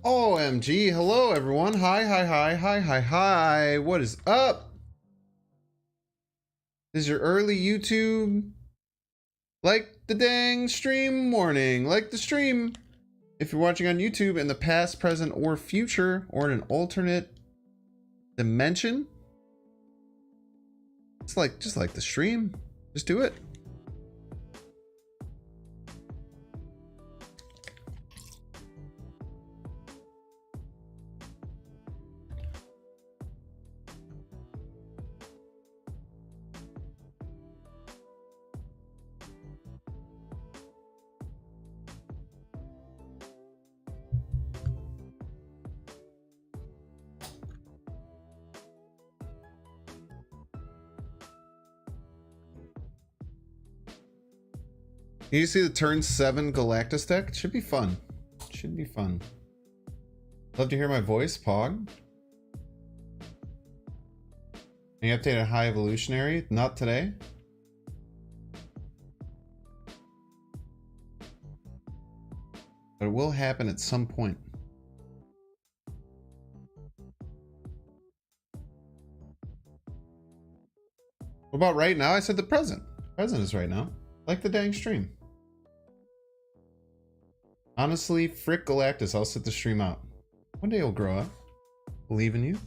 OMG, hello everyone. Hi. What is up? This is your early YouTube. Like the dang stream morning. Like the stream. If you're watching on YouTube in the past, present, or future, or in an alternate dimension, it's like just like the stream. Just do it. You see the turn 7 Galactus deck? Should be fun. Should be fun. Love to hear my voice, Pog. Any update on High Evolutionary? Not today. But it will happen at some point. What about right now? I said the present. Present is right now. Like the dang stream. Honestly, frick Galactus, I'll sit the stream out. One day you'll grow up. Believe in you.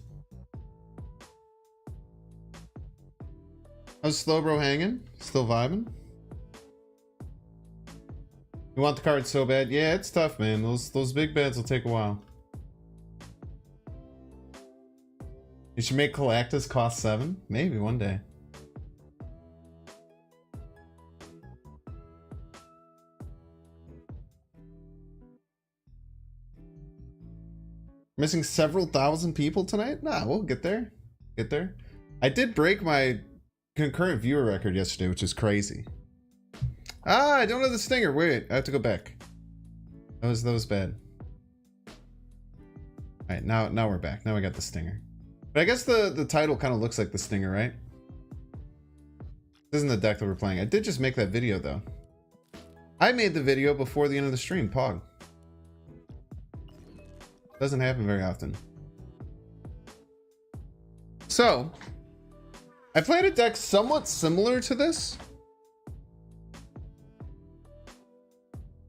How's Slowbro hanging? Still vibing? You want the card so bad? Yeah, it's tough, man. Those big bets will take a while. You should make Galactus cost 7? Maybe one day. Missing several thousand people tonight? Nah, we'll get there. Get there. I did break my concurrent viewer record yesterday, which is crazy. Ah, I don't have the stinger. Wait, I have to go back. That was bad. Alright, now we're back. Now we got the stinger. But I guess the title kind of looks like the stinger, right? This isn't the deck that we're playing. I did just make that video, though. I made the video before the end of the stream, Pog. Doesn't happen very often. So, I played a deck somewhat similar to this.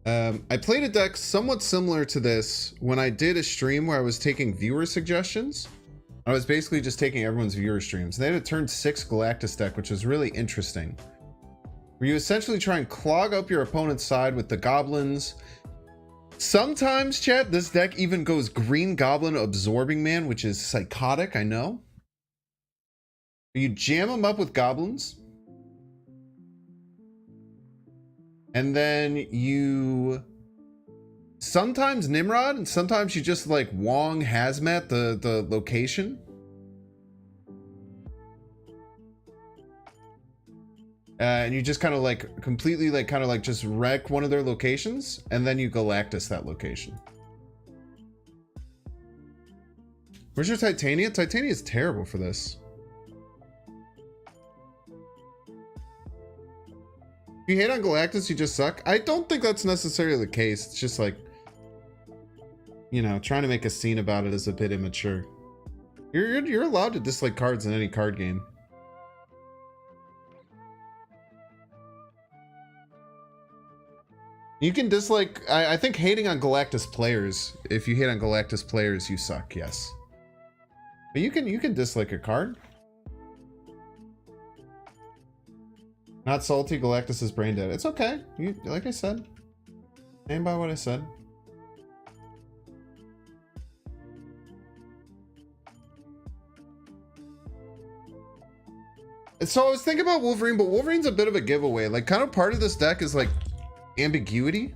I played a deck somewhat similar to this when I did a stream where I was taking viewer suggestions. I was basically just taking everyone's viewer streams. They had a turn 6 Galactus deck, which was really interesting. Where you essentially try and clog up your opponent's side with the goblins. Sometimes, chat, this deck even goes Green Goblin Absorbing Man, which is psychotic, I know. You jam them up with goblins. And then you sometimes Nimrod, and sometimes you just like Wong Hazmat the location. And you just kind of like completely like kind of like just wreck one of their locations, and then you Galactus that location. Where's your Titania? Titania is terrible for this. If you hate on Galactus, you just suck. I don't think that's necessarily the case. It's just like, you know, trying to make a scene about it is a bit immature. You're allowed to dislike cards in any card game. You can dislike, I think hating on Galactus players, if you hate on Galactus players, you suck, yes. But you can dislike a card. Not salty, Galactus is brain dead. It's okay. You, like I said. Stand by what I said. So I was thinking about Wolverine, but Wolverine's a bit of a giveaway. Like, kind of part of this deck is like ambiguity.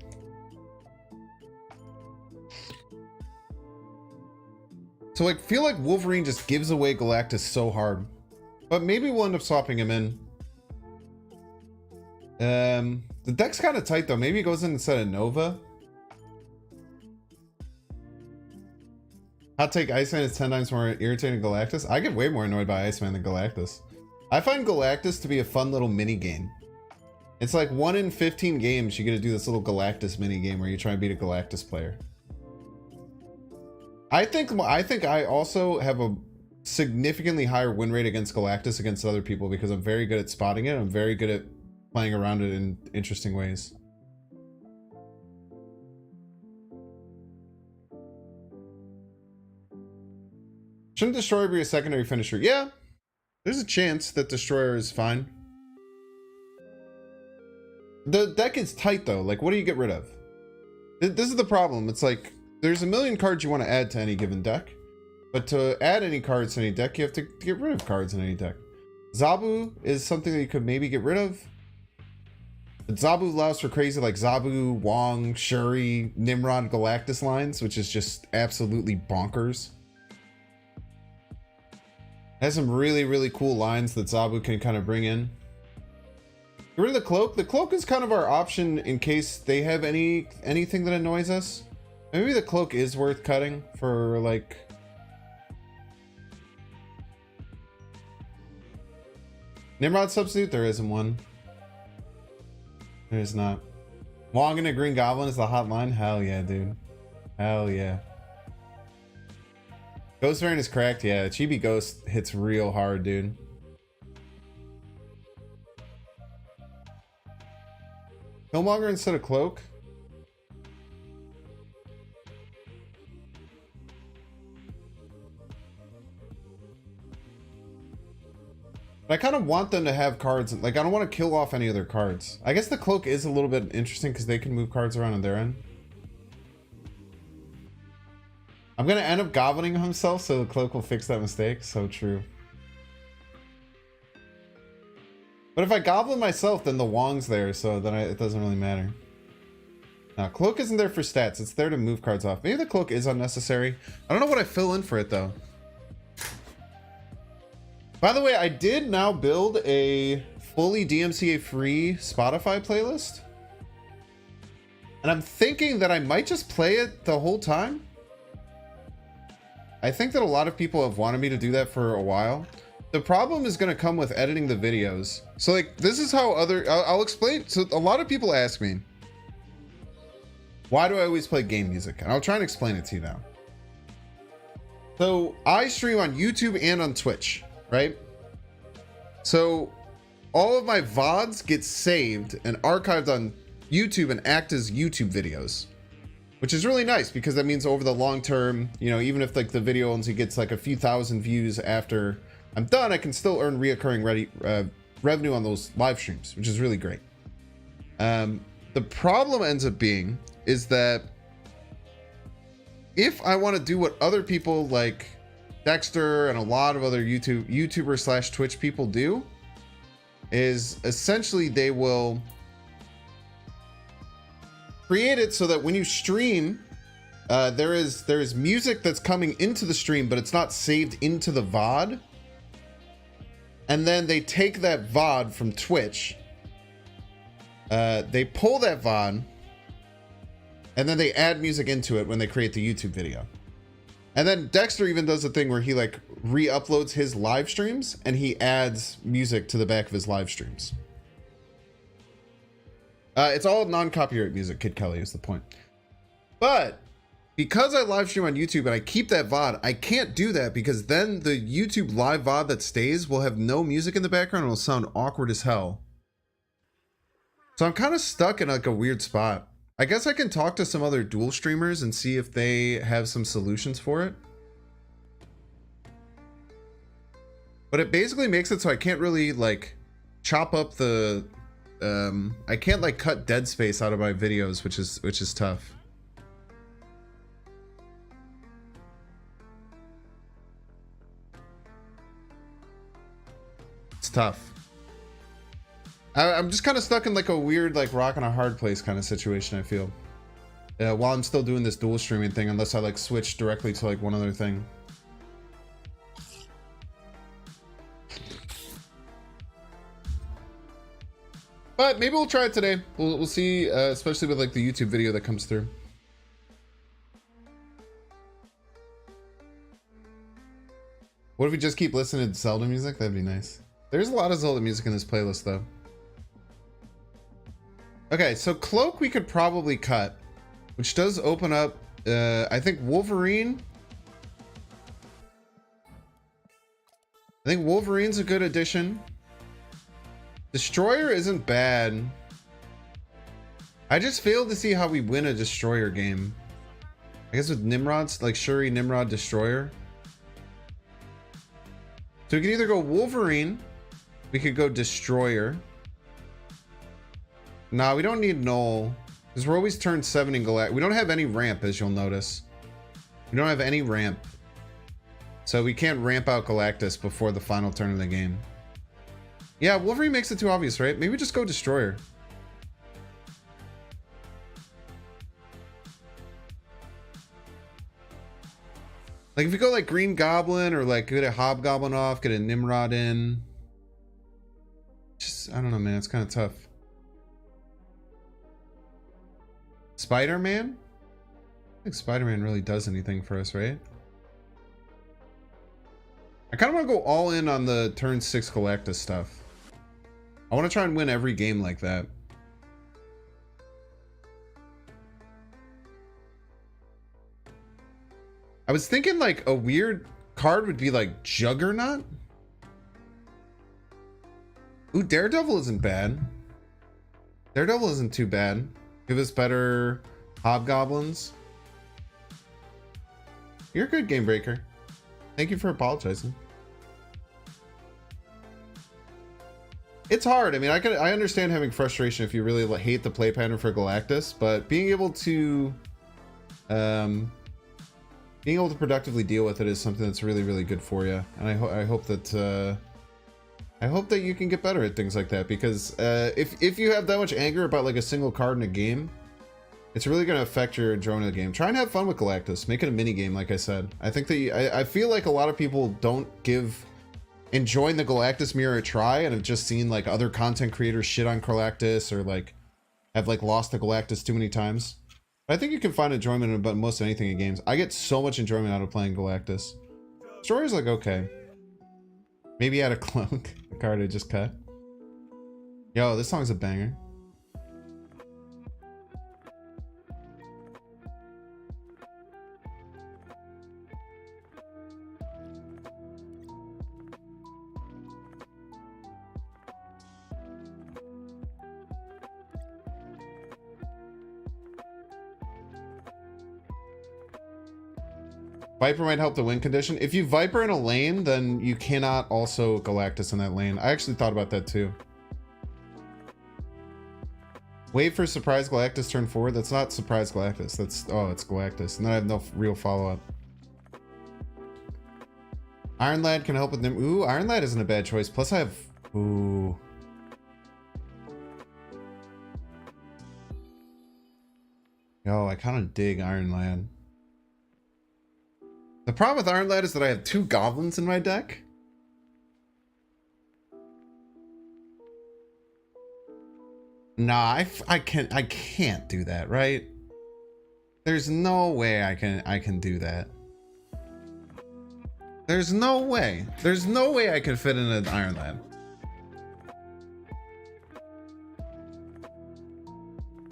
So like feel like Wolverine just gives away Galactus so hard, but maybe we'll end up swapping him in. The deck's kind of tight though. Maybe it goes in instead of Nova. Hot take, Iceman is 10 times more irritating than Galactus. I get way more annoyed by Iceman than Galactus. I find Galactus to be a fun little mini game. It's like 1 in 15 games you get to do this little Galactus mini game where you try and beat a Galactus player. I think I also have a significantly higher win rate against Galactus against other people because I'm very good at spotting it. I'm very good at playing around it in interesting ways. Shouldn't Destroyer be a secondary finisher? Yeah, there's a chance that Destroyer is fine. The deck is tight though. Like, what do you get rid of? This is the problem. It's like there's a million cards you want to add to any given deck, but to add any cards to any deck, you have to get rid of cards in any deck. Zabu is something that you could maybe get rid of. But Zabu allows for crazy like Zabu, Wong, Shuri, Nimrod, Galactus lines, which is just absolutely bonkers. Has some really, really cool lines that Zabu can kind of bring in. Get rid of the cloak. The cloak is kind of our option in case they have anything that annoys us. Maybe the cloak is worth cutting for like... Nimrod substitute? There isn't one. There is not. Wong and a Green Goblin is the hot line? Hell yeah, dude. Hell yeah. Ghost variant is cracked. Yeah, Chibi Ghost hits real hard, dude. Killmonger instead of Cloak? But I kind of want them to have cards. Like, I don't want to kill off any of their cards. I guess the Cloak is a little bit interesting because they can move cards around on their end. I'm going to end up goblining himself so the Cloak will fix that mistake. So true. But if I goblin myself, then the Wong's there, so then it doesn't really matter. Now, Cloak isn't there for stats. It's there to move cards off. Maybe the Cloak is unnecessary. I don't know what I fill in for it, though. By the way, I did now build a fully DMCA-free Spotify playlist. And I'm thinking that I might just play it the whole time. I think that a lot of people have wanted me to do that for a while. The problem is going to come with editing the videos. So like, this is how I'll explain. So a lot of people ask me, why do I always play game music? And I'll try and explain it to you now. So I stream on YouTube and on Twitch, right? So all of my VODs get saved and archived on YouTube and act as YouTube videos, which is really nice because that means over the long term, you know, even if like the video only gets like a few thousand views after I'm done, I can still earn reoccurring revenue on those live streams, which is really great. The problem ends up being is that if I want to do what other people like Dexter and a lot of other YouTuber / Twitch people do, is essentially they will create it so that when you stream, there is music that's coming into the stream, but it's not saved into the VOD. And then they take that VOD from Twitch, they pull that VOD, and then they add music into it when they create the YouTube video. And then Dexter even does a thing where he like re-uploads his live streams and he adds music to the back of his live streams. It's all non-copyright music, Kid Kelly is the point. But because I live stream on YouTube and I keep that VOD, I can't do that because then the YouTube live VOD that stays will have no music in the background and it'll sound awkward as hell. So I'm kind of stuck in like a weird spot. I guess I can talk to some other dual streamers and see if they have some solutions for it. But it basically makes it so I can't really like chop up the I can't like cut dead space out of my videos, which is tough. It's tough. I'm just kind of stuck in like a weird like rock and a hard place kind of situation, I feel. While I'm still doing this dual streaming thing, unless I like switch directly to like one other thing. But maybe we'll try it today. We'll see, especially with like the YouTube video that comes through. What if we just keep listening to Zelda music? That'd be nice. There's a lot of Zelda music in this playlist though. Okay, so Cloak we could probably cut, which does open up, I think Wolverine I think Wolverine's a good addition. Destroyer isn't bad. I just failed to see how we win a Destroyer game. I guess with Nimrods, like Shuri, Nimrod, Destroyer. So we could either go Wolverine. We could go Destroyer. Nah, we don't need Null. Because we're always turn 7 in Galactus. We don't have any ramp, as you'll notice. We don't have any ramp. So we can't ramp out Galactus before the final turn of the game. Yeah, Wolverine makes it too obvious, right? Maybe just go Destroyer. Like if you go like Green Goblin or like get a Hobgoblin off, get a Nimrod in. Just, I don't know, man. It's kind of tough. Spider-Man? I think Spider-Man really does anything for us, right? I kind of want to go all in on the turn 6 Galactus stuff. I want to try and win every game like that. I was thinking like a weird card would be like Juggernaut. Ooh, Daredevil isn't bad. Daredevil isn't too bad. Give us better Hobgoblins. You're a good game breaker. Thank you for apologizing. It's hard. I mean, I understand having frustration if you really hate the play pattern for Galactus, but being able to productively deal with it is something that's really, really good for you. And I hope that you can get better at things like that, because if you have that much anger about like a single card in a game, it's really going to affect your enjoyment of the game. Try and have fun with Galactus. Make it a mini game, like I said. I think that I feel like a lot of people don't give enjoying the Galactus mirror a try, and have just seen like other content creators shit on Galactus, or like have like lost the Galactus too many times. But I think you can find enjoyment about most anything in games. I get so much enjoyment out of playing Galactus. Destroyer's like okay. Maybe add a cloak. The card I just cut. Yo, this song's a banger. Viper might help the win condition. If you Viper in a lane, then you cannot also Galactus in that lane. I actually thought about that too. Wait for surprise Galactus turn 4. That's not surprise Galactus. That's, oh, it's Galactus. And then I have no real follow-up. Iron Lad can help with them. Ooh, Iron Lad isn't a bad choice. Plus I have, ooh. Yo, I kind of dig Iron Lad. The problem with Iron Lad is that I have 2 goblins in my deck. Nah, I can't do that, right? There's no way I can do that. There's no way. There's no way I can fit in an Iron Lad.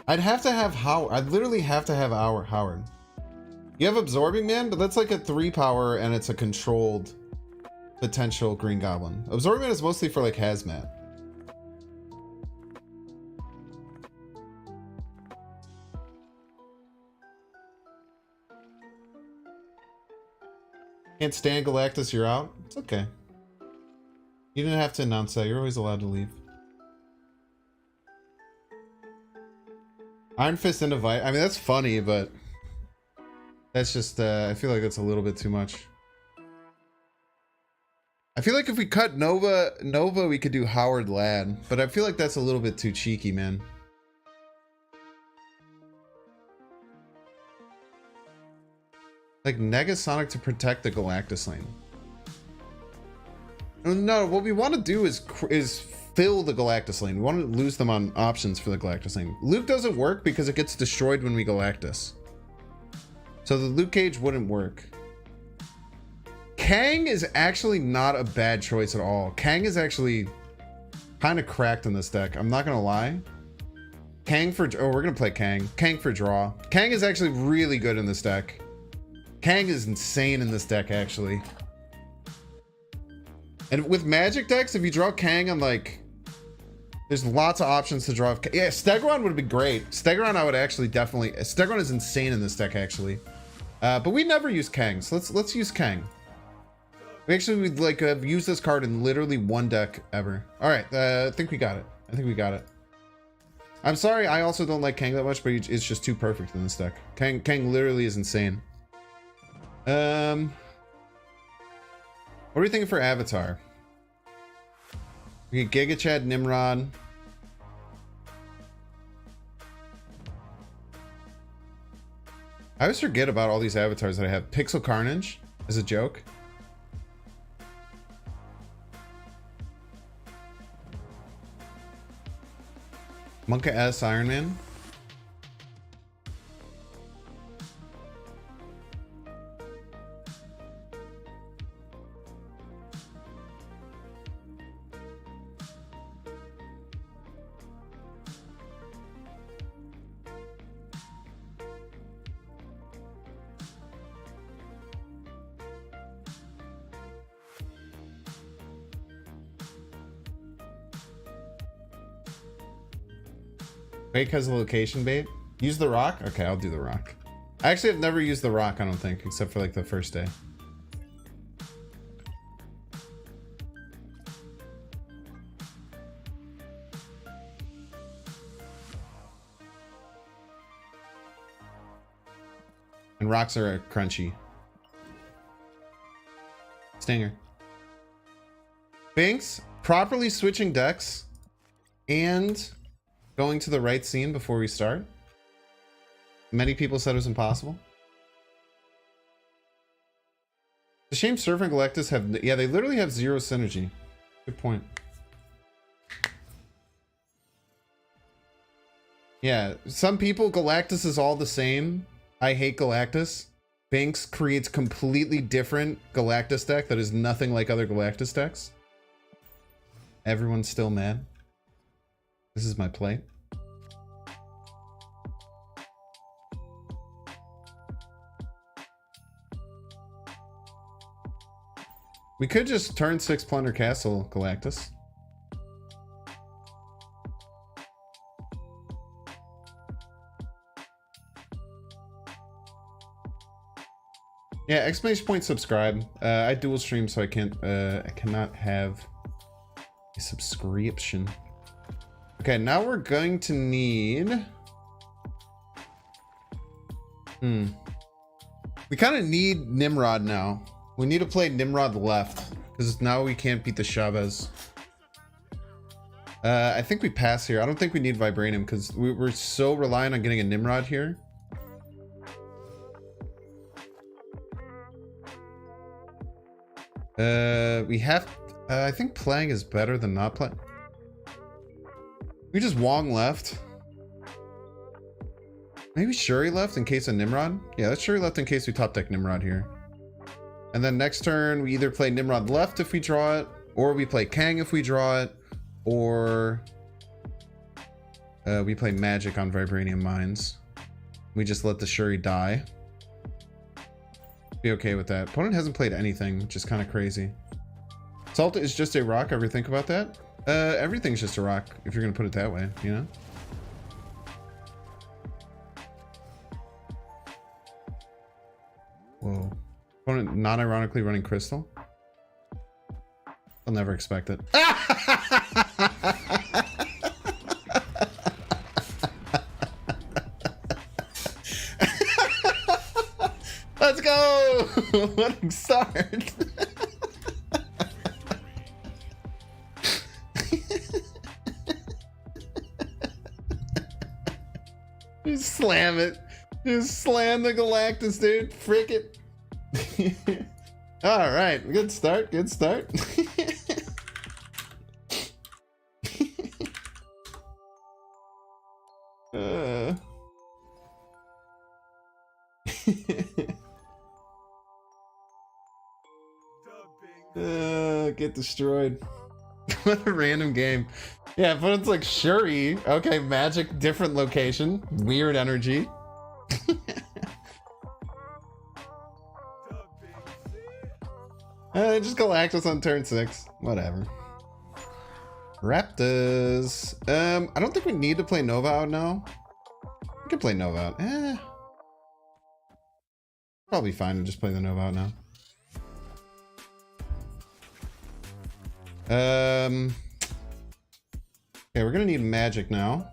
I'd have to have Howard. I'd literally have to have Howard. You have Absorbing Man, but that's like a 3 power and it's a controlled potential Green Goblin. Absorbing Man is mostly for like Hazmat. Can't stand Galactus, you're out? It's okay. You didn't have to announce that. You're always allowed to leave. Iron Fist into Viper. I mean, that's funny, but that's just, I feel like that's a little bit too much. I feel like if we cut Nova, we could do Howard Lad, but I feel like that's a little bit too cheeky, man. Like Negasonic to protect the Galactus lane. No, what we want to do is fill the Galactus lane. We want to lose them on options for the Galactus lane. Luke doesn't work because it gets destroyed when we Galactus. So the Luke Cage wouldn't work. Kang is actually not a bad choice at all. Kang is actually kind of cracked in this deck. I'm not going to lie. Kang for... Oh, we're going to play Kang. Kang for draw. Kang is actually really good in this deck. Kang is insane in this deck, actually. And with magic decks, if you draw Kang on like, there's lots of options to draw. Yeah, Stegron would be great. Stegron, I would actually definitely. Stegron is insane in this deck actually, but we never use Kang, so let's use Kang. We actually would like have used this card in literally one deck ever. All right, I think we got it. I think we got it. I'm sorry, I also don't like Kang that much, but it's just too perfect in this deck. Kang literally is insane. What are we thinking for Avatar? We get Giga Chad, Nimrod. I always forget about all these avatars that I have. Pixel Carnage is a joke. Monka S Iron Man. Fake has a location bait. Use the rock? Okay, I'll do the rock. I actually have never used the rock, I don't think, except for like the first day. And rocks are crunchy. Stinger. Binks, properly switching decks and going to the right scene before we start. Many people said it was impossible. It's a shame Surfer and Galactus have, yeah, they literally have zero synergy. Good point. Yeah, some people, Galactus is all the same. I hate Galactus. Binks creates completely different Galactus deck that is nothing like other Galactus decks. Everyone's still mad. This is my play. We could just turn 6 Plunder Castle Galactus. Yeah, exclamation point subscribe. I dual stream, so I cannot have a subscription. Okay, now we're going to need... We kind of need Nimrod now. We need to play Nimrod left, because now we can't beat the Chavez. I think we pass here. I don't think we need Vibranium, because we're so reliant on getting a Nimrod here. We have... I think playing is better than not playing. We just Wong left. Maybe Shuri left in case of Nimrod? Yeah, let's Shuri left in case we top deck Nimrod here. And then next turn, we either play Nimrod left if we draw it, or we play Kang if we draw it, or we play Magic on Vibranium Mines. We just let the Shuri die. Be okay with that. Opponent hasn't played anything, which is kind of crazy. Salt is just a rock. Ever think about that? Everything's just a rock, if you're gonna put it that way, you know? Whoa. Opponent not ironically running Crystal? I'll never expect it. Let's go! What a start! Just slam it. Just slam the Galactus, dude. Frick it. All right, good start. Good start. Get destroyed. What a random game. Yeah, but it's like Shuri. Okay, Magic, different location. Weird energy. Just Galactus on turn 6. Whatever. Raptors. I don't think we need to play Nova out now. We can play Nova out. Probably fine to just play the Nova out now. Okay, we're gonna need magic now.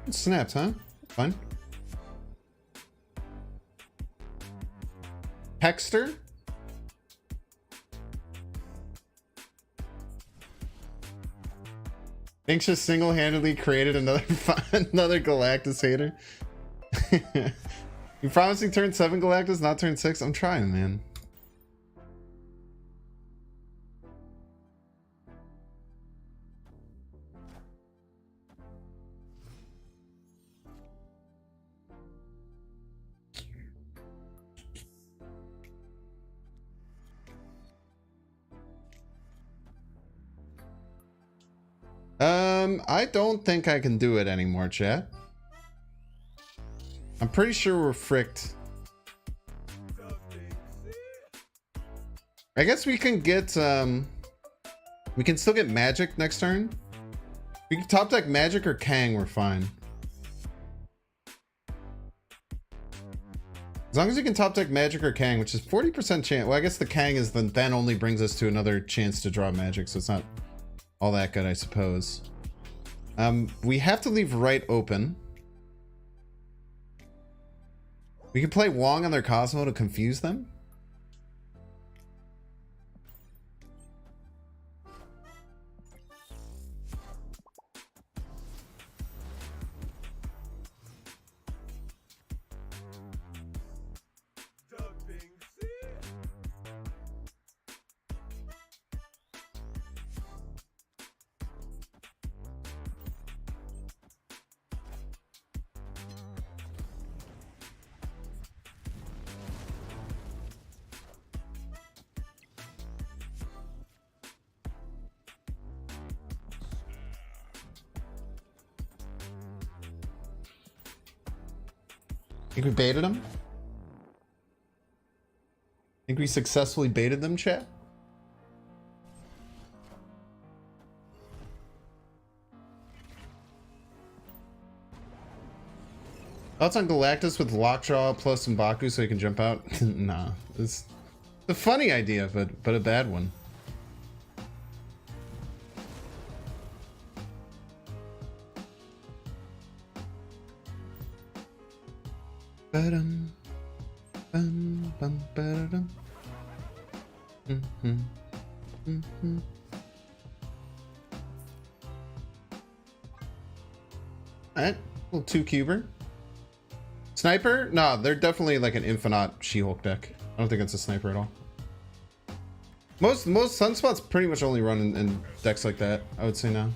It snaps, huh? Fine. Hexter? Anxious single-handedly created another Galactus hater. You promising turn 7 Galactus, not turn 6? I'm trying, man. I don't think I can do it anymore, chat. I'm pretty sure we're fricked. I guess we can get, we can still get magic next turn. We can top deck magic or Kang, we're fine. As long as you can top deck magic or Kang, which is 40% chance. Well, I guess the Kang is then only brings us to another chance to draw magic, so it's not all that good, I suppose. We have to leave right open. We can play Wong on their Cosmo to confuse them. Think we baited them? Think we successfully baited them, chat? Thoughts on Galactus with Lockjaw plus M'Baku so he can jump out? Nah, it's a funny idea, but a bad one. Alright, little 2-cuber. Sniper? No, they're definitely like an Infinite She-Hulk deck. I don't think it's a sniper at all. Most Sunspots pretty much only run in decks like that, I would say now.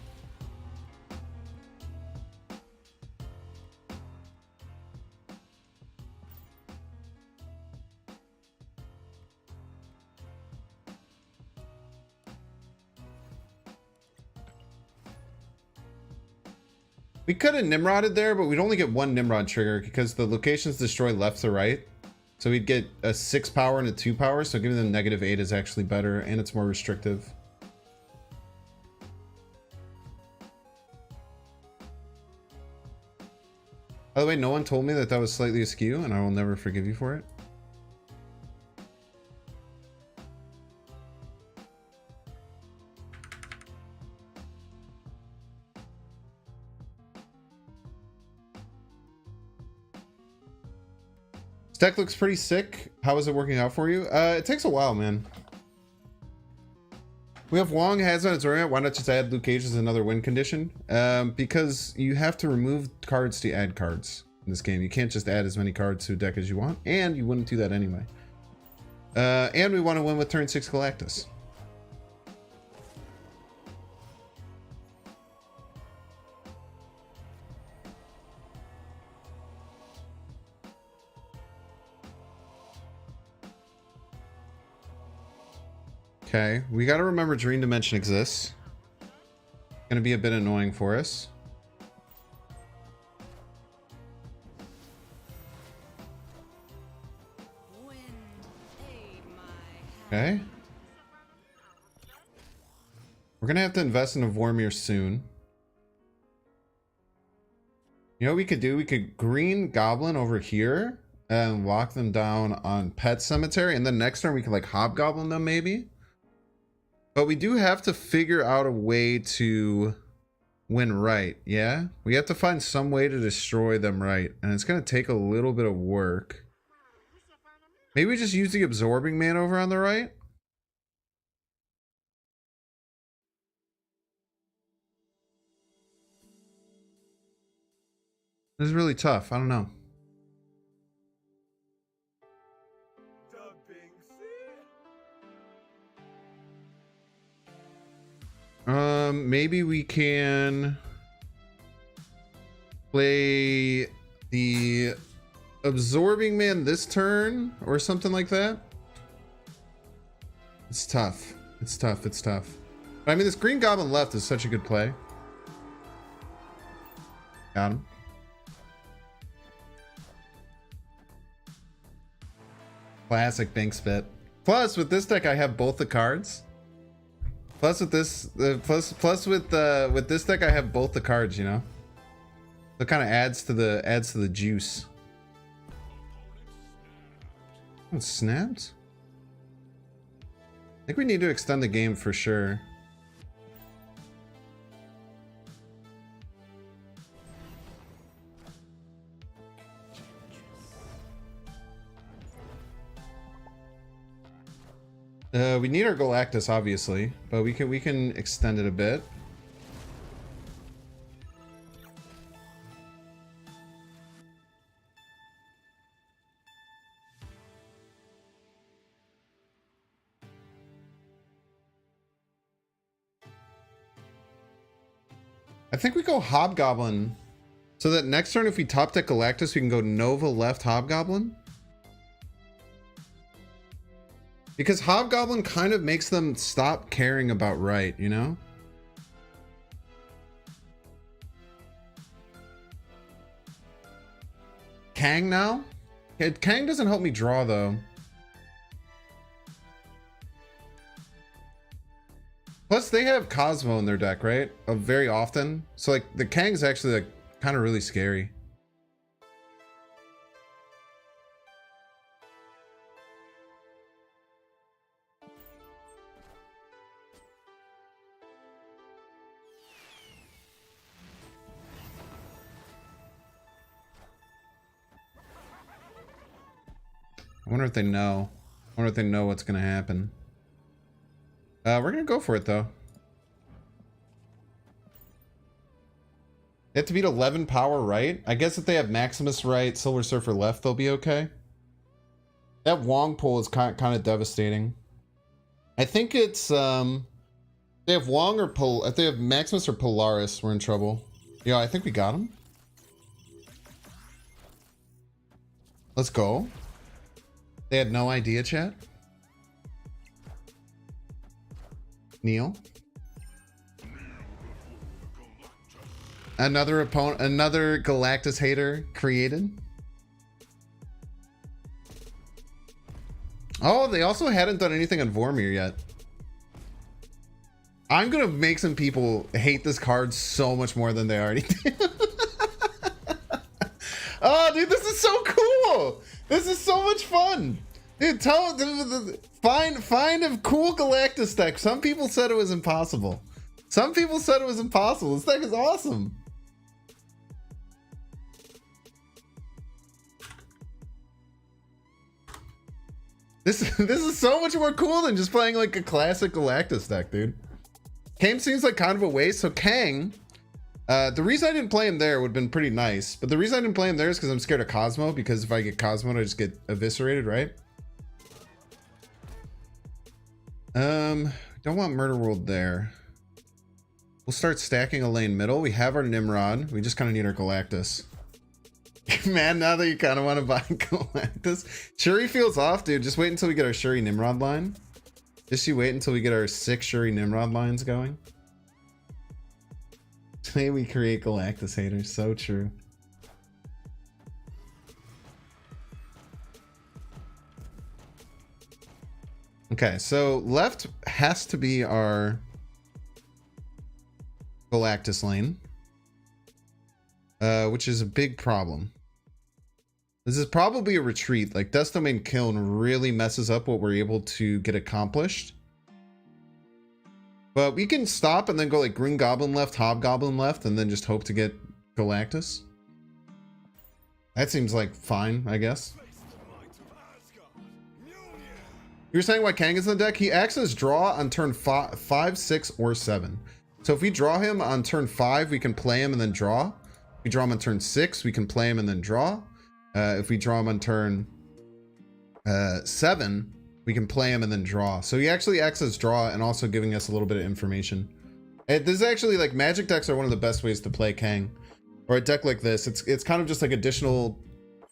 We could have Nimroded there, but we'd only get one Nimrod trigger because the locations destroy left to right. So we'd get a 6 power and a 2 power, so giving them -8 is actually better, and it's more restrictive. By the way, no one told me that was slightly askew, and I will never forgive you for it. This deck looks pretty sick. How is it working out for you? It takes a while, man. We have Wong has on its ornament. Why not just add Luke Cage as another win condition? Because you have to remove cards to add cards in this game. You can't just add as many cards to a deck as you want, and you wouldn't do that anyway. And we want to win with turn 6 Galactus. Okay, we got to remember Dream Dimension exists. Gonna be a bit annoying for us. Okay. We're gonna have to invest in a Vormir soon. You know what we could do? We could green goblin over here and lock them down on Pet Cemetery, and then next turn we could like hobgoblin them maybe. But we do have to figure out a way to win right, yeah? We have to find some way to destroy them right, and it's gonna take a little bit of work. Maybe we just use the absorbing man over on the right? This is really tough. I don't know. Maybe we can play the absorbing man this turn or something like that. It's tough. It's tough. It's tough. But, I mean, this green goblin left is such a good play. Got him. Classic bank spit. Plus, with this deck, I have both the cards. Plus, with this, with this deck, I have both the cards. You know, so it kind of adds to the juice. Oh, it snapped. I think we need to extend the game for sure. We need our Galactus, obviously, but we can extend it a bit. I think we go Hobgoblin, so that next turn if we top deck Galactus, we can go Nova left Hobgoblin. Because Hobgoblin kind of makes them stop caring about right, you know? Kang now? Kang doesn't help me draw, though. Plus, they have Cosmo in their deck, right? Very often. So, like, the Kang's actually, like, kind of really scary. I wonder if they know. I wonder if they know what's going to happen. We're going to go for it, though. They have to beat 11 power right. I guess if they have Maximus right, Silver Surfer left, they'll be okay. That Wong pull is kind of devastating. I think it's... they have Wong or if they have Maximus or Polaris, we're in trouble. Yeah, I think we got him. Let's go. They had no idea, chat. Neil. Another opponent, another Galactus hater created. Oh, they also hadn't done anything on Vormir yet. I'm gonna make some people hate this card so much more than they already do. Oh, dude, this is so cool. This is so much fun. Dude, find a cool Galactus deck. Some people said it was impossible. Some people said it was impossible. This deck is awesome. This is so much more cool than just playing like a classic Galactus deck, dude. Kang seems like kind of a waste. So Kang, the reason I didn't play him there would have been pretty nice. But the reason I didn't play him there is because I'm scared of Cosmo. Because if I get Cosmo, I just get eviscerated, right? Don't want Murder World there. We'll start stacking a lane middle. We have our Nimrod. We just kind of need our Galactus. Man, now that you kind of want to buy Galactus. Shuri feels off, dude. Just wait until we get our Shuri Nimrod line. Just you wait until we get our 6 Shuri Nimrod lines going. Today we create Galactus haters. So true. Okay, so left has to be our Galactus lane, which is a big problem. This is probably a retreat. Like, Dust Domain Kiln really messes up what we're able to get accomplished. But we can stop and then go like Green Goblin left, Hobgoblin left, and then just hope to get Galactus. That seems like fine, I guess. You're saying why Kang is in the deck? He acts as draw on turn 5, 6, or 7. So if we draw him on turn 5, we can play him and then draw. If we draw him on turn 6, we can play him and then draw. If we draw him on turn 7, we can play him and then draw. So he actually acts as draw and also giving us a little bit of information. This is actually like Magic decks are one of the best ways to play Kang. Or a deck like this, it's kind of just like additional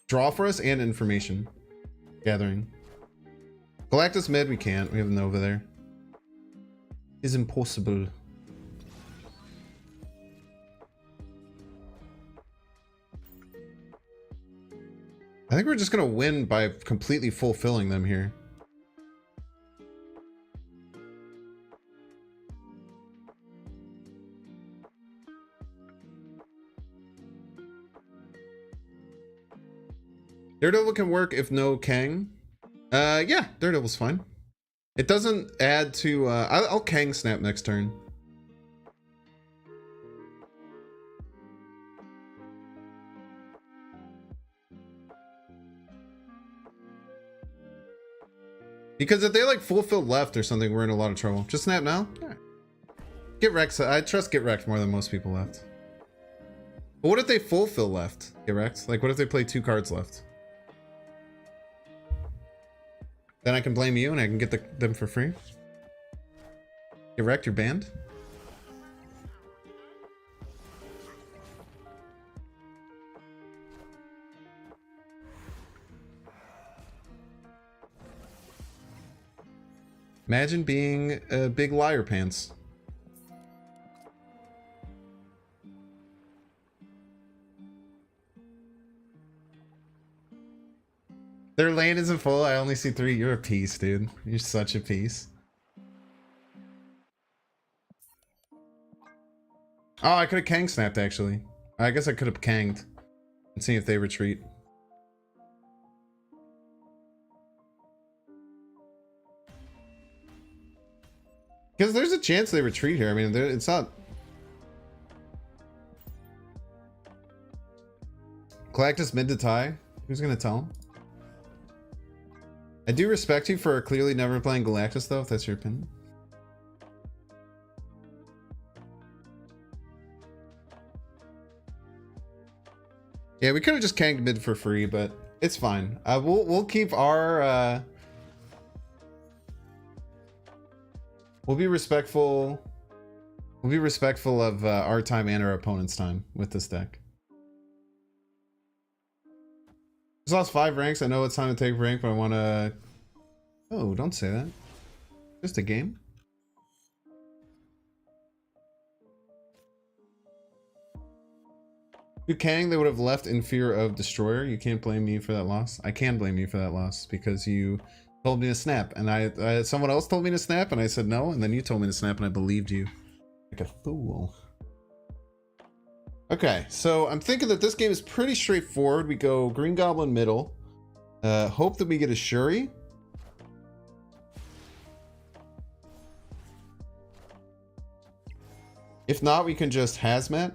draw for us and information gathering. Galactus mid, we can't. We have Nova there. It's impossible. I think we're just gonna win by completely fulfilling them here. Daredevil can work if no Kang. Yeah, Daredevil's fine. It doesn't add to, I'll Kang snap next turn. Because if they like fulfill left or something, we're in a lot of trouble. Just snap now? Right. Get wrecked. I trust get wrecked more than most people left. But what if they fulfill left? Get wrecked? Like what if they play 2 cards left? Then I can blame you and I can get them for free. Get wrecked, you're banned. Imagine being a big liar pants. Their lane isn't full. I only see 3. You're a piece, dude. You're such a piece. Oh, I could have Kang snapped, actually. I guess I could have Kanged and see if they retreat. Because there's a chance they retreat here. I mean, it's not... Galactus mid to tie? Who's going to tell him? I do respect you for clearly never playing Galactus, though, if that's your opinion. Yeah, we could have just Kanged mid for free, but it's fine. We'll keep our... We'll be respectful. We'll be respectful of our time and our opponent's time with this deck. Just lost 5 ranks. I know it's time to take rank, but I want to... Oh, don't say that. Just a game. If Kang, they would have left in fear of Destroyer. You can't blame me for that loss. I can blame you for that loss because you told me to snap, and someone else told me to snap, and I said no, and then you told me to snap, and I believed you like a fool. Okay, so I'm thinking that this game is pretty straightforward. We go Green Goblin middle. Hope that we get a Shuri. If not, we can just Hazmat.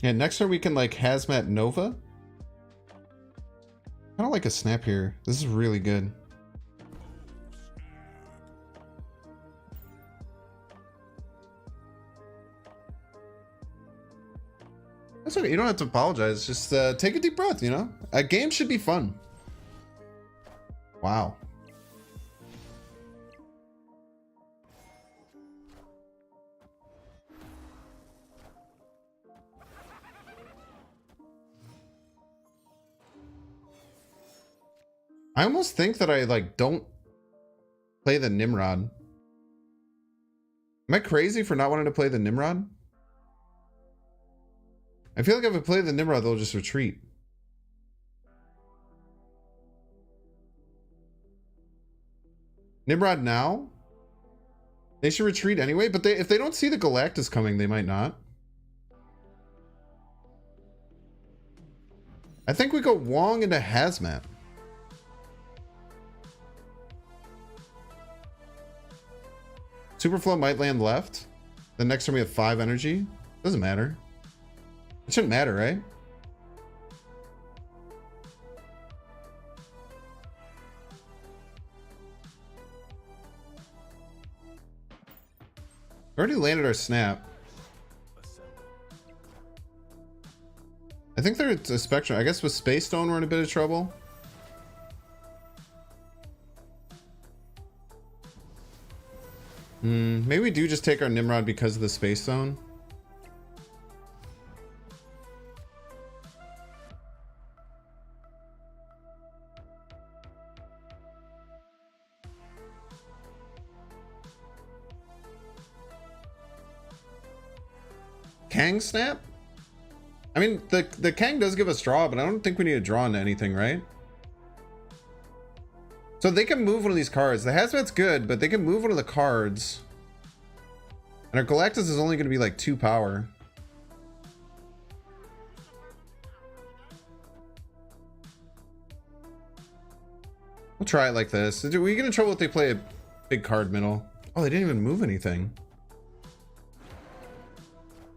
Yeah, next turn we can like Hazmat Nova. I don't like a snap here. This is really good. That's okay. You don't have to apologize. Just take a deep breath, you know? A game should be fun. Wow. I almost think that I like don't play the Nimrod. Am I crazy for not wanting to play the Nimrod? I feel like if I play the Nimrod, they'll just retreat. Nimrod now? They should retreat anyway, but if they don't see the Galactus coming, they might not. I think we go Wong into Hazmat. Superflow might land left. The next turn we have 5 energy. Doesn't matter. It shouldn't matter, right? We already landed our snap. I think there's a spectrum. I guess with Space Stone we're in a bit of trouble. Maybe we do just take our Nimrod because of the Space Zone. Kang snap? I mean, the Kang does give us draw, but I don't think we need to draw into anything, right? So they can move one of these cards. The Hazmat's good, but they can move one of the cards. And our Galactus is only going to be like 2 power. We'll try it like this. We get in trouble if they play a big card middle. Oh, they didn't even move anything.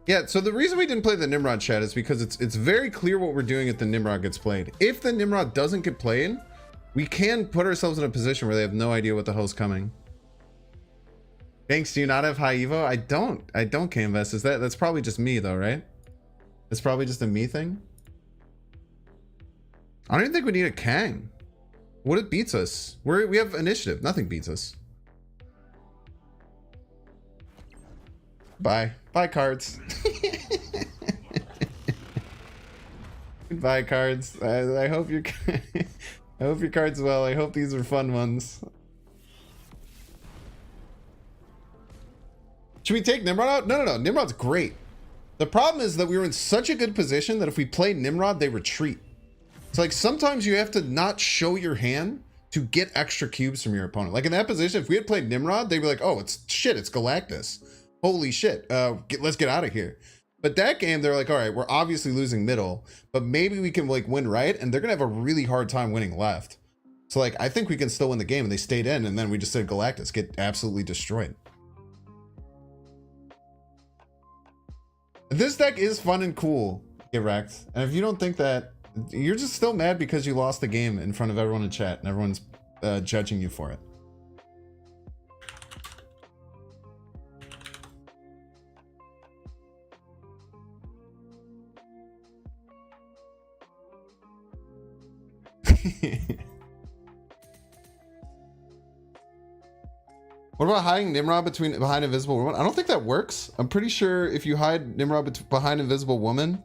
Yeah, so the reason we didn't play the Nimrod, chat, is because it's very clear what we're doing if the Nimrod gets played. If the Nimrod doesn't get played, we can put ourselves in a position where they have no idea what the hell's coming. Thanks, do you not have high Evo? I don't canvas. That's probably just me though, right? It's probably just a me thing. I don't even think we need a Kang. What it beats us? We have initiative. Nothing beats us. Bye. Bye, cards. Goodbye, cards. I hope your I hope your cards well. I hope these are fun ones. Should we take Nimrod out? No. Nimrod's great. The problem is that we were in such a good position that if we play Nimrod, they retreat. It's like sometimes you have to not show your hand to get extra cubes from your opponent. Like in that position, if we had played Nimrod, they'd be like, oh, it's Galactus. Holy shit. Let's get out of here. But that game, they're like, all right, we're obviously losing middle, but maybe we can like win right, and they're gonna have a really hard time winning left. So like, I think we can still win the game, and they stayed in, and then we just said Galactus get absolutely destroyed. This deck is fun and cool, get wrecked. And if you don't think that, you're just still mad because you lost the game in front of everyone in chat, and everyone's judging you for it. What about hiding Nimrod behind Invisible Woman? I don't think that works. I'm pretty sure if you hide Nimrod behind Invisible Woman,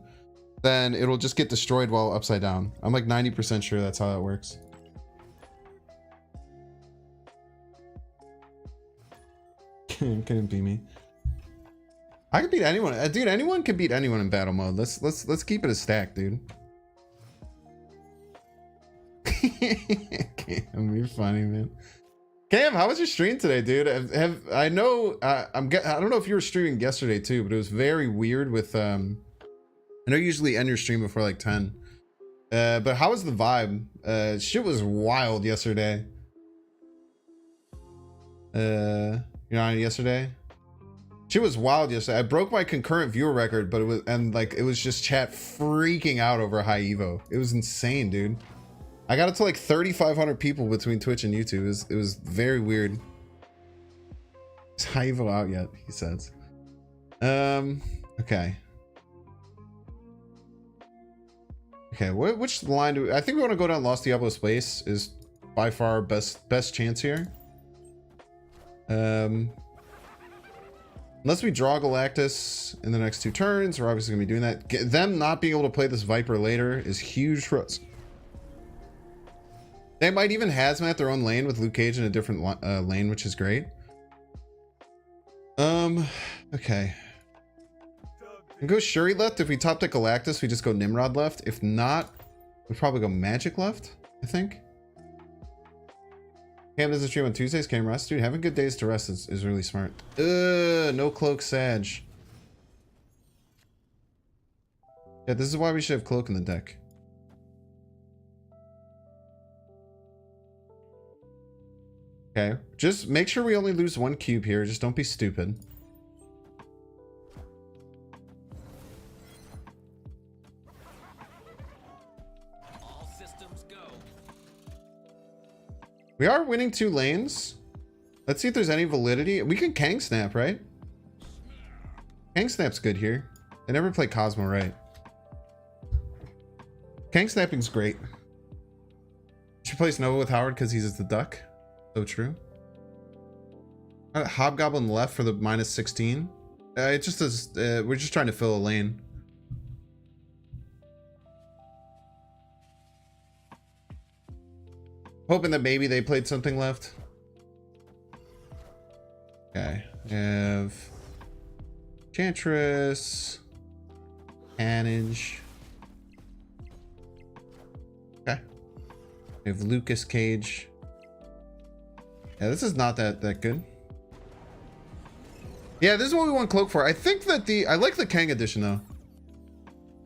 then it'll just get destroyed while upside down. I'm like 90% sure that's how that works. Couldn't beat me. I could beat anyone, dude. Anyone can beat anyone in battle mode. Let's keep it a stack, dude. Cam, you're funny, man. Cam, how was your stream today, dude? I know I don't know if you were streaming yesterday too, but it was very weird with I know you usually end your stream before like 10. But how was the vibe? Shit was wild yesterday. You're on yesterday? Shit was wild yesterday. I broke my concurrent viewer record, but it was just chat freaking out over high Evo. It was insane, dude. I got it to like 3,500 people between Twitch and YouTube. It was very weird. Is high Evo out yet? He says. Okay. Okay, which line do we... I think we want to go down Lost Diablo Space is by far our best chance here. Unless we draw Galactus in the next 2 turns, we're obviously going to be doing that. Them not being able to play this Viper later is huge for us. They might even hazmat their own lane with Luke Cage in a different lane, which is great. Okay. We go Shuri left. If we top deck Galactus, we just go Nimrod left. If not, we probably go Magic left, I think. Cam does a stream on Tuesdays. Cam rest. Dude, having good days to rest is really smart. No cloak Sag. Yeah, this is why we should have cloak in the deck. Okay, just make sure we only lose one cube here. Just don't be stupid. All systems go. We are winning 2 lanes. Let's see if there's any validity. We can Kang Snap, right? Kang Snap's good here. They never play Cosmo right. Kang Snapping's great. Should place Nova with Howard because he's the duck. So true. Hobgoblin left for the -16. It just does. We're just trying to fill a lane. Hoping that maybe they played something left. Okay. We have Chantress. Hanage. Okay. We have Lucas Cage. Yeah, this is not that good. Yeah, this is what we want Cloak for. I think that I like the Kang edition though.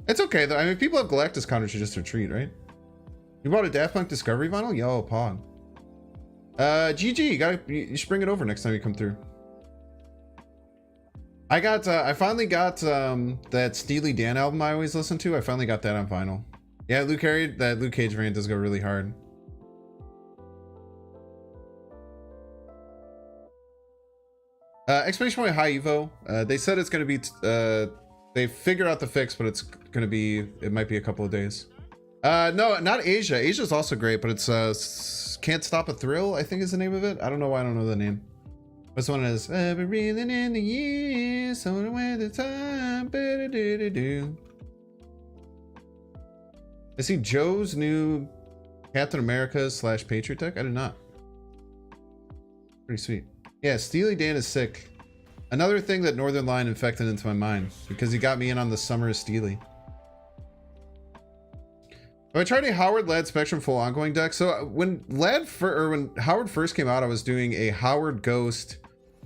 It's okay though. I mean, people have Galactus counters to just retreat, right? You bought a Daft Punk Discovery vinyl? Yo, Pog. GG, you should bring it over next time you come through. I finally got that Steely Dan album I always listen to. I finally got that on vinyl. Yeah, that Luke Cage variant does go really hard. Exclamation point high Evo. They said it's gonna be they figured out the fix, but it's gonna be, it might be a couple of days. No, not Asia. Asia's also great, but it's Can't Stop a Thrill, I think is the name of it. I don't know why I don't know the name. This one is I've been reeling in the years, so away the time. Do. I see Joe's new Captain America / Patriot deck. I did not. Pretty sweet. Yeah, Steely Dan is sick. Another thing that Northern Line infected into my mind because he got me in on the Summer of Steely. I tried a Howard Lad Spectrum full ongoing deck. So when Howard first came out, I was doing a Howard Ghost,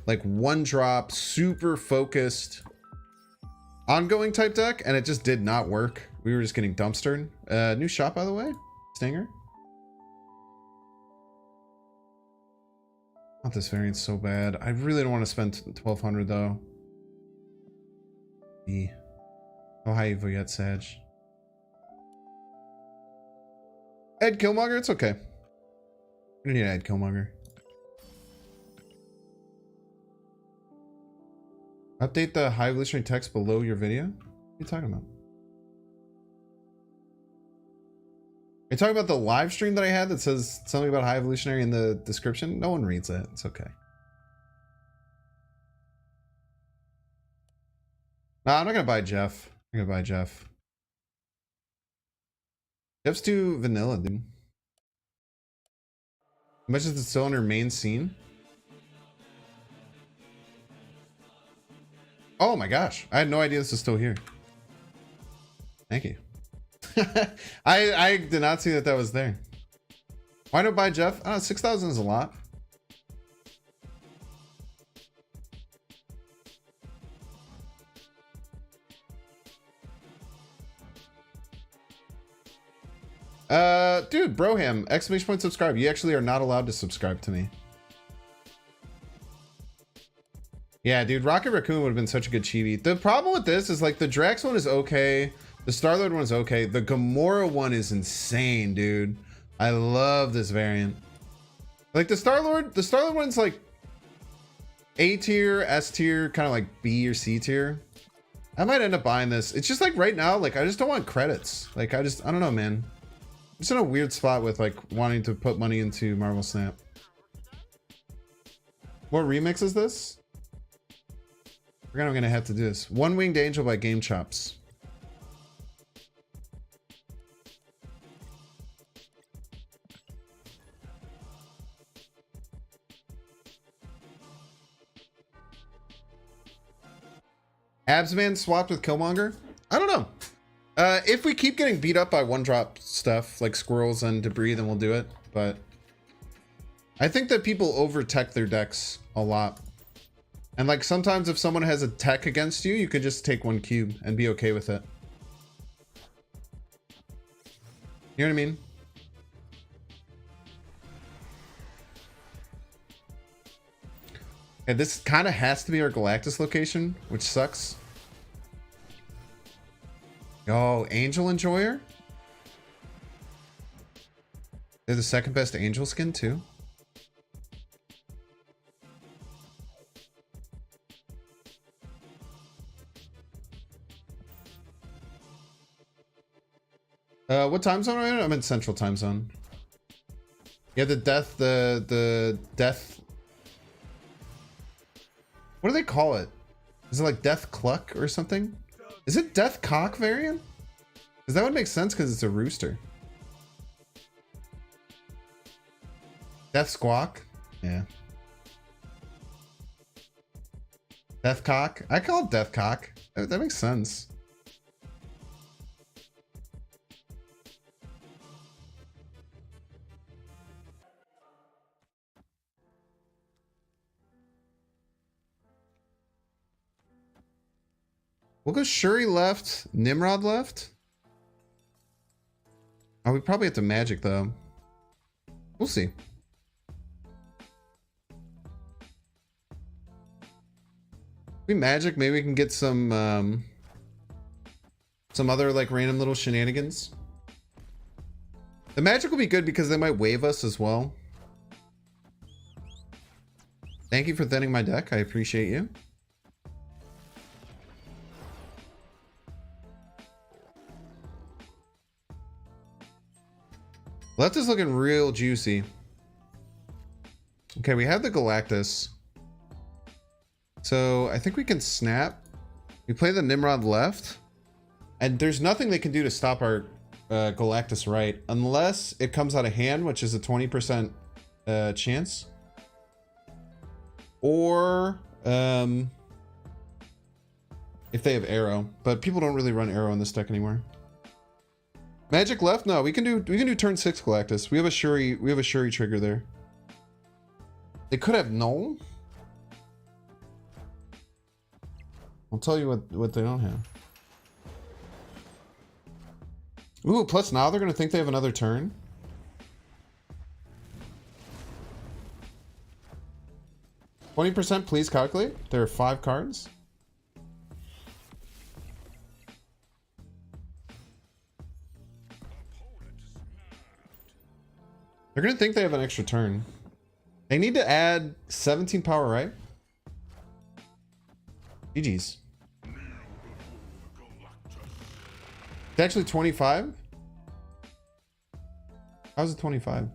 like 1-drop, super focused ongoing type deck, and it just did not work. We were just getting dumpstered. New shop, by the way, Stinger. I want this variant so bad. I really don't want to spend 1200 though. Oh, hi, Evo yet, Sag. Ed Killmonger, it's okay. We don't need Ed Killmonger. Update the high evolutionary text below your video? What are you talking about? Are you talking about the live stream that I had that says something about high evolutionary in the description? No one reads that. It's okay. Nah, I'm not gonna buy Jeff. I'm gonna buy Jeff. Jeff's too vanilla, dude. How much is it still on her main scene? Oh my gosh. I had no idea this was still here. Thank you. I did not see that was there. Why not buy Jeff? 6,000 is a lot. Dude, Broham, exclamation point subscribe. You actually are not allowed to subscribe to me. Yeah, dude, Rocket Raccoon would have been such a good chibi. The problem with this is like the Drax one is okay. The Star-Lord one is okay. The Gamora one is insane, dude. I love this variant. Like the Star-Lord one's like A tier, S tier, kind of like B or C tier. I might end up buying this. It's just like right now, like I just don't want credits. Like I don't know, man. I'm just in a weird spot with like wanting to put money into Marvel Snap. What remix is this? I forgot I'm gonna have to do this. One Winged Angel by Game Chops. Absman swapped with Killmonger? I don't know. If we keep getting beat up by one-drop stuff, like squirrels and debris, then we'll do it. But I think that people over-tech their decks a lot. And like sometimes if someone has a tech against you, you can just take one cube and be okay with it. You know what I mean? And this kind of has to be our Galactus location, which sucks. Oh, Angel Enjoyer? They're the second best Angel skin too. What time zone are you in? I'm in Central Time Zone. Yeah, the death. What do they call it? Is it like Death Cluck or something? Is it Death Cock variant? Because that would make sense because it's a rooster. Death Squawk? Yeah. Death Cock? I call it Death Cock. That makes sense. We'll go Shuri left, Nimrod left. Oh, we probably have to magic though. We'll see. We magic, maybe we can get some other like random little shenanigans. The magic will be good because they might wave us as well. Thank you for thinning my deck. I appreciate you. Left is looking real juicy. Okay, we have the Galactus. So I think we can snap. We play the Nimrod left. And there's nothing they can do to stop our Galactus right. Unless it comes out of hand, which is a 20% chance. Or if they have arrow. But people don't really run arrow in this deck anymore. Magic left? No, we can do turn 6 Galactus. We have a Shuri trigger there. They could have null. I'll tell you what they don't have. Ooh, plus now they're gonna think they have another turn. %, please calculate. There are 5 cards. They're gonna think they have an extra turn. They need to add 17 power, right? GG's. It's actually 25? How's it 25?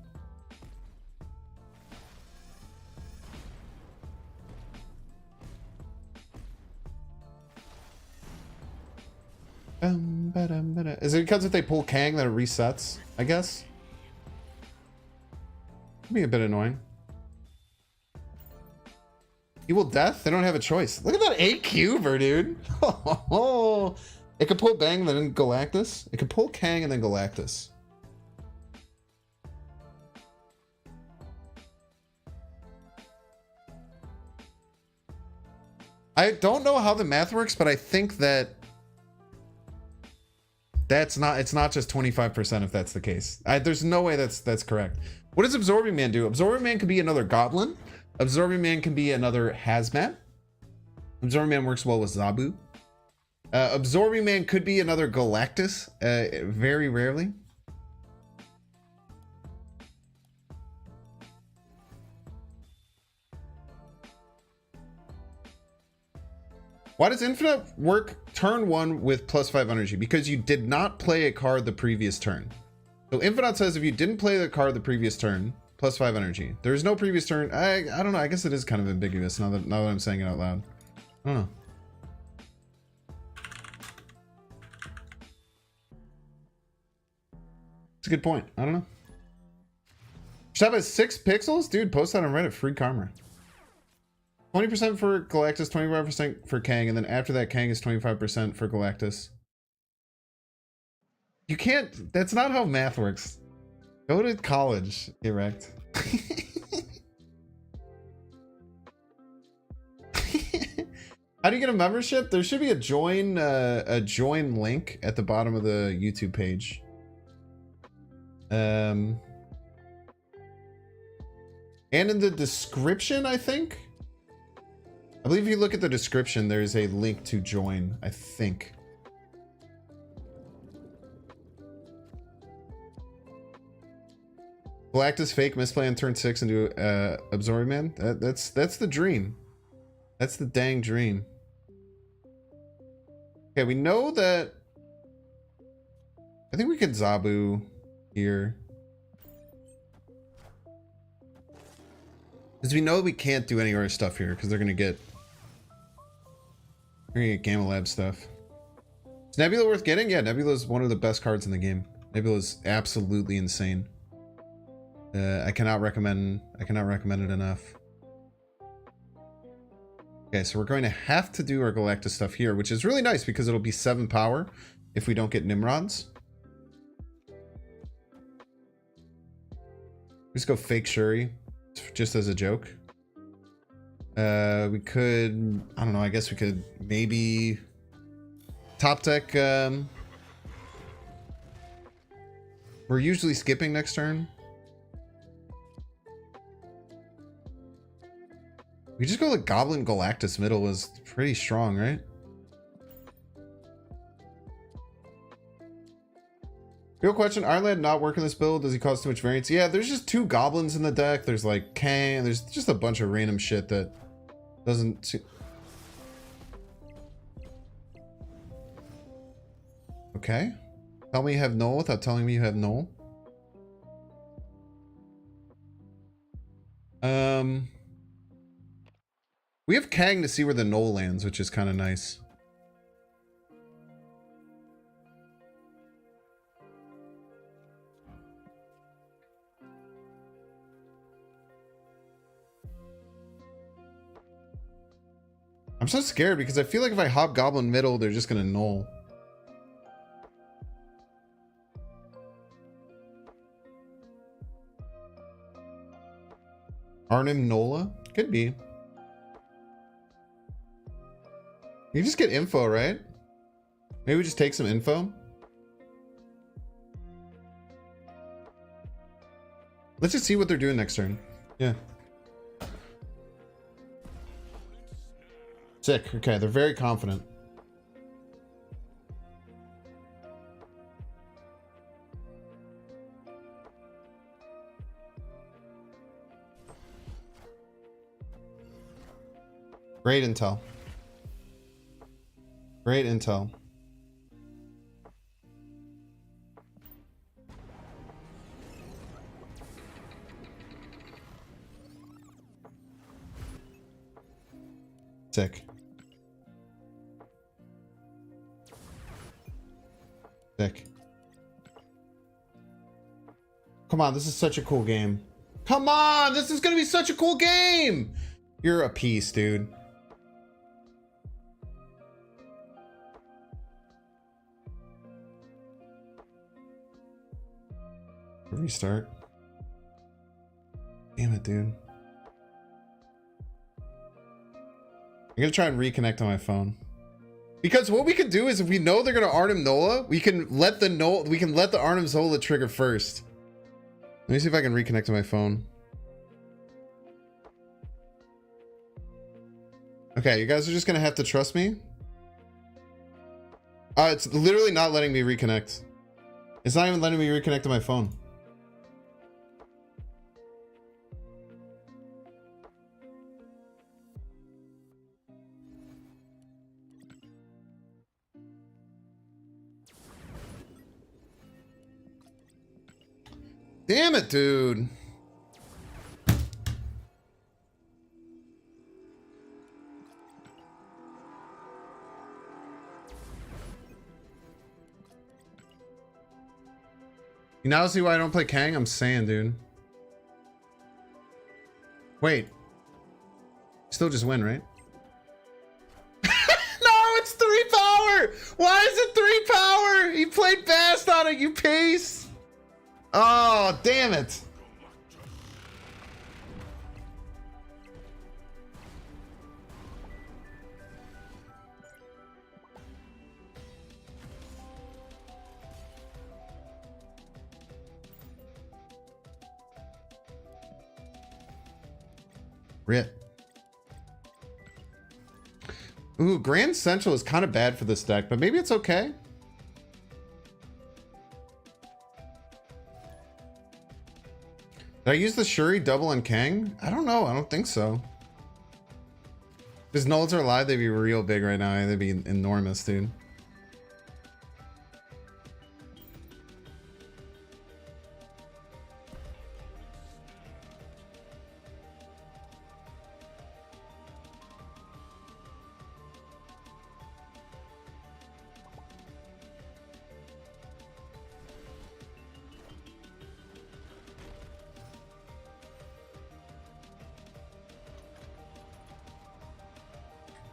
Is it because if they pull Kang that it resets? I guess. Could be a bit annoying. Evil Death? They don't have a choice. Look at that 8 cuber, dude. It could pull Bang and then Galactus. It could pull Kang and then Galactus. I don't know how the math works, but I think that it's not just 25% if that's the case. There's no way that's correct. What does Absorbing Man do? Absorbing Man could be another Goblin. Absorbing Man can be another Hazmat. Absorbing Man works well with Zabu. Absorbing Man could be another Galactus, very rarely. Why does Infinite work turn 1 with +5 energy? Because you did not play a card the previous turn. So Infinite says if you didn't play the card the previous turn, +5 energy. There's no previous turn. I don't know. I guess it is kind of ambiguous now that I'm saying it out loud. I don't know. It's a good point. I don't know. Shab has 6 pixels? Dude, post that on Reddit. Free karma. 20% for Galactus, 25% for Kang, and then after that, Kang is 25% for Galactus. You can't. That's not how math works. Go to college, erect. How do you get a membership? There should be a join link at the bottom of the YouTube page. And in the description, I think. I believe if you look at the description, there's a link to join, I think. Galactus fake misplay on turn 6 into Absorbing Man. That's the dream. That's the dang dream. Okay, we know that. I think we could Zabu here. Because we know we can't do any of our stuff here because they're gonna get Gamma Lab stuff. Is Nebula worth getting? Yeah, Nebula is one of the best cards in the game. Nebula is absolutely insane. I cannot recommend it enough. Okay, so we're going to have to do our Galactus stuff here, which is really nice because it'll be 7 power if we don't get Nimrods. Just go fake Shuri, just as a joke. We could, I don't know, I guess we could maybe top deck. We're usually skipping next turn. We just go like Goblin Galactus middle was pretty strong, right? Real question, Iron Lad not working this build? Does he cause too much variance? Yeah, there's just 2 goblins in the deck. There's like Kang. There's just a bunch of random shit that doesn't... Okay. Tell me you have null without telling me you have null. We have Kang to see where the null lands, which is kind of nice. I'm so scared because I feel like if I Hobgoblin middle, they're just gonna null. Arnim Nola? Could be. You just get info, right? Maybe we just take some info. Let's just see what they're doing next turn. Yeah. Sick. Okay, they're very confident. Great intel. Great intel. Sick. Sick. Come on, this is such a cool game. Come on, this is gonna be such a cool game! You're a piece, dude. Restart. Damn it, dude. I'm gonna try and reconnect on my phone. Because what we could do is if we know they're gonna Arnim Nola, we can let the Arnim Zola trigger first. Let me see if I can reconnect to my phone. Okay, you guys are just gonna have to trust me. It's literally not letting me reconnect. It's not even letting me reconnect to my phone. Damn it, dude. You now see why I don't play Kang? I'm saying, dude. Wait. Still just win, right? No, it's 3 power! Why is it 3 power? He played fast on it, you piece! Oh, damn it. Rip. Ooh, Grand Central is kind of bad for this deck, but maybe it's okay. Did I use the Shuri double on Kang? I don't know. I don't think so. If his nulls are live, they'd be real big right now. They'd be enormous, dude.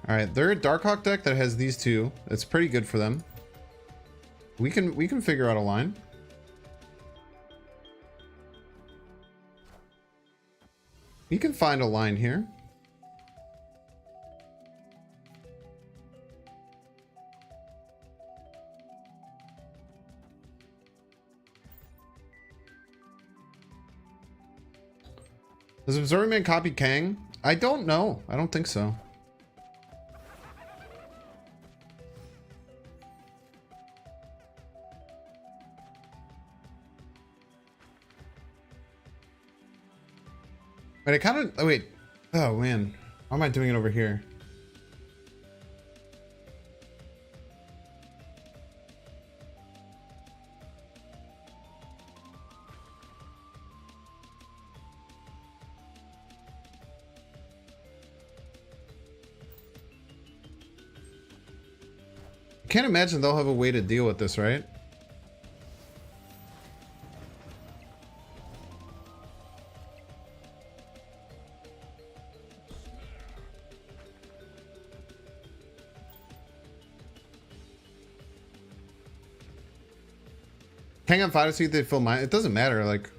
All right, they're a Darkhawk deck that has these two. It's pretty good for them. We can figure out a line. We can find a line here. Does Absorbing Man copy Kang? I don't know. I don't think so. But I kind of... Oh, wait. Oh, man. Why am I doing it over here? I can't imagine they'll have a way to deal with this, right? Hang on, fire to see if they fill mine. It doesn't matter, like.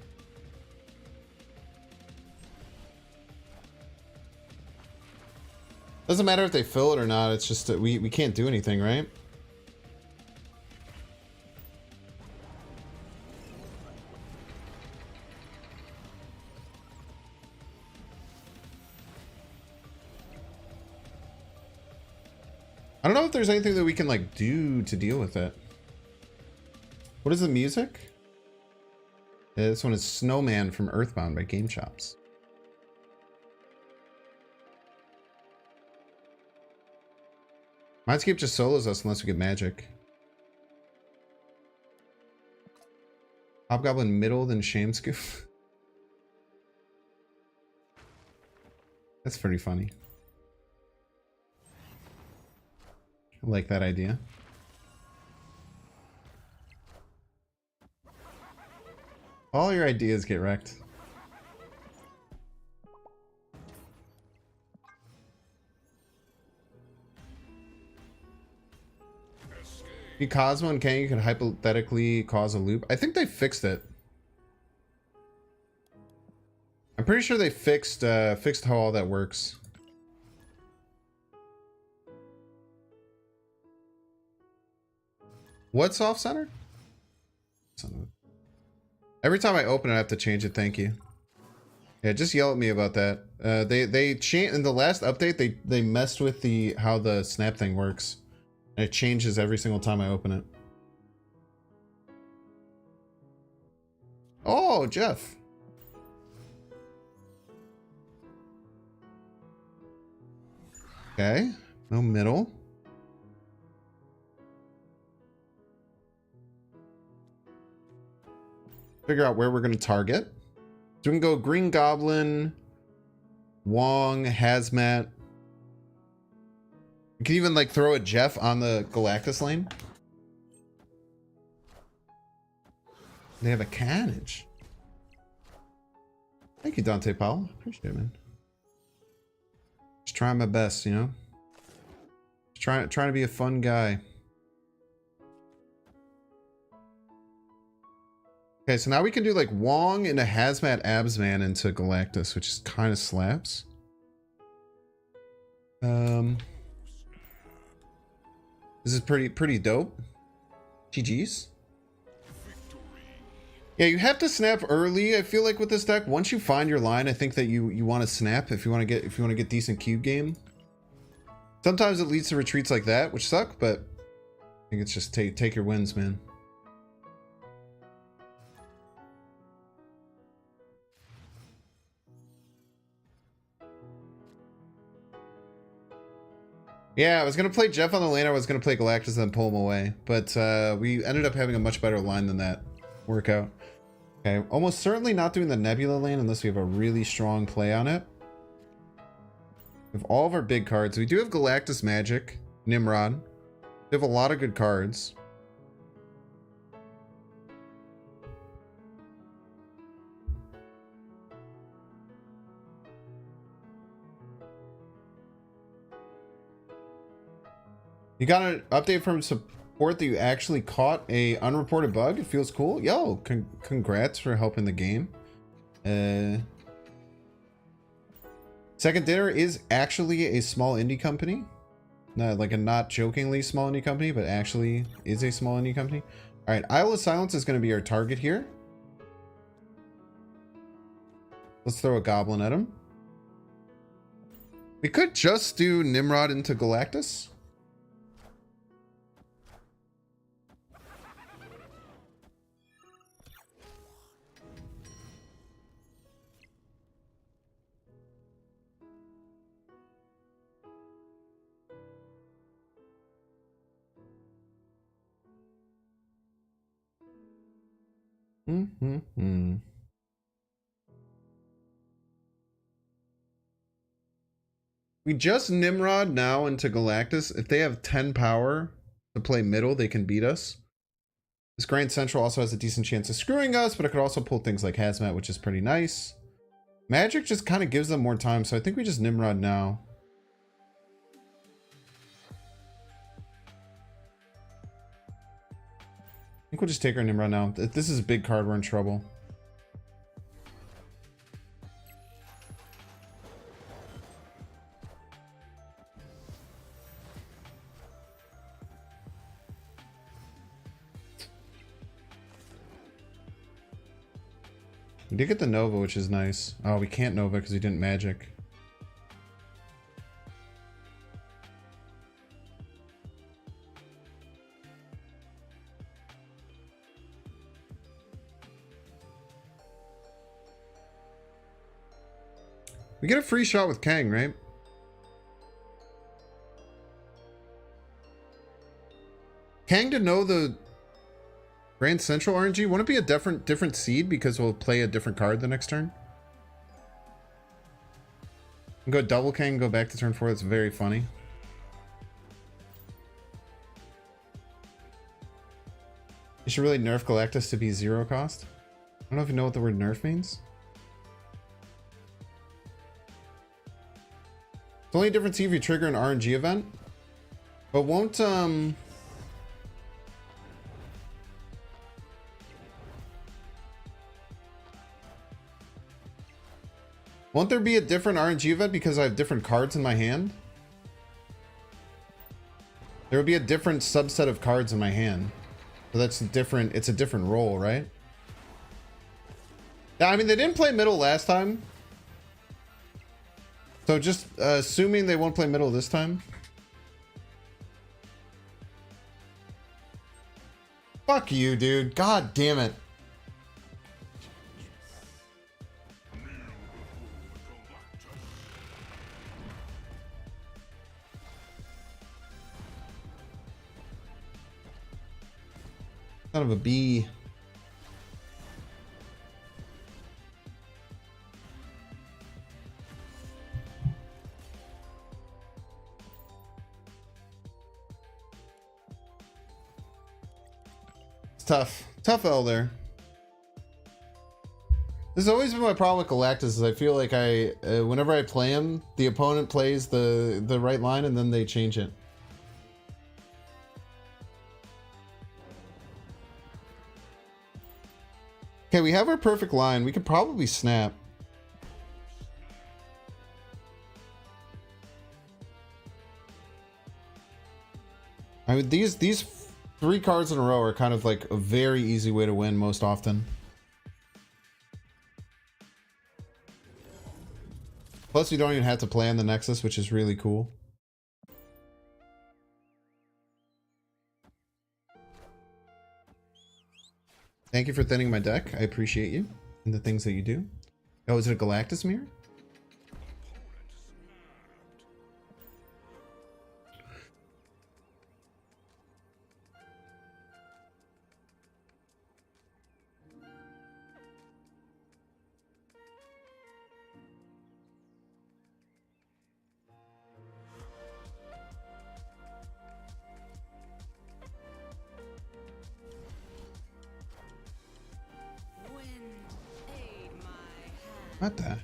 Doesn't matter if they fill it or not. It's just that we can't do anything, right? I don't know if there's anything that we can like do to deal with it. What is the music? Yeah, this one is Snowman from Earthbound by Game Chops. Mindscape just solos us unless we get magic. Hobgoblin middle, then Shame Scoof. That's pretty funny. I like that idea. All your ideas get wrecked. If you Cosmo and Kang, you can hypothetically cause a loop. I think they fixed it. I'm pretty sure they fixed how all that works. What's off-center? Every time I open it, I have to change it. Thank you. Yeah, just yell at me about that. They changed in the last update. They messed with how the snap thing works, and it changes every single time I open it. Oh, Jeff. Okay, no middle. Figure out where we're going to target. So we can go Green Goblin, Wong, Hazmat. We can even like throw a Jeff on the Galactus lane. They have a Carnage. Thank you, Dante Powell. Appreciate it, man. Just trying my best, you know? Just trying to be a fun guy. Okay, so now we can do like Wong and a Hazmat Absman into Galactus, which is kind of slaps. This is pretty dope. GG's. Yeah, you have to snap early. I feel like with this deck, once you find your line, I think that you want to snap if you want to get decent cube game. Sometimes it leads to retreats like that, which suck, but I think it's just take your wins, man. Yeah, I was going to play Jeff on the lane. I was going to play Galactus and then pull him away. But we ended up having a much better line than that workout. Okay, almost certainly not doing the Nebula lane unless we have a really strong play on it. We have all of our big cards. We do have Galactus Magic, Nimrod. We have a lot of good cards. You got an update from support that you actually caught a unreported bug. It feels cool. Yo, congrats for helping the game. Second Dinner is actually a small indie company. No, like a not jokingly small indie company, but actually is a small indie company. All right, Isle of Silence is going to be our target here. Let's throw a goblin at him. We could just do Nimrod into Galactus. We just Nimrod now into Galactus. If they have 10 power to play middle, they can beat us. This Grand Central also has a decent chance of screwing us, but it could also pull things like Hazmat, which is pretty nice. Magic just kind of gives them more time, so I think we just Nimrod now. I think we'll just take our Nimrod now. If this is a big card, we're in trouble. We did get the Nova, which is nice. Oh, we can't Nova because we didn't Magic. We get a free shot with Kang, right? Kang to know the Grand Central RNG. Won't it be a different seed because we'll play a different card the next turn? Go double Kang, go back to turn 4. That's very funny. You should really nerf Galactus to be 0 cost. I don't know if you know what the word nerf means. It's only a different seed if you trigger an RNG event. But won't won't there be a different RNG event because I have different cards in my hand? There will be a different subset of cards in my hand. So that's different. It's a different role, right? Yeah, I mean, they didn't play middle last time. So just assuming they won't play middle this time. Fuck you, dude. God damn it. Son of a bee. It's tough. Tough L there. This This has always been my problem with Galactus. Is I feel like whenever I play him, the opponent plays the right line and then they change it. Okay, we have our perfect line. We could probably snap. I mean, these 3 cards in a row are kind of like a very easy way to win most often. Plus, you don't even have to play on the Nexus, which is really cool. Thank you for thinning my deck. I appreciate you and the things that you do. Oh, is it a Galactus mirror? What the? I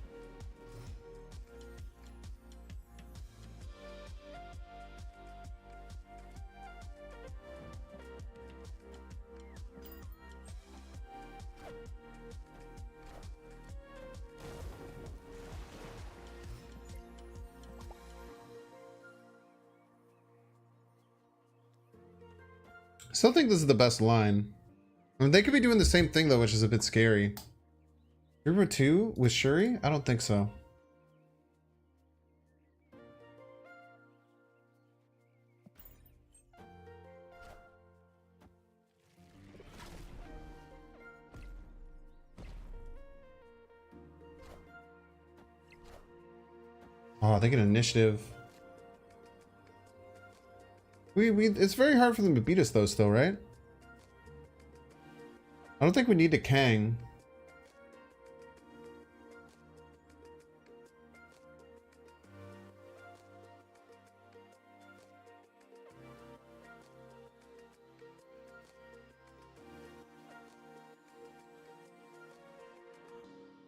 still think this is the best line. I mean, they could be doing the same thing though, which is a bit scary. River 2 with Shuri? I don't think so. Oh, they get initiative. It's very hard for them to beat us though still, right? I don't think we need to Kang.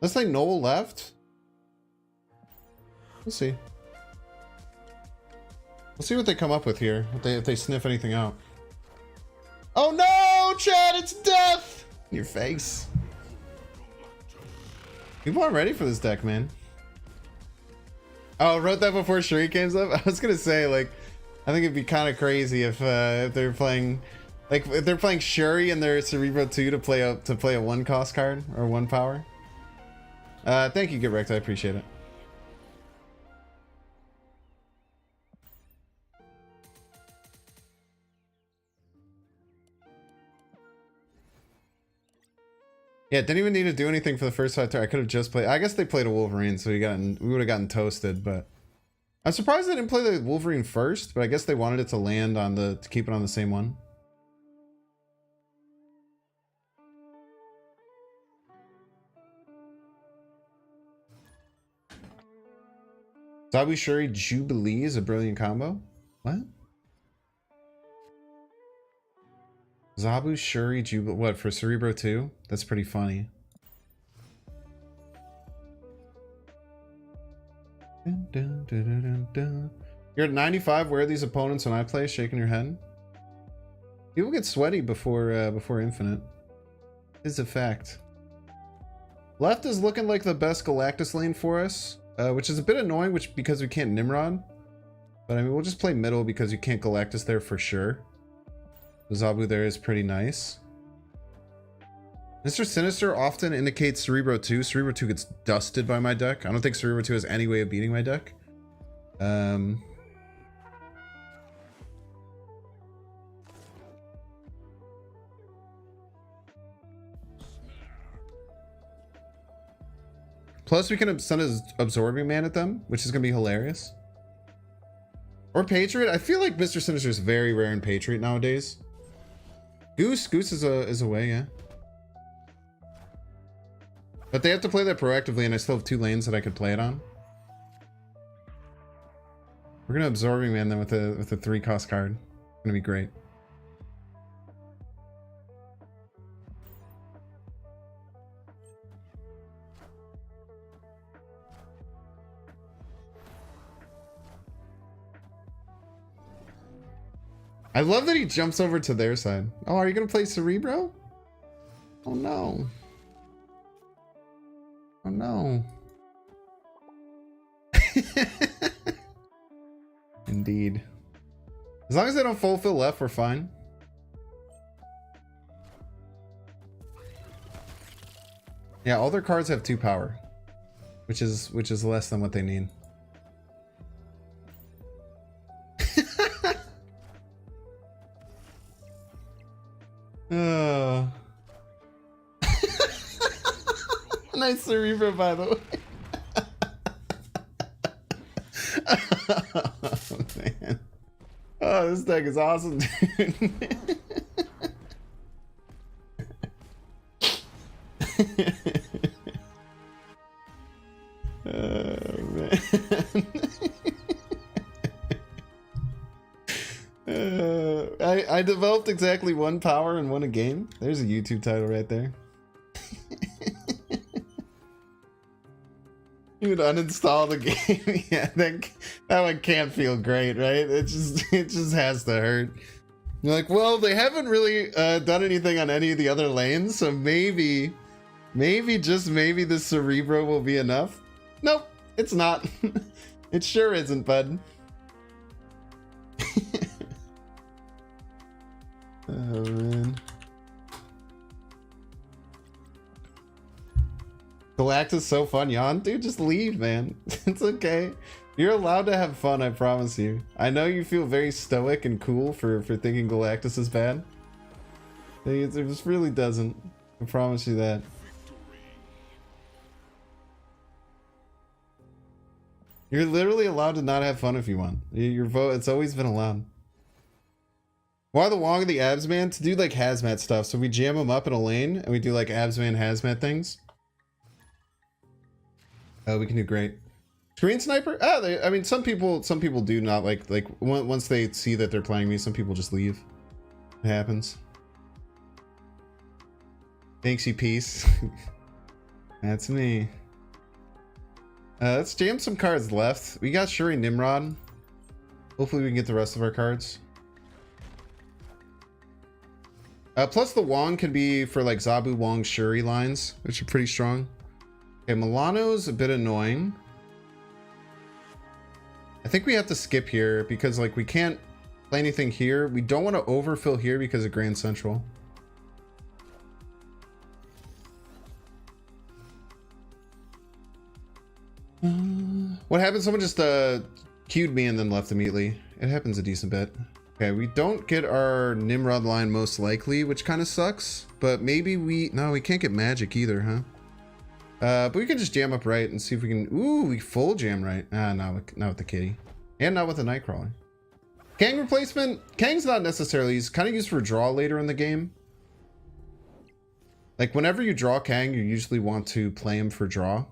Let's say Noel left. We'll see. We'll see what they come up with here. If they sniff anything out. Oh no, Chad! It's death! In your face. People aren't ready for this deck, man. Oh, wrote that before Shuri came up? I was gonna say, like, I think it'd be kind of crazy if they're playing, like, if they're playing Shuri and their Cerebro 2 to play a 1-cost card or 1 power. Thank you, Get Wrecked. I appreciate it. Yeah, didn't even need to do anything for the first 5 turns. I could have just played. I guess they played a Wolverine, so we would have gotten toasted. But I'm surprised they didn't play the Wolverine first. But I guess they wanted it to land on to keep it on the same one. Zabu Shuri Jubilee is a brilliant combo. What? Zabu Shuri Jubilee. What, for Cerebro 2? That's pretty funny. You're at 95. Where are these opponents when I play? Shaking your head. People get sweaty before Infinite. Is a fact. Left is looking like the best Galactus lane for us, which is a bit annoying, because we can't Nimrod. But I mean, we'll just play middle because you can't Galactus there for sure. Zabu there is pretty nice. Mr. Sinister often indicates Cerebro 2. Cerebro 2 gets dusted by my deck. I don't think Cerebro 2 has any way of beating my deck. Plus, we can send an Absorbing Man at them, which is going to be hilarious. Or Patriot. I feel like Mr. Sinister is very rare in Patriot nowadays. Goose is a way, yeah. But they have to play that proactively, and I still have 2 lanes that I could play it on. We're gonna Absorbing Man them with a 3-cost card. It's gonna be great. I love that he jumps over to their side. Oh, are you gonna play Cerebro? Oh no. Oh no. Indeed. As long as they don't fulfill left, we're fine. Yeah, all their cards have 2 power, which is less than what they need. Oh. Nice Cerebro, by the way. Oh, man. Oh, this deck is awesome, dude. Oh, man. I developed exactly 1 power and won a game. There's a YouTube title right there. You would uninstall the game. Yeah, that one can't feel great, right? It just has to hurt. You're like, well, they haven't really done anything on any of the other lanes, so maybe just maybe the Cerebro will be enough. Nope, it's not. It sure isn't, bud. Oh man. Galactus so fun, yawn. Dude, just leave, man. It's okay. You're allowed to have fun, I promise you. I know you feel very stoic and cool for thinking Galactus is bad. It just really doesn't. I promise you that. You're literally allowed to not have fun if you want. Your vote, it's always been allowed. Why the Wong and the Absman? To do like hazmat stuff. So we jam them up in a lane and we do like Absman hazmat things. Oh, we can do great. Screen sniper? Oh, I mean, some people do not like once they see that they're playing me, some people just leave. It happens. Thanks, you piece. That's me. Let's jam some cards left. We got Shuri Nimrod. Hopefully we can get the rest of our cards. Plus the Wong can be for like Zabu, Wong, Shuri lines, which are pretty strong. Okay, Milano's a bit annoying. I think we have to skip here because like we can't play anything here. We don't want to overfill here because of Grand Central. What happened? Someone just queued me and then left immediately. It happens a decent bit. Okay, we don't get our Nimrod line most likely, which kind of sucks. But maybe no, we can't get magic either, huh? But we can just jam up right and see if we can. Ooh, we full jam right. Ah, not with the kitty, and not with the Nightcrawler. Kang replacement. Kang's not necessarily. He's kind of used for draw later in the game. Like whenever you draw Kang, you usually want to play him for draw.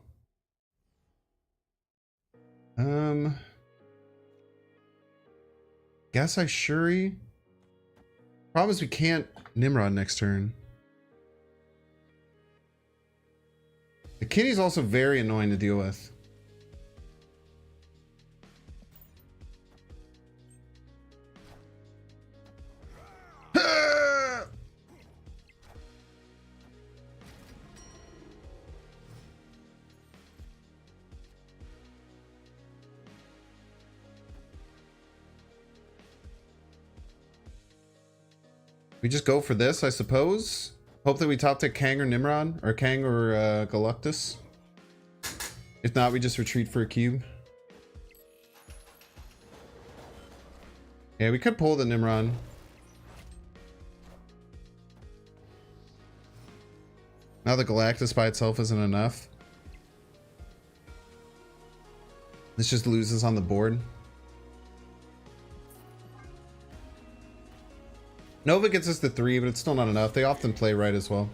Guess I Shuri. Problem is we can't Nimrod next turn. The kitty's also very annoying to deal with. We just go for this, I suppose. Hope that we top tick Kang or Nimrod, or Kang or Galactus. If not, we just retreat for a cube. Yeah, we could pull the Nimrod. Now the Galactus by itself isn't enough. This just loses on the board. Nova gets us to 3, but it's still not enough. They often play right as well.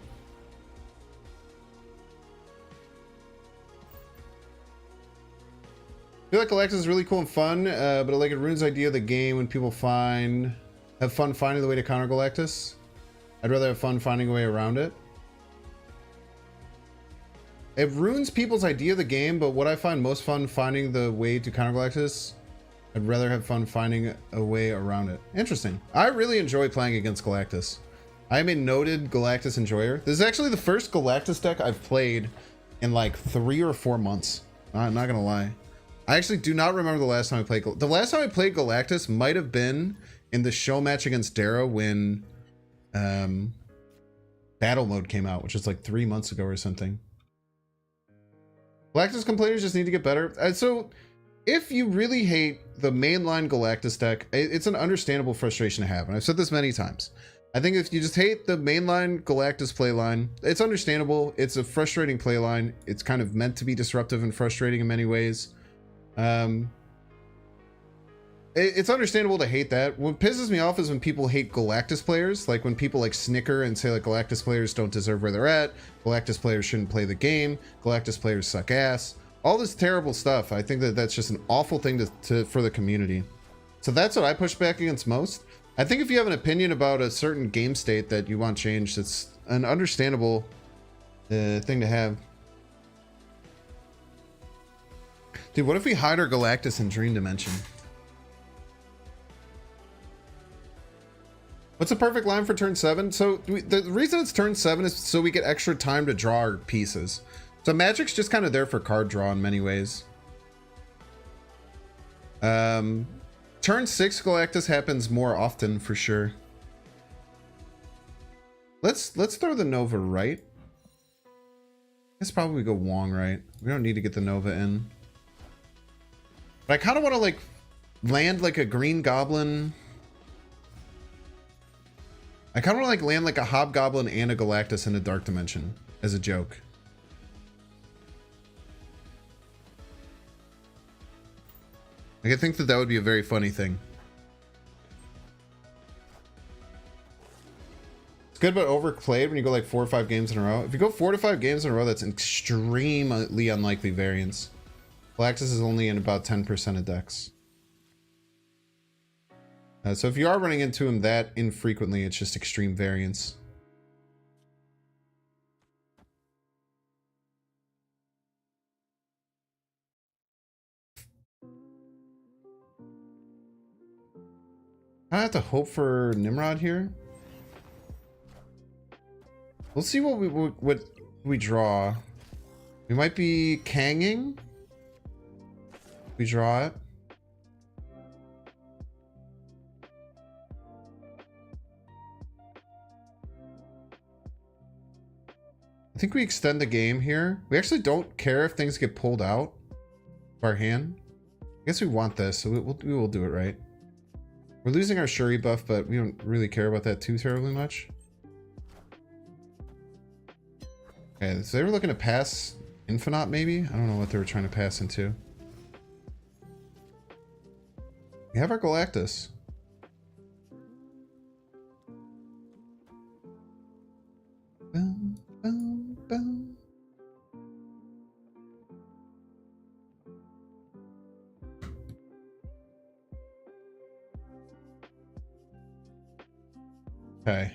I feel like Galactus is really cool and fun, but like it ruins the idea of the game when people have fun finding the way to counter Galactus. I'd rather have fun finding a way around it. It ruins people's idea of the game, but what I find most fun finding the way to counter Galactus I'd rather have fun finding a way around it. Interesting. I really enjoy playing against Galactus. I'm a noted Galactus enjoyer. This is actually the first Galactus deck I've played in like 3 or 4 months. I'm not gonna lie. I actually do not remember the last time I played. The last time I played Galactus might have been in the show match against Dara when battle mode came out, which is like 3 months ago or something. Galactus complainers just need to get better. So if you really hate the mainline Galactus deck, it's an understandable frustration to have. And I've said this many times. I think if you just hate the mainline Galactus playline, it's understandable. It's a frustrating playline. It's kind of meant to be disruptive and frustrating in many ways. It's understandable to hate that. What pisses me off is when people hate Galactus players, like when people like snicker and say like Galactus players don't deserve where they're at, Galactus players shouldn't play the game, Galactus players suck ass, all this terrible stuff. I think that that's just an awful thing for the community. So that's what I push back against most. I think if you have an opinion about a certain game state that you want changed, it's an understandable thing to have. Dude, what if we hide our Galactus in Dream Dimension? What's a perfect line for turn 7? So the reason it's turn 7 is so we get extra time to draw our pieces. So Magic's just kind of there for card draw in many ways. Turn 6 Galactus happens more often for sure. Let's throw the Nova right. Let's probably go Wong right. We don't need to get the Nova in. But I kind of want to like land like a Green Goblin. I kind of want to like land like a Hobgoblin and a Galactus in a Dark Dimension as a joke. Like, I think that that would be a very funny thing. It's good but overplayed when you go like 4 or 5 games in a row. If you go 4 to 5 games in a row, that's an extremely unlikely variance. Galactus is only in about 10% of decks. So if you are running into him that infrequently, it's just extreme variance. I have to hope for Nimrod here. We'll see what we draw. We might be Kanging. We draw it. I think we extend the game here. We actually don't care if things get pulled out of our hand. I guess we want this, so we will do it right. We're losing our Shuri buff, but we don't really care about that too terribly much. Okay, so they were looking to pass Infinite, maybe? I don't know what they were trying to pass into. We have our Galactus. Boom, boom, boom. Okay.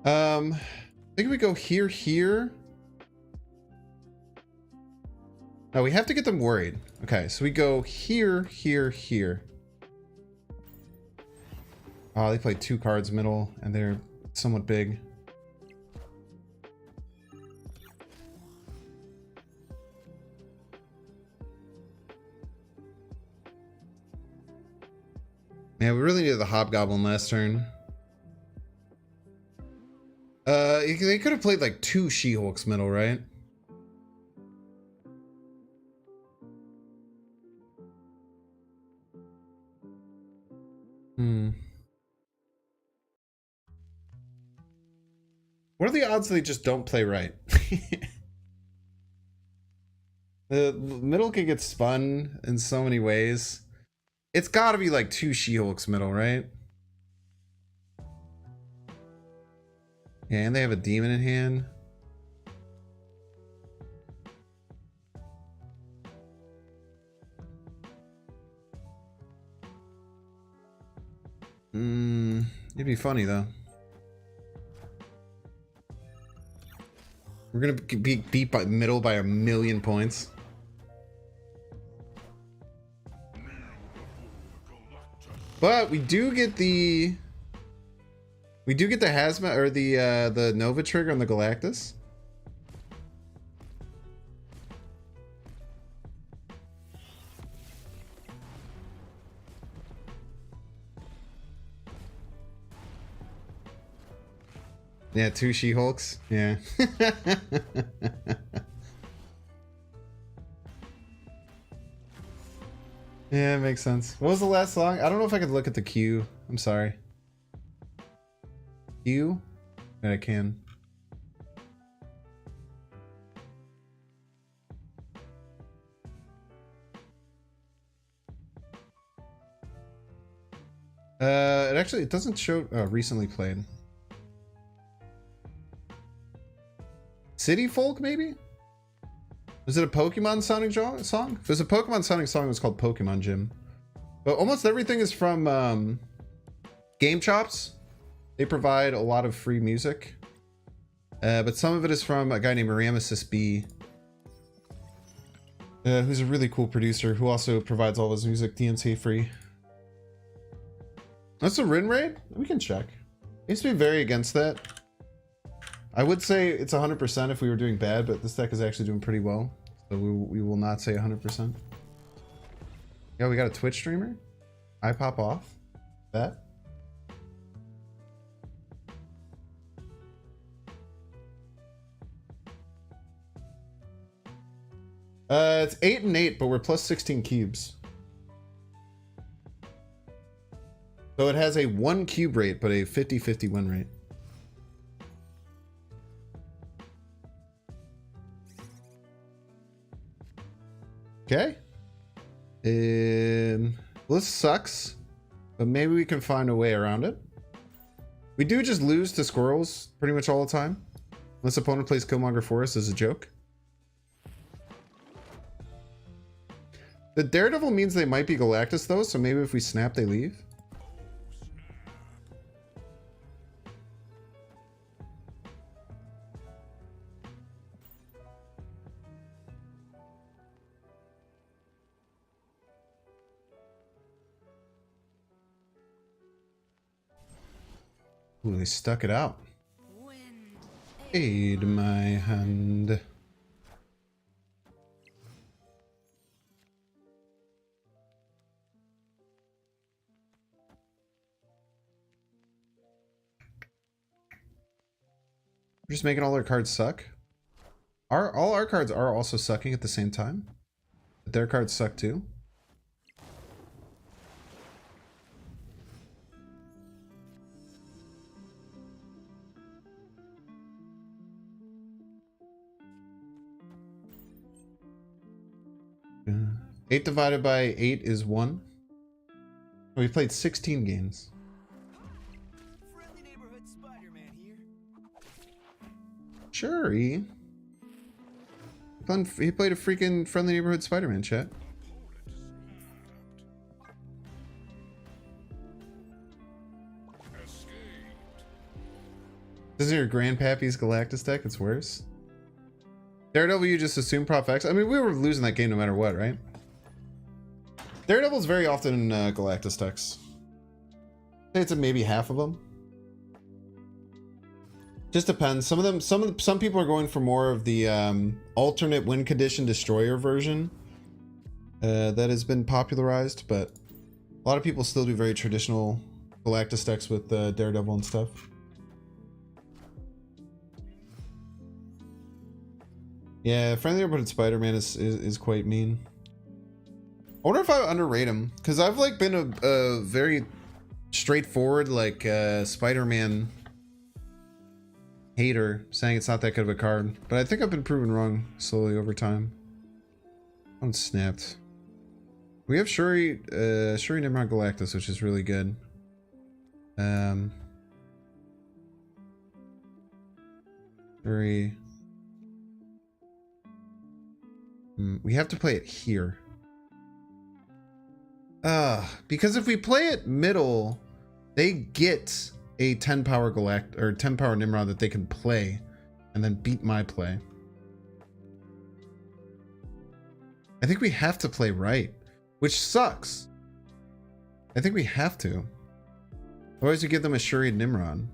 I think we go here. No, we have to get them worried. Okay, so we go here. Oh, they played 2 cards middle, and they're somewhat big. Man, we really needed the Hobgoblin last turn. They could have played like 2 She-Hulks middle, right? What are the odds they just don't play right? The middle can get spun in so many ways. It's got to be like 2 She-Hulks middle, right? Yeah, and they have a demon in hand. It'd be funny though. We're gonna be beat by middle by 1,000,000 points. But we do get the hazmat or the Nova trigger on the Galactus. Yeah, 2 She-Hulks. Yeah. Yeah, it makes sense. What was the last song? I don't know if I could look at the queue. I'm sorry. Queue? But I can. It doesn't show recently played. City Folk, maybe? Was it a Pokemon sounding song? If it was a Pokemon sounding song, it was called Pokemon Gym. But almost everything is from Game Chops. They provide a lot of free music. But some of it is from a guy named Ramesis B. Who's a really cool producer who also provides all his music DMC free. That's a Rin raid? We can check. I used to be very against that. I would say it's 100% if we were doing bad, but this deck is actually doing pretty well. So we will not say 100%. Yeah, we got a Twitch streamer. I pop off. That. It's 8 and 8, but we're plus 16 cubes. So it has a 1 cube rate, but a 50-50 win rate. Okay. Well, this sucks, but maybe we can find a way around it. We do just lose to squirrels pretty much all the time. Unless opponent plays Killmonger Forest as a joke. The Daredevil means they might be Galactus though, so maybe if we snap, they leave. Ooh, they stuck it out. Aid my hand. We're just making all our cards suck. All our cards are also sucking at the same time. But their cards suck too. Yeah. 8 divided by 8 is 1. We played 16 games. Friendly neighborhood Spider-Man here. Sure, he played a freaking Friendly Neighborhood Spider-Man, chat. This is your Grandpappy's Galactus deck? It's worse. Daredevil, you just assume Prof X? I mean, we were losing that game no matter what, right? Daredevil's very often in Galactus decks. I'd say it's maybe half of them. Just depends. Some people are going for more of the alternate win condition destroyer version that has been popularized, but a lot of people still do very traditional Galactus decks with Daredevil and stuff. Yeah, Friendly Neighborhood Spider-Man is quite mean. I wonder if I underrate him, because I've like been a very straightforward like Spider-Man hater, saying it's not that good of a card, but I think I've been proven wrong slowly over time. I'm snapped. We have Shuri Nimrod Galactus, which is really good. Shuri. We have to play it here. Because if we play it middle, they get a 10 power Galact or 10 power Nimrod that they can play. and then beat my play. I think we have to play right, which sucks. I think we have to. Otherwise we give them a Shuri'd Nimrod.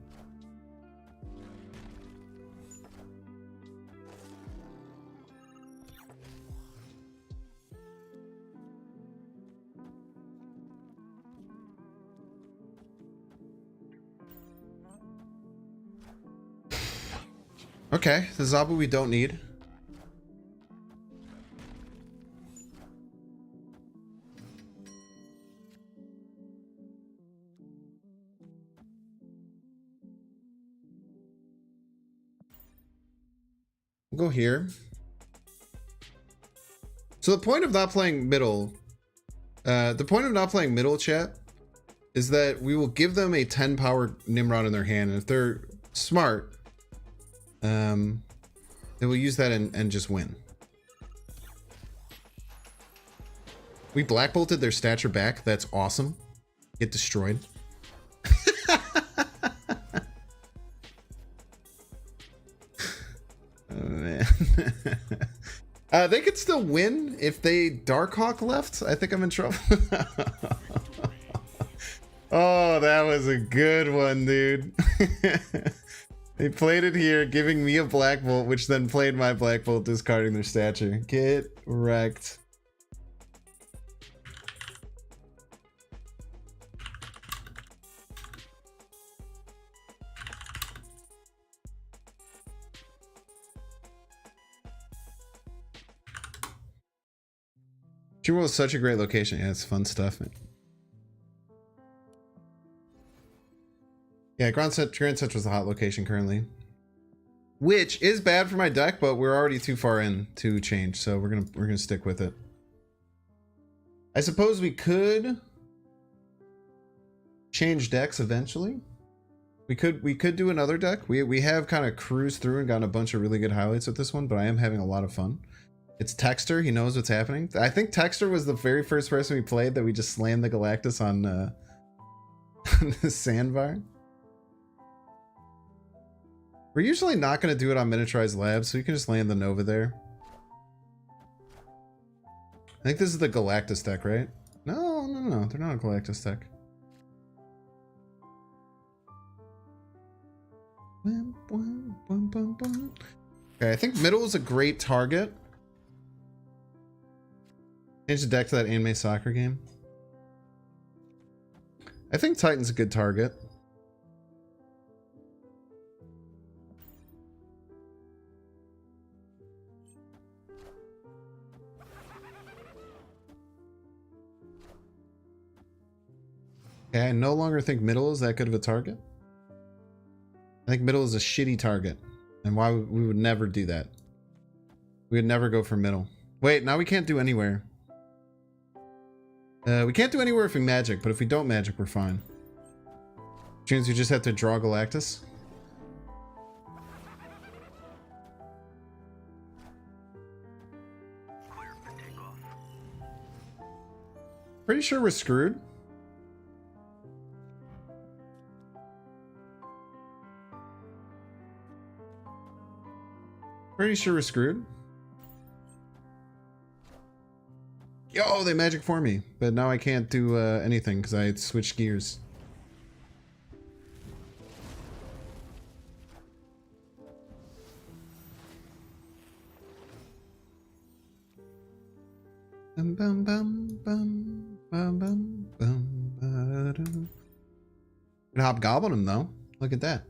Okay, the Zabu we don't need. We'll go here. So the point of not playing middle, chat, is that we will give them a 10 power Nimrod in their hand, and if they're smart, they will use that and just win. We black bolted their stature back. That's awesome. Get destroyed. Oh man. They could still win if they Darkhawk left. I think I'm in trouble. Oh, that was a good one, dude. They played it here, giving me a Black Bolt, which then played my Black Bolt, discarding their stature. Get wrecked. Jewel is such a great location. Yeah, it's fun stuff, man. Yeah, Grand Central was a hot location currently, which is bad for my deck, but we're already too far in to change, so we're gonna stick with it. I suppose we could change decks eventually. We could do another deck. We have kind of cruised through and gotten a bunch of really good highlights with this one, but I am having a lot of fun. It's Texter. He knows what's happening. I think Texter was the very first person we played that we just slammed the Galactus on the sandbar. We're usually not going to do it on Miniaturized Labs, so you can just land the Nova there. I think this is the Galactus deck, right? No, they're not a Galactus deck. Okay, I think middle is a great target. Change the deck to that anime soccer game. I think Titan's a good target. Okay, I no longer think middle is that good of a target. I think middle is a shitty target. And why we would never do that. We would never go for middle. Wait, now we can't do anywhere. We can't do anywhere if we magic, but if we don't magic, we're fine. Which means we just have to draw Galactus. Pretty sure we're screwed. Pretty sure we're screwed. Yo, they magic for me, but now I can't do anything because I switched gears. Bum, bum, bum, bum, bum, bum, bum, ba-dum. Could hobgoblin him though. Look at that.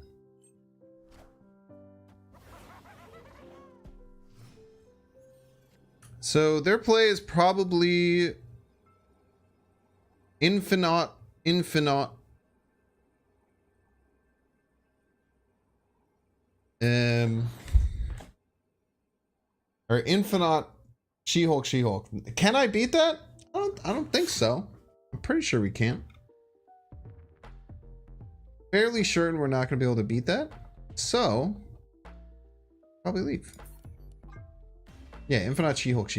So their play is probably infinite. Or infinite She-Hulk. Can I beat that? I don't think so. I'm pretty sure we can't. Fairly certain we're not going to be able to beat that. So, probably leave. Yeah, infinite She-Hulk.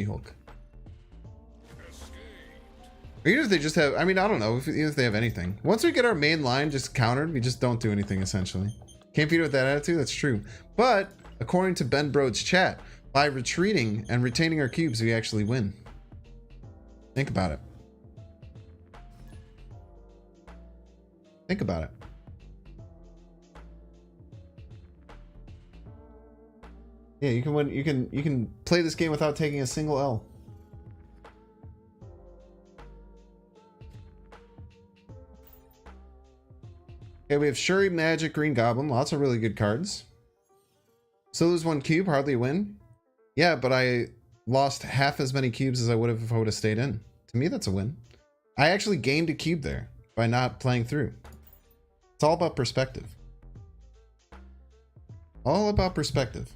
Or even if they just have, I mean, I don't know, even if they have anything. Once we get our main line just countered, we just don't do anything, essentially. Can't beat it with that attitude, that's true. But According to Ben Broad's chat, by retreating and retaining our cubes, we actually win. Think about it. Think about it. Yeah, you can win. You can play this game without taking a single L. Okay, we have Shuri, Magic, Green Goblin. Lots of really good cards. So lose 1 cube, hardly a win. Yeah, but I lost half as many cubes as I would have if I would have stayed in. To me, that's a win. I actually gained a cube there by not playing through. It's all about perspective. All about perspective.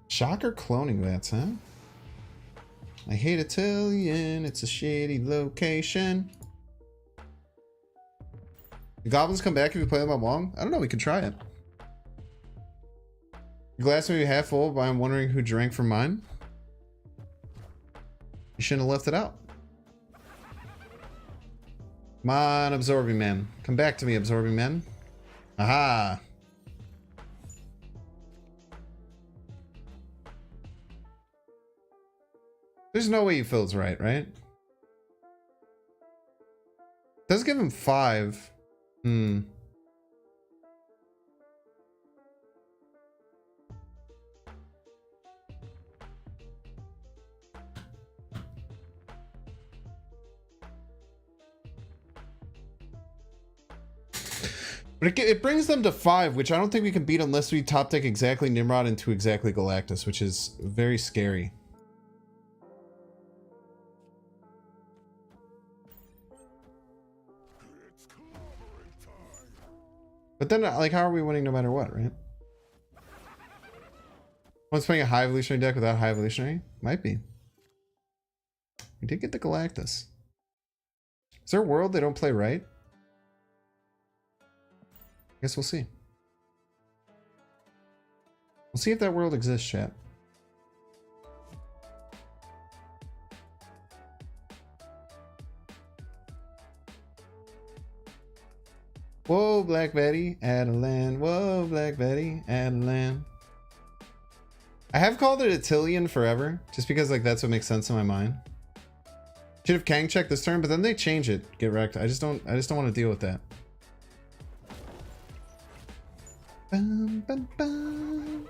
Shocker cloning bats, huh? I hate Italian, it's a shady location. The goblins come back if you play them on long? I don't know, we can try it. Your glass may be half full, but I'm wondering who drank from mine. You shouldn't have left it out. Come on, Absorbing Man. Come back to me, Absorbing Man. Aha! There's no way he feels right? Does give him 5. But it brings them to 5, which I don't think we can beat unless we top deck exactly Nimrod into exactly Galactus, which is very scary. But then, like, how are we winning no matter what, right? One's playing a high evolutionary deck without high evolutionary? Might be. We did get the Galactus. Is there a world they don't play right? I guess we'll see. We'll see if that world exists, chat. Whoa, Black Betty, add a land. Whoa, Black Betty, add a land. I have called it Attilian forever, just because like that's what makes sense in my mind. Should have Kang checked this turn, but then they change it. Get wrecked. I just don't want to deal with that. Bum, bum, bum.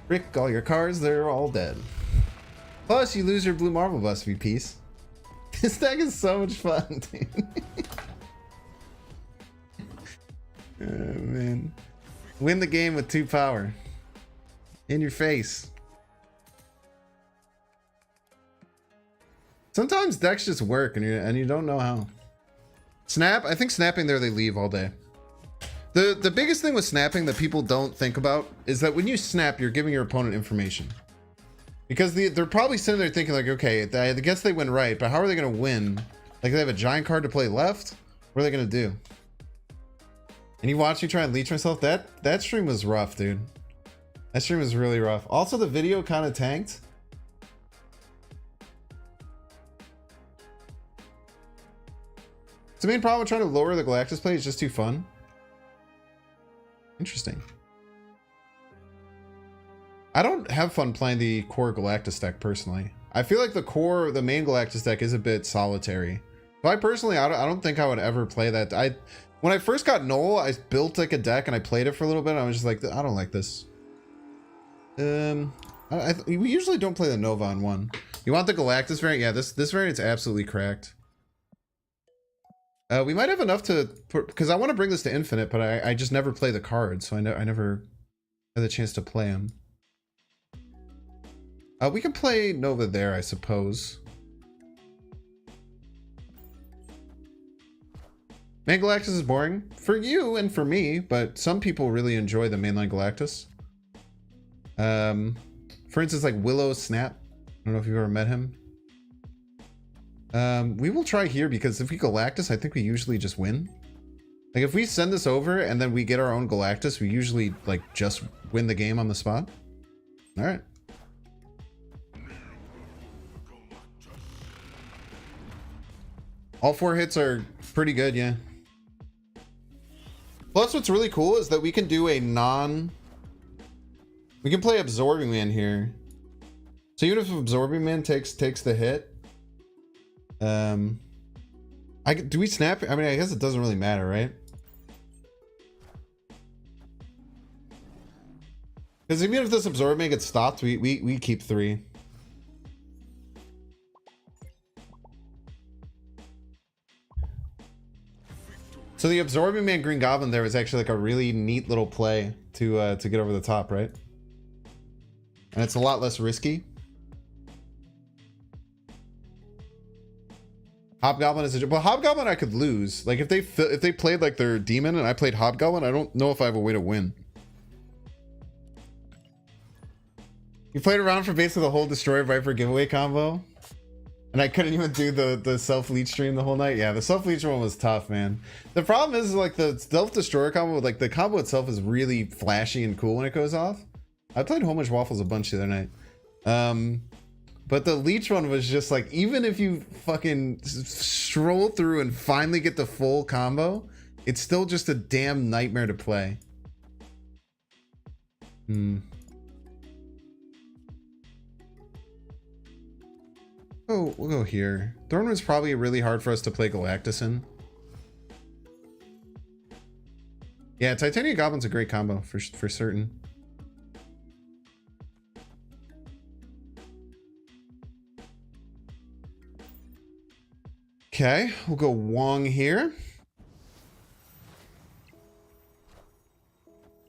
Rick, all your cards, they're all dead. Plus, you lose your blue marble bust if you piece. This deck is so much fun, dude. Oh, man. Win the game with 2 power. In your face. Sometimes decks just work and you don't know how. Snap, I think snapping there they leave all day. The biggest thing with snapping that people don't think about is that when you snap, you're giving your opponent information. Because they're probably sitting there thinking like, okay, I guess they win right, but how are they going to win? Like they have a giant card to play left? What are they going to do? And you watch me try and leech myself? That stream was rough, dude. That stream was really rough. Also, the video kind of tanked. The main problem with trying to lower the Galactus play is just too fun. Interesting. I don't have fun playing the core Galactus deck personally. I feel like the main Galactus deck is a bit solitary. So I personally, I don't think I would ever play that. When I first got Null, I built like a deck and I played it for a little bit. And I was just like, I don't like this. We usually don't play the Nova on 1. You want the Galactus variant? Yeah, this variant's absolutely cracked. We might have enough to put, because I want to bring this to Infinite, but I just never play the cards, so I never had the chance to play them. We can play Nova there, I suppose. Main Galactus is boring for you and for me, but some people really enjoy the mainline Galactus. For instance, like Willow Snap. I don't know if you've ever met him. We will try here because if we Galactus, I think we usually just win. Like if we send this over and then we get our own Galactus, we usually like just win the game on the spot. All right. All 4 hits are pretty good, yeah. Plus what's really cool is that we can do a we can play Absorbing Man here. So even if Absorbing Man takes the hit, do we snap? I mean, I guess it doesn't really matter, right? Because even if this Absorbing Man gets stopped, we keep 3. So the Absorbing Man Green Goblin there was actually like a really neat little play to get over the top, right? And it's a lot less risky. Hobgoblin is well, Hobgoblin I could lose. Like if they played like their demon and I played Hobgoblin, I don't know if I have a way to win. You played around for basically the whole Destroyer Viper giveaway combo. And I couldn't even do the self-leech stream the whole night. Yeah, the self-leech one was tough, man. The problem is like the Stealth Destroyer combo, like the combo itself is really flashy and cool when it goes off. I played Home Much Waffles a bunch the other night. But the leech one was just like, even if you fucking stroll through and finally get the full combo, it's still just a damn nightmare to play. Oh, we'll go here. Thornwood's probably really hard for us to play Galactus in. Yeah, Titanium Goblin's a great combo for certain. Okay, we'll go Wong here.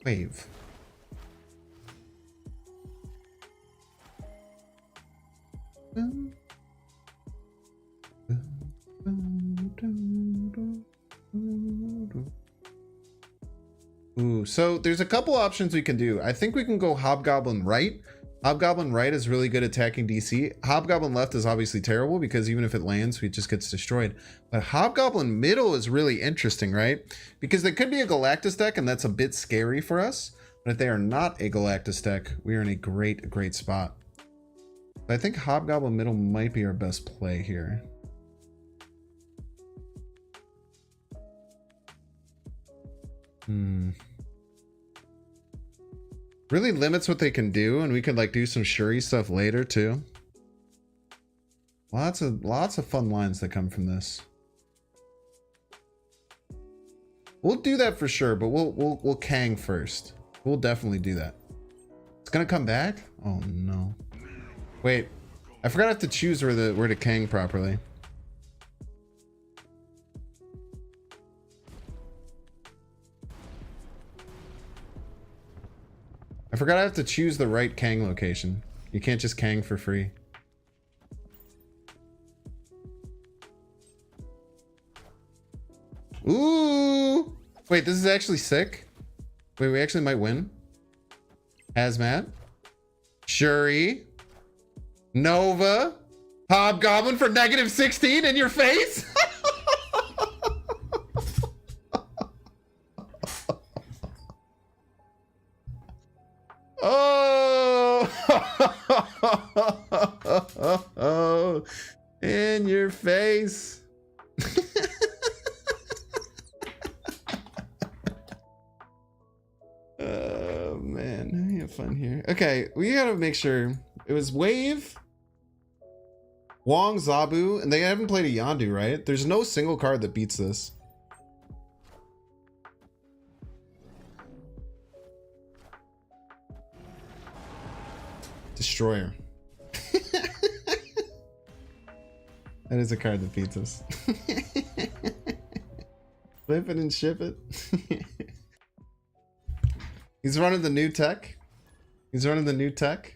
Wave. Ooh, so there's a couple options we can do. I think we can go Hobgoblin right. Hobgoblin right is really good attacking DC. Hobgoblin left is obviously terrible because even if it lands, it just gets destroyed. But Hobgoblin middle is really interesting, right? Because they could be a Galactus deck and that's a bit scary for us. But if they are not a Galactus deck, we are in a great spot. I think Hobgoblin middle might be our best play here. Really limits what they can do, and we can like do some Shuri stuff later too. Lots of fun lines that come from this. We'll do that for sure, but we'll Kang first. We'll definitely do that. It's gonna come back? Oh no. Wait, I forgot I have to choose where to Kang properly. I forgot I have to choose the right Kang location. You can't just Kang for free. Ooh! Wait, this is actually sick. Wait, we actually might win. Hazmat. Shuri. Nova. Hobgoblin for -16 in your face? Oh, in your face. Oh man, we have fun here. Okay, we gotta make sure it was Wave, Wong, Zabu, and they haven't played a Yondu, right? There's no single card that beats this. Destroyer. That is a card that beats us. Flip it and ship it. He's running the new tech. He's running the new tech.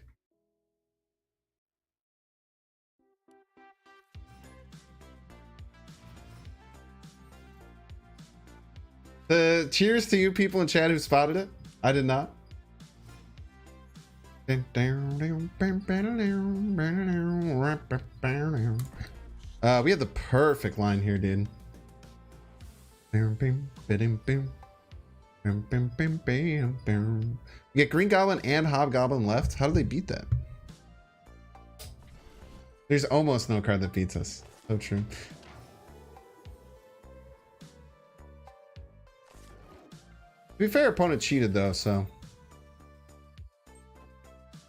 Cheers to you people in chat who spotted it. I did not. We have the perfect line here, dude. You get Green Goblin and Hobgoblin left. How do they beat that? There's almost no card that beats us. So true. To be fair, opponent cheated though, so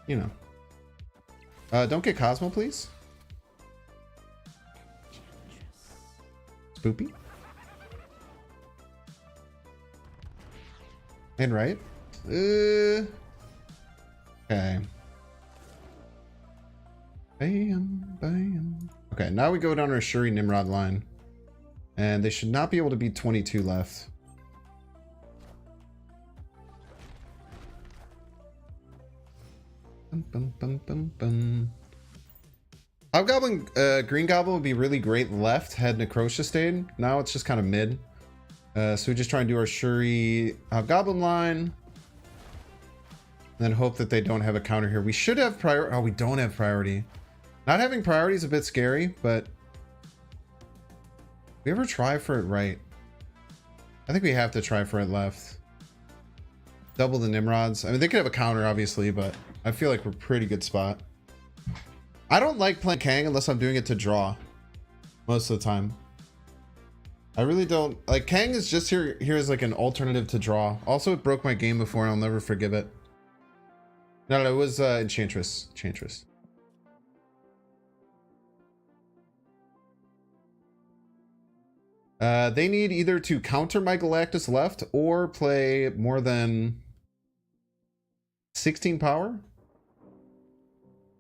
you know. Don't get Cosmo, please. Spoopy. And right. Okay. Bam, bam. Okay, now we go down our Shuri Nimrod line. And they should not be able to beat 22 left. Bum, bum, bum, bum, bum. Hobgoblin, Green Goblin would be really great left, had Necrotia stayed. Now it's just kind of mid. So we just try and do our Shuri Hobgoblin line. And then hope that they don't have a counter here. We should have priority. Oh, we don't have priority. Not having priority is a bit scary, but we ever try for it right? I think we have to try for it left. Double the Nimrods. I mean, they could have a counter, obviously, but I feel like we're pretty good spot. I don't like playing Kang unless I'm doing it to draw most of the time. I really don't like Kang is just here as like an alternative to draw. Also, it broke my game before and I'll never forgive it. No, it was Enchantress. Enchantress. They need either to counter my Galactus left or play more than 16 power,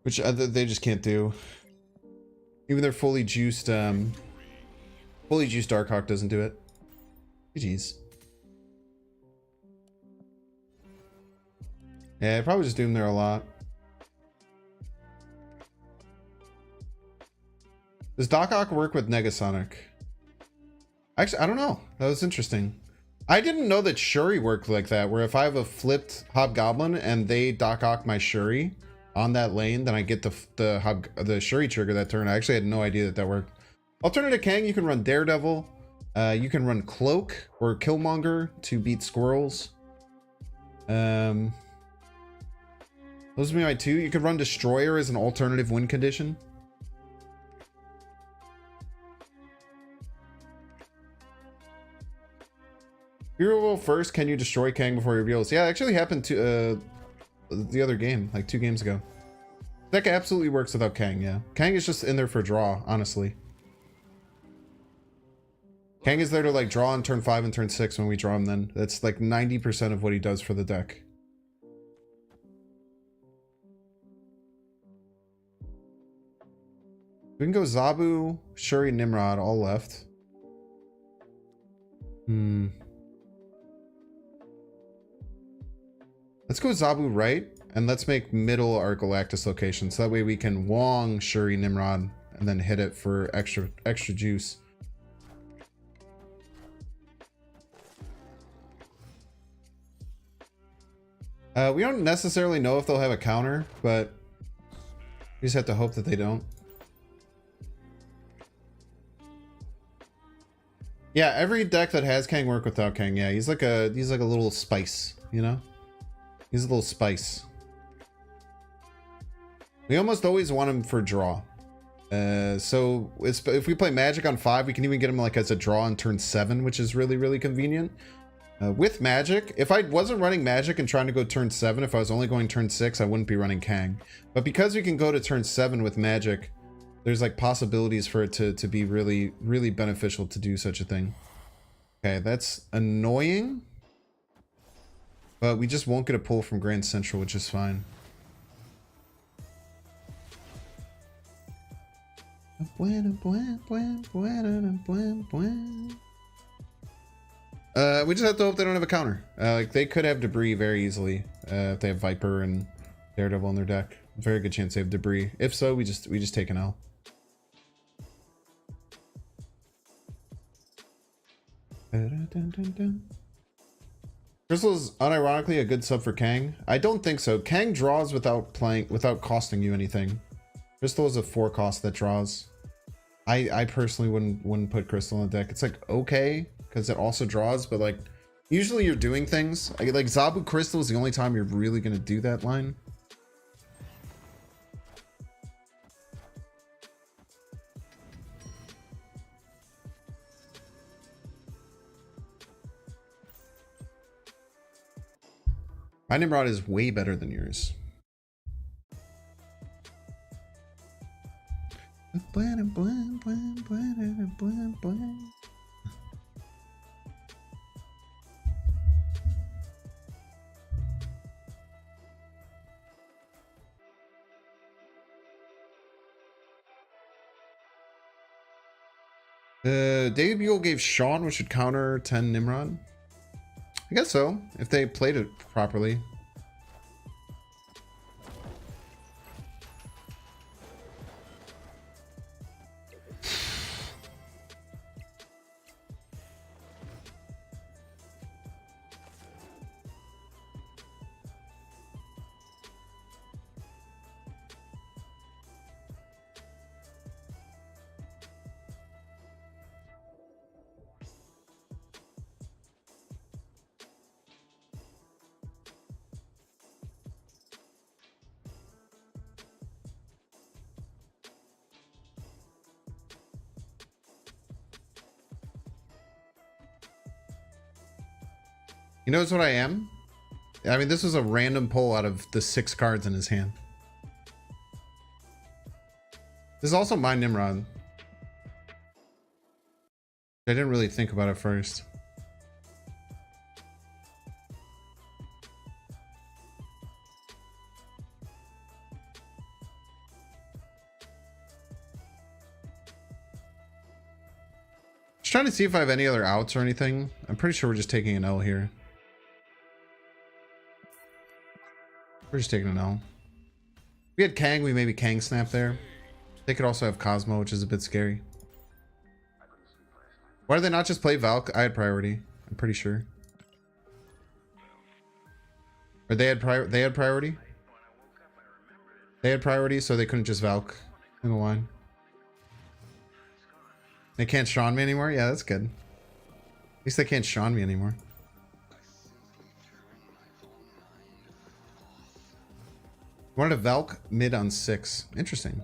which they just can't do. Even their fully juiced Darkhawk doesn't do it. GG's. Yeah, I probably just doomed there a lot. Does Darkhawk work with Negasonic? Actually, I don't know. That was interesting. I didn't know that Shuri worked like that, where if I have a flipped Hobgoblin and they Darkhawk my Shuri on that lane, then I get the Shuri trigger that turn. I actually had no idea that that worked. Alternative Kang, you can run Daredevil. You can run Cloak or Killmonger to beat squirrels. Those would be my two. You could run Destroyer as an alternative win condition. If you reveal first, can you destroy Kang before he reveals? Yeah, it actually happened to the other game, like 2 games ago. Deck absolutely works without Kang, yeah. Kang is just in there for draw, honestly. Kang is there to like draw on turn 5 and turn 6 when we draw him then. That's like 90% of what he does for the deck. We can go Zabu, Shuri, Nimrod, all left. Let's go Zabu right, and let's make middle our Galactus location, so that way we can Wong Shuri Nimrod and then hit it for extra juice. We don't necessarily know if they'll have a counter, but we just have to hope that they don't. Yeah, every deck that has Kang work without Kang. Yeah, he's like a little spice, you know? He's a little spice. We almost always want him for draw. So if we play Magic on 5, we can even get him like as a draw on turn 7, which is really, really convenient. With Magic, if I wasn't running Magic and trying to go turn 7, if I was only going turn 6, I wouldn't be running Kang. But because we can go to turn 7 with Magic, there's like possibilities for it to be really, really beneficial to do such a thing. Okay, that's annoying. But we just won't get a pull from Grand Central, which is fine. We just have to hope they don't have a counter. Like they could have debris very easily if they have Viper and Daredevil in their deck. Very good chance they have debris. If so, we just take an L. Crystal is unironically a good sub for Kang. I don't think so. Kang draws without costing you anything. Crystal is a 4 cost that draws. I personally wouldn't put Crystal in the deck. It's like okay because it also draws, but like usually you're doing things like Zabu Crystal is the only time you're really gonna do that line. My Nimrod is way better than yours. David Buell gave Sean, which should counter 10 Nimrod. I guess so, if they played it properly. He knows what I am. I mean, this was a random pull out of the 6 cards in his hand. This is also my Nimrod. I didn't really think about it first. Just trying to see if I have any other outs or anything. I'm pretty sure we're just taking an L here. We're just taking an L. If we had Kang, we maybe Kang snap there. They could also have Cosmo, which is a bit scary. Why did they not just play Valk? I had priority. I'm pretty sure. Or they had priority? They had priority, so they couldn't just Valk in the line. They can't Sean me anymore? Yeah, that's good. At least they can't Sean me anymore. Wanted a Valk mid on 6. Interesting.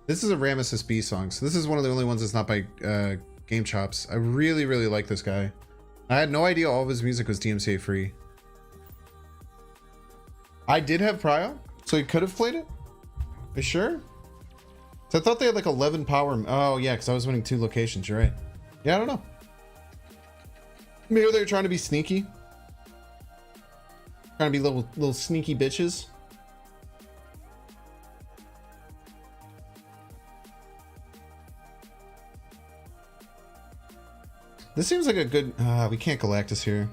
This is a Ramesses B song, so this is one of the only ones that's not by Game Chops. I really, really like this guy. I had no idea all of his music was DMCA free. I did have Prio, so he could have played it. Are you sure? So I thought they had like 11 power. Oh yeah, because I was winning 2 locations. You're right. Yeah, I don't know. Maybe they were trying to be sneaky. Trying to be little sneaky bitches. This seems like a good... we can't Galactus here.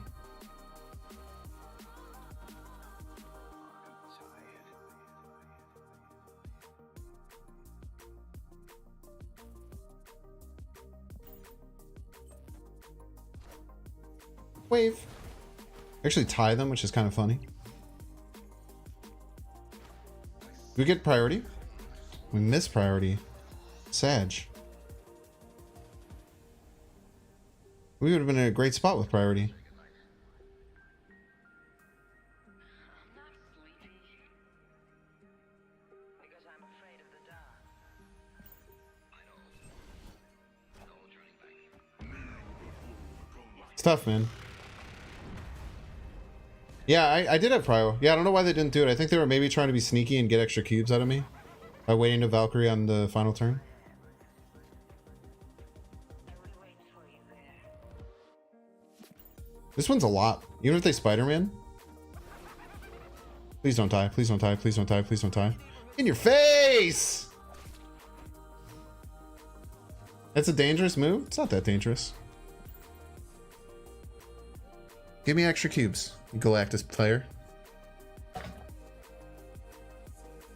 Wave. Actually tie them, which is kind of funny. We get priority. We miss priority. Sag. We would have been in a great spot with priority. It's tough, man. Yeah, I did have Prio. Yeah, I don't know why they didn't do it. I think they were maybe trying to be sneaky and get extra cubes out of me by waiting to Valkyrie on the final turn. This one's a lot. Even if they Spider-Man. Please don't die. Please don't die. Please don't die. Please don't die. In your face! That's a dangerous move? It's not that dangerous. Give me extra cubes, Galactus player.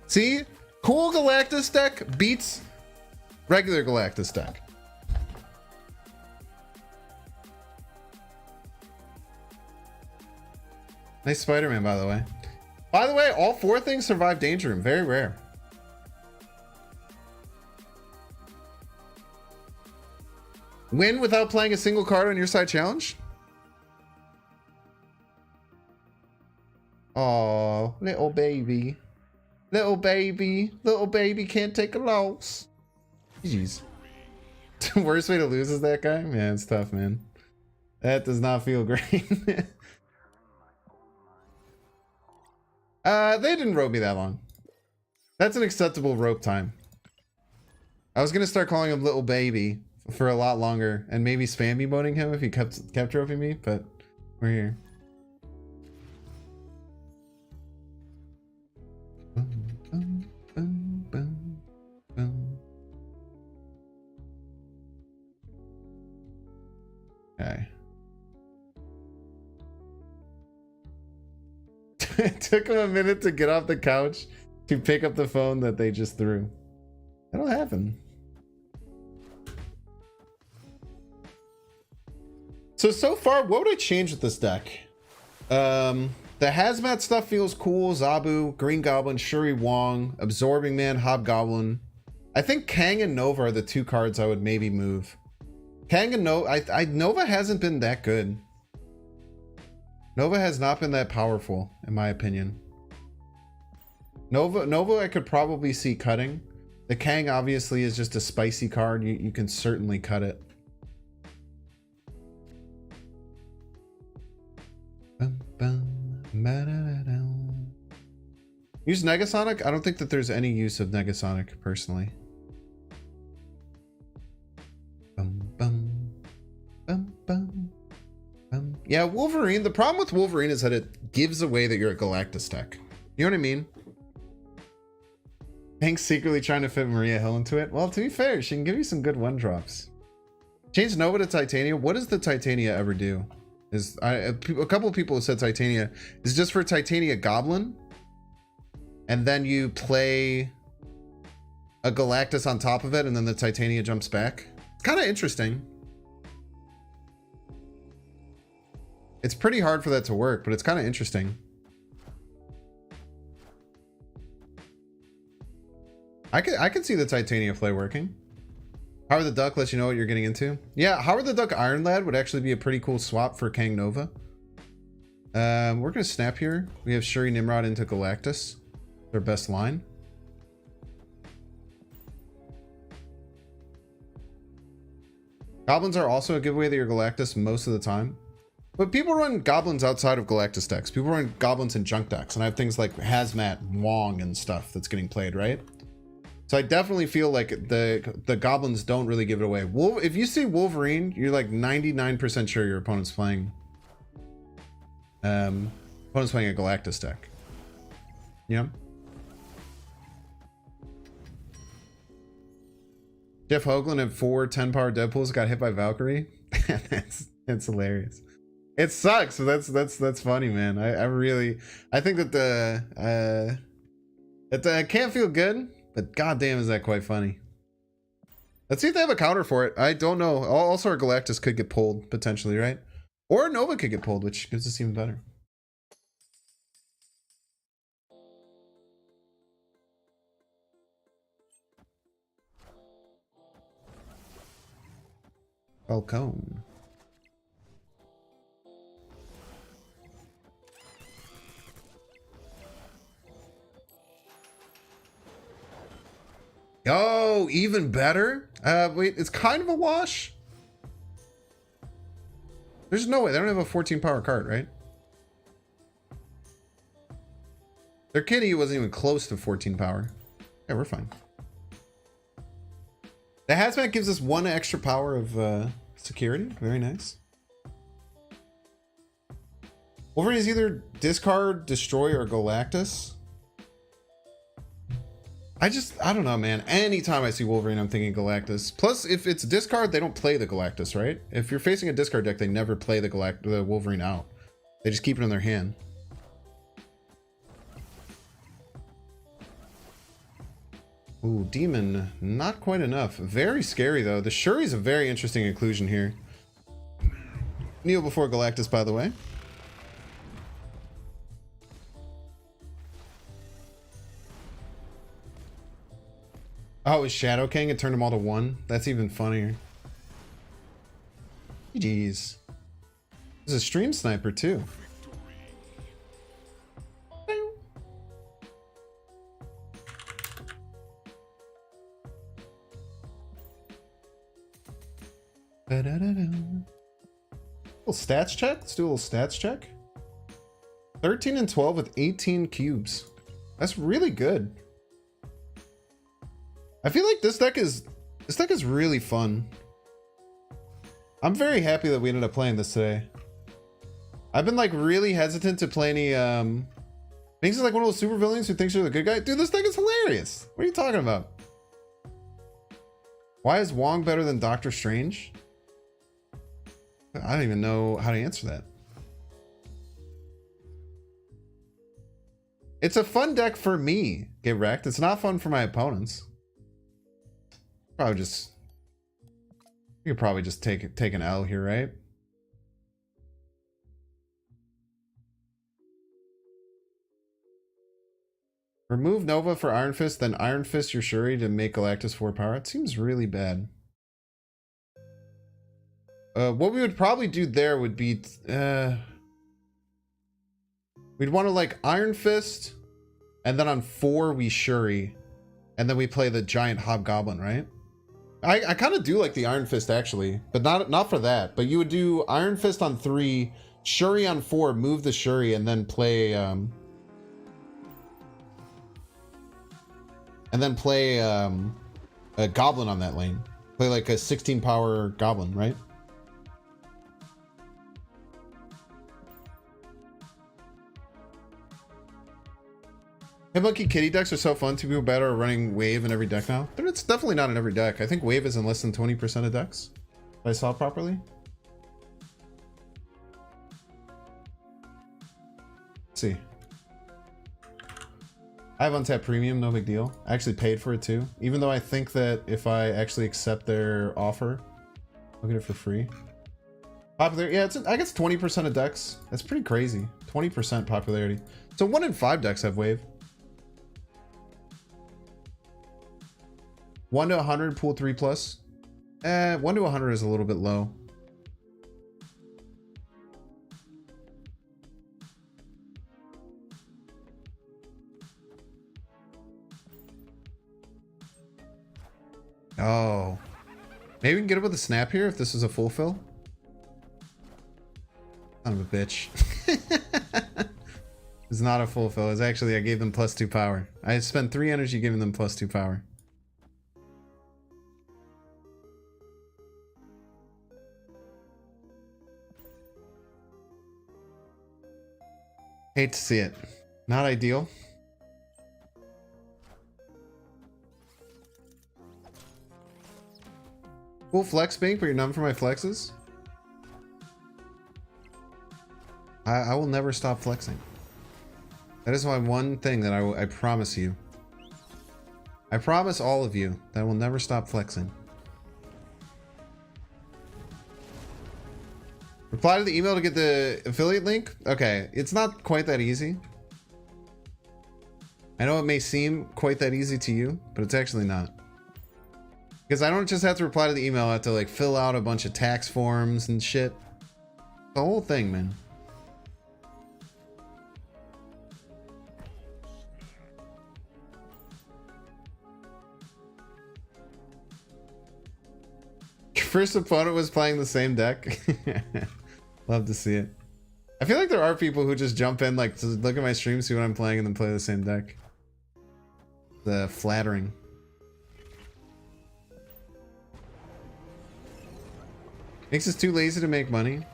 See? Cool Galactus deck beats regular Galactus deck. Nice Spider-Man, by the way. By the way, all 4 things survive Danger Room. Very rare. Win without playing a single card on your side challenge? Oh, little baby. Little baby. Little baby can't take a loss. Jeez. Worst way to lose is that guy? Man, it's tough, man. That does not feel great. They didn't rope me that long. That's an acceptable rope time. I was gonna start calling him little baby for a lot longer and maybe spam emoting him if he kept roping me, but we're here. Okay. It took him a minute to get off the couch to pick up the phone that they just threw. That'll happen. So far, what would I change with this deck? The Hazmat stuff feels cool. Zabu, Green Goblin, Shuri Wong, Absorbing Man, Hobgoblin. I think Kang and Nova are the 2 cards I would maybe move. Kang and Nova, Nova hasn't been that good. Nova has not been that powerful, in my opinion. Nova I could probably see cutting. The Kang obviously is just a spicy card. You can certainly cut it. Use Negasonic? I don't think that there's any use of Negasonic, personally. Yeah, Wolverine. The problem with Wolverine is that it gives away that you're a Galactus deck. You know what I mean? Hank's secretly trying to fit Maria Hill into it. Well, to be fair, she can give you some good 1-drops. Change Nova to Titania. What does the Titania ever do? A couple of people have said Titania is just for Titania Goblin, and then you play a Galactus on top of it, and then the Titania jumps back. It's kind of interesting. It's pretty hard for that to work, but it's kind of interesting. I could see the Titania play working. Howard the Duck lets you know what you're getting into. Yeah, Howard the Duck Iron Lad would actually be a pretty cool swap for Kang Nova. We're gonna snap here. We have Shuri Nimrod into Galactus. Their best line. Goblins are also a giveaway that you're Galactus most of the time. But people run goblins outside of Galactus decks. People run goblins in junk decks. And I have things like Hazmat, Wong, and stuff that's getting played, right? So I definitely feel like the goblins don't really give it away. If you see Wolverine, you're like 99% sure your opponent's playing a Galactus deck. Yeah. Jeff Hoagland at 4 10-power Deadpools got hit by Valkyrie. That's hilarious. It sucks. That's funny, man. I think that it can't feel good, but goddamn is that quite funny. Let's see if they have a counter for it. I don't know. Also, our Galactus could get pulled potentially, right? Or Nova could get pulled, which gives us even better. Falcone. Oh, even better? Wait, it's kind of a wash? There's no way. They don't have a 14 power card, right? Their kitty wasn't even close to 14 power. Yeah, we're fine. The Hazmat gives us 1 extra power of security. Very nice. Wolverine is either discard, destroy, or Galactus. I don't know, man. Anytime I see Wolverine, I'm thinking Galactus. Plus, if it's discard, they don't play the Galactus, right? If you're facing a discard deck, they never play the Wolverine out. They just keep it in their hand. Ooh, Demon. Not quite enough. Very scary, though. The Shuri's a very interesting inclusion here. Kneel before Galactus, by the way. Oh, it was Shadow King. It turned them all to 1. That's even funnier. Jeez. There's a stream sniper too. Little stats check. Let's do a little stats check. 13 and 12 with 18 cubes. That's really good. I feel like this deck is really fun. I'm very happy that we ended up playing this today. I've been like really hesitant to play any thinks it's like one of those super villains who thinks you're the good guy. Dude, this deck is hilarious. What are you talking about? Why is Wong better than Doctor Strange? I don't even know how to answer that. It's a fun deck for me, get wrecked. It's not fun for my opponents. Probably just... You could probably just take an L here, right? Remove Nova for Iron Fist, then Iron Fist your Shuri to make Galactus 4 power. It seems really bad. What we would probably do there would be... we'd want to like Iron Fist, and then on 4 we Shuri, and then we play the giant Hobgoblin, right? I kind of do like the Iron Fist actually, but not for that. But you would do Iron Fist on 3, Shuri on 4, move the Shuri, and then play a Goblin on that lane. Play like a 16 power Goblin, right? Hitmonkey Kitty decks are so fun. 2 people better are running Wave in every deck now. But it's definitely not in every deck. I think Wave is in less than 20% of decks. If I saw it properly. Let's see. I have untapped premium, no big deal. I actually paid for it too. Even though I think that if I actually accept their offer, I'll get it for free. Popular, yeah, I guess 20% of decks. That's pretty crazy. 20% popularity. So 1 in 5 decks have Wave. 1 to 100, pool 3 plus. 1 to 100 is a little bit low. Oh. Maybe we can get it with a snap here if this is a full fill. Son of a bitch. It's not a full fill. It's actually, I gave them +2 power. I spent 3 energy giving them +2 power. Hate to see it. Not ideal. Full flex bank, but you're none for my flexes? I will never stop flexing. That is my one thing that I promise you. I promise all of you that I will never stop flexing. Reply to the email to get the affiliate link? Okay, it's not quite that easy. I know it may seem quite that easy to you, but it's actually not. Because I don't just have to reply to the email, I have to like fill out a bunch of tax forms and shit. The whole thing, man. First opponent was playing the same deck. Love to see it. I feel like there are people who just jump in like to look at my stream, see what I'm playing, and then play the same deck. The flattering. Makes us too lazy to make money.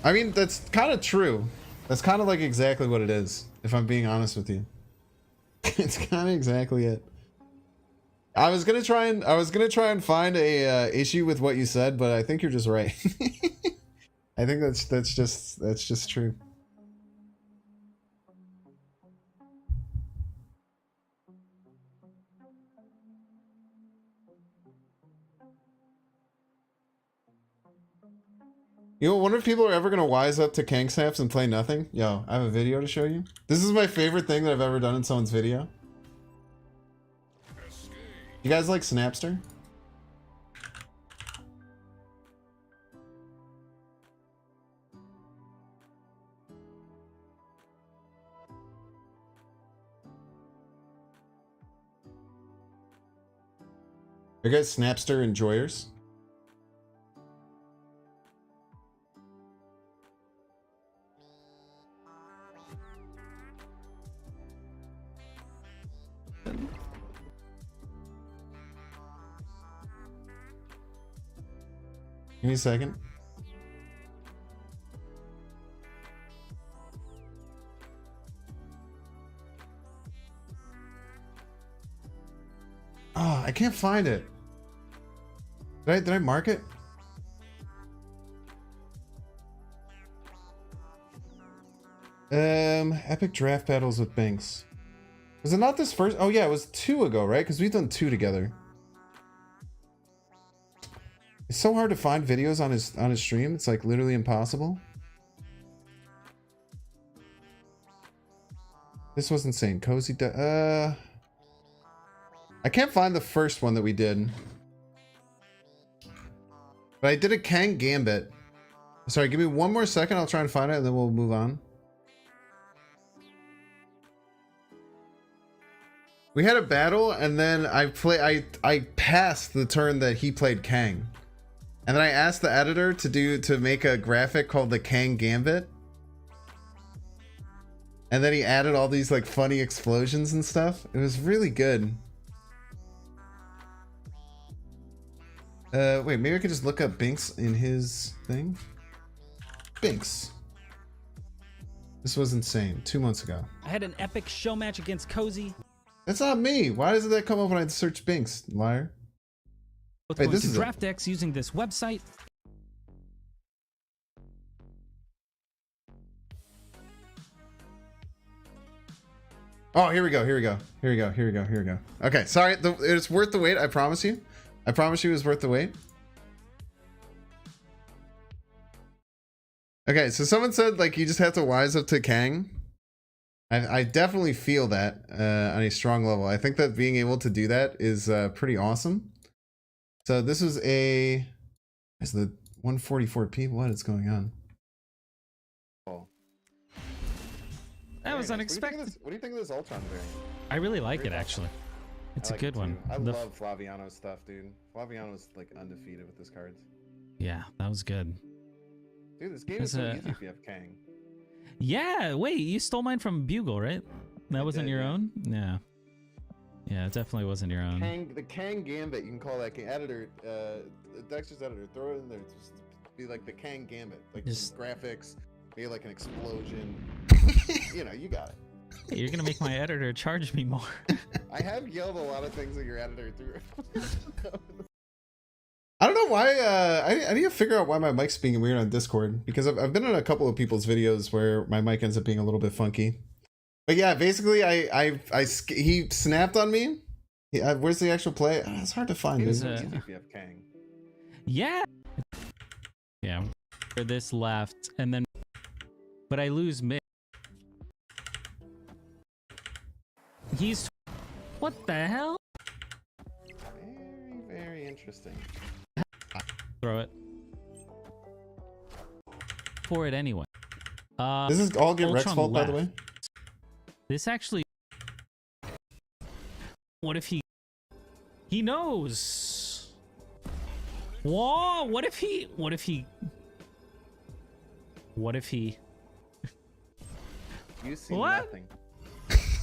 I mean, that's kind of true. That's kind of like exactly what it is, if I'm being honest with you. It's kind of exactly it. I was gonna try and find a issue with what you said, but I think you're just right. I think that's just true. You know, I wonder if people are ever gonna wise up to Kang snaps and play nothing. Yo, I have a video to show you. This is my favorite thing that I've ever done in someone's video. You guys like Snapster? Are you guys Snapster enjoyers? Give me a second. Oh, I can't find it. Did I mark it? Epic draft battles with Binks. Was it not this first? Oh yeah, it was 2 ago, right? Because we've done 2 together. It's so hard to find videos on his stream. It's like literally impossible. This was insane. Cozy. I can't find the first one that we did. But I did a Kang Gambit. Sorry, give me one more second. I'll try and find it, and then we'll move on. We had a battle, and then I passed the turn that he played Kang. And then I asked the editor to make a graphic called the Kang Gambit. And then he added all these like funny explosions and stuff. It was really good. Wait, maybe I could just look up Binks in his thing. Binks. This was insane. 2 months ago. I had an epic show match against Cozy. That's not me. Why doesn't that come up when I search Binks, liar? Wait, this is draft decks using this website. Oh, here we go. Here we go. Here we go. Here we go. Here we go. Okay, sorry. It's worth the wait. I promise you. I promise you, it's worth the wait. Okay, so someone said like you just have to wise up to Kang. I definitely feel that on a strong level. I think that being able to do that is pretty awesome. So this is is the 144p? What is going on? That was unexpected. What do you think of this Ultron variant? I really like it, actually. It's a good one. I love Flaviano's stuff, dude. Flaviano's like undefeated with his cards. Yeah, that was good. Dude, this game is so easy if you have Kang. Yeah, wait, you stole mine from Bugle, right? That wasn't your own? Yeah. Yeah, it definitely wasn't your own. The Kang Gambit, you can call that editor, Dexter's editor, throw it in there, just be like the Kang Gambit. Like just graphics, maybe like an explosion. You know, you got it. Hey, you're gonna make my editor charge me more. I have yelled a lot of things at your editor through. I don't know why. I need to figure out why my mic's being weird on Discord, because I've been in a couple of people's videos where my mic ends up being a little bit funky. But yeah, basically, he snapped on me. Where's the actual play? It's hard to find. If you have Kang. Yeah. Yeah. For this left, and then, but I lose mid. He's. What the hell? Very, very interesting. Throw it. For it anyway. This is all Get Rex's fault, by the way. This actually. What if he knows? Whoa! What if he? You see what? Nothing.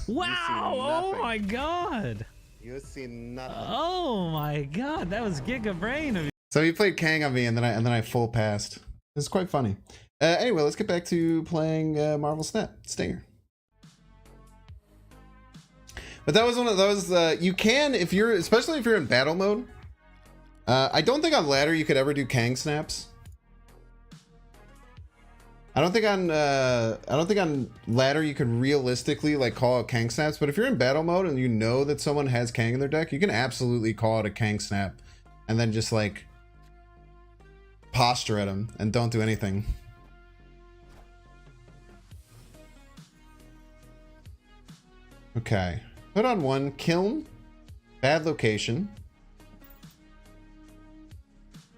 Wow! Oh my god! You see nothing. Oh my god! That was Giga Brain of you. So he played Kang on me, and then I full passed. It's quite funny. Anyway, let's get back to playing Marvel Snap Stinger. But that was one of those. You can, especially if you're in battle mode. I don't think on ladder you could ever do Kang snaps. I don't think on ladder you could realistically like call out Kang snaps. But if you're in battle mode and you know that someone has Kang in their deck, you can absolutely call out a Kang snap, and then just like posture at him and don't do anything. Okay, put on one Kiln. Bad location.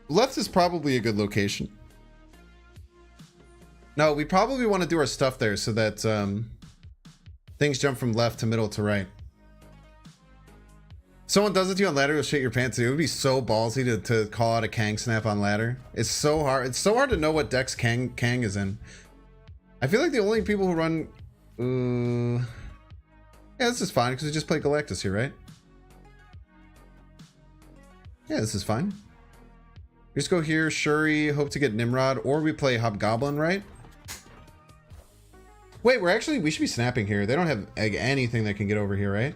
Left is probably a good location. No, we probably want to do our stuff there so that things jump from left to middle to right. Someone does it to you on ladder, you'll shit your pants. It would be so ballsy to call out a Kang snap on ladder. It's so hard. It's so hard to know what decks Kang is in. I feel like the only people who run... yeah, this is fine because we just played Galactus here, right? Yeah, this is fine. We just go here, Shuri, hope to get Nimrod, or we play Hobgoblin, right? Wait, we should be snapping here. They don't have anything that can get over here, right?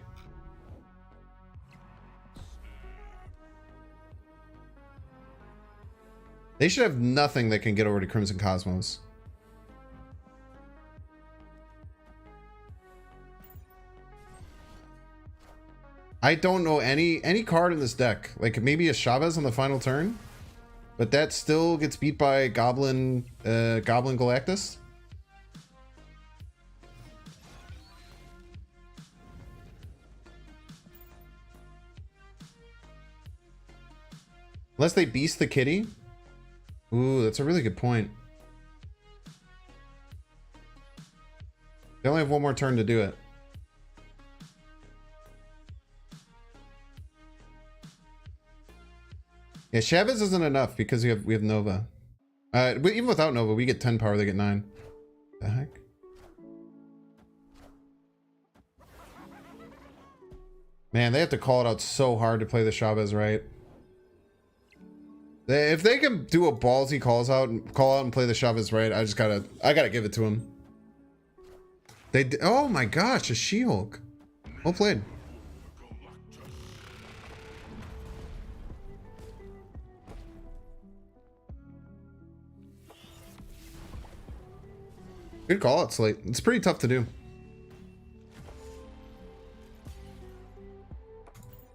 They should have nothing that can get over to Crimson Cosmos. I don't know any card in this deck. Like maybe a Chavez on the final turn, but that still gets beat by Goblin Galactus. Unless they beast the kitty. Ooh, that's a really good point. They only have one more turn to do it. Yeah, Chavez isn't enough because we have Nova. But even without Nova, we get 10 power, they get 9. The heck? Man, they have to call it out so hard to play the Chavez right. If they can do a ballsy call out and play the Chavez right, I gotta give it to them. Oh my gosh, a She-Hulk. Well played. Good call out, Slate. It's pretty tough to do.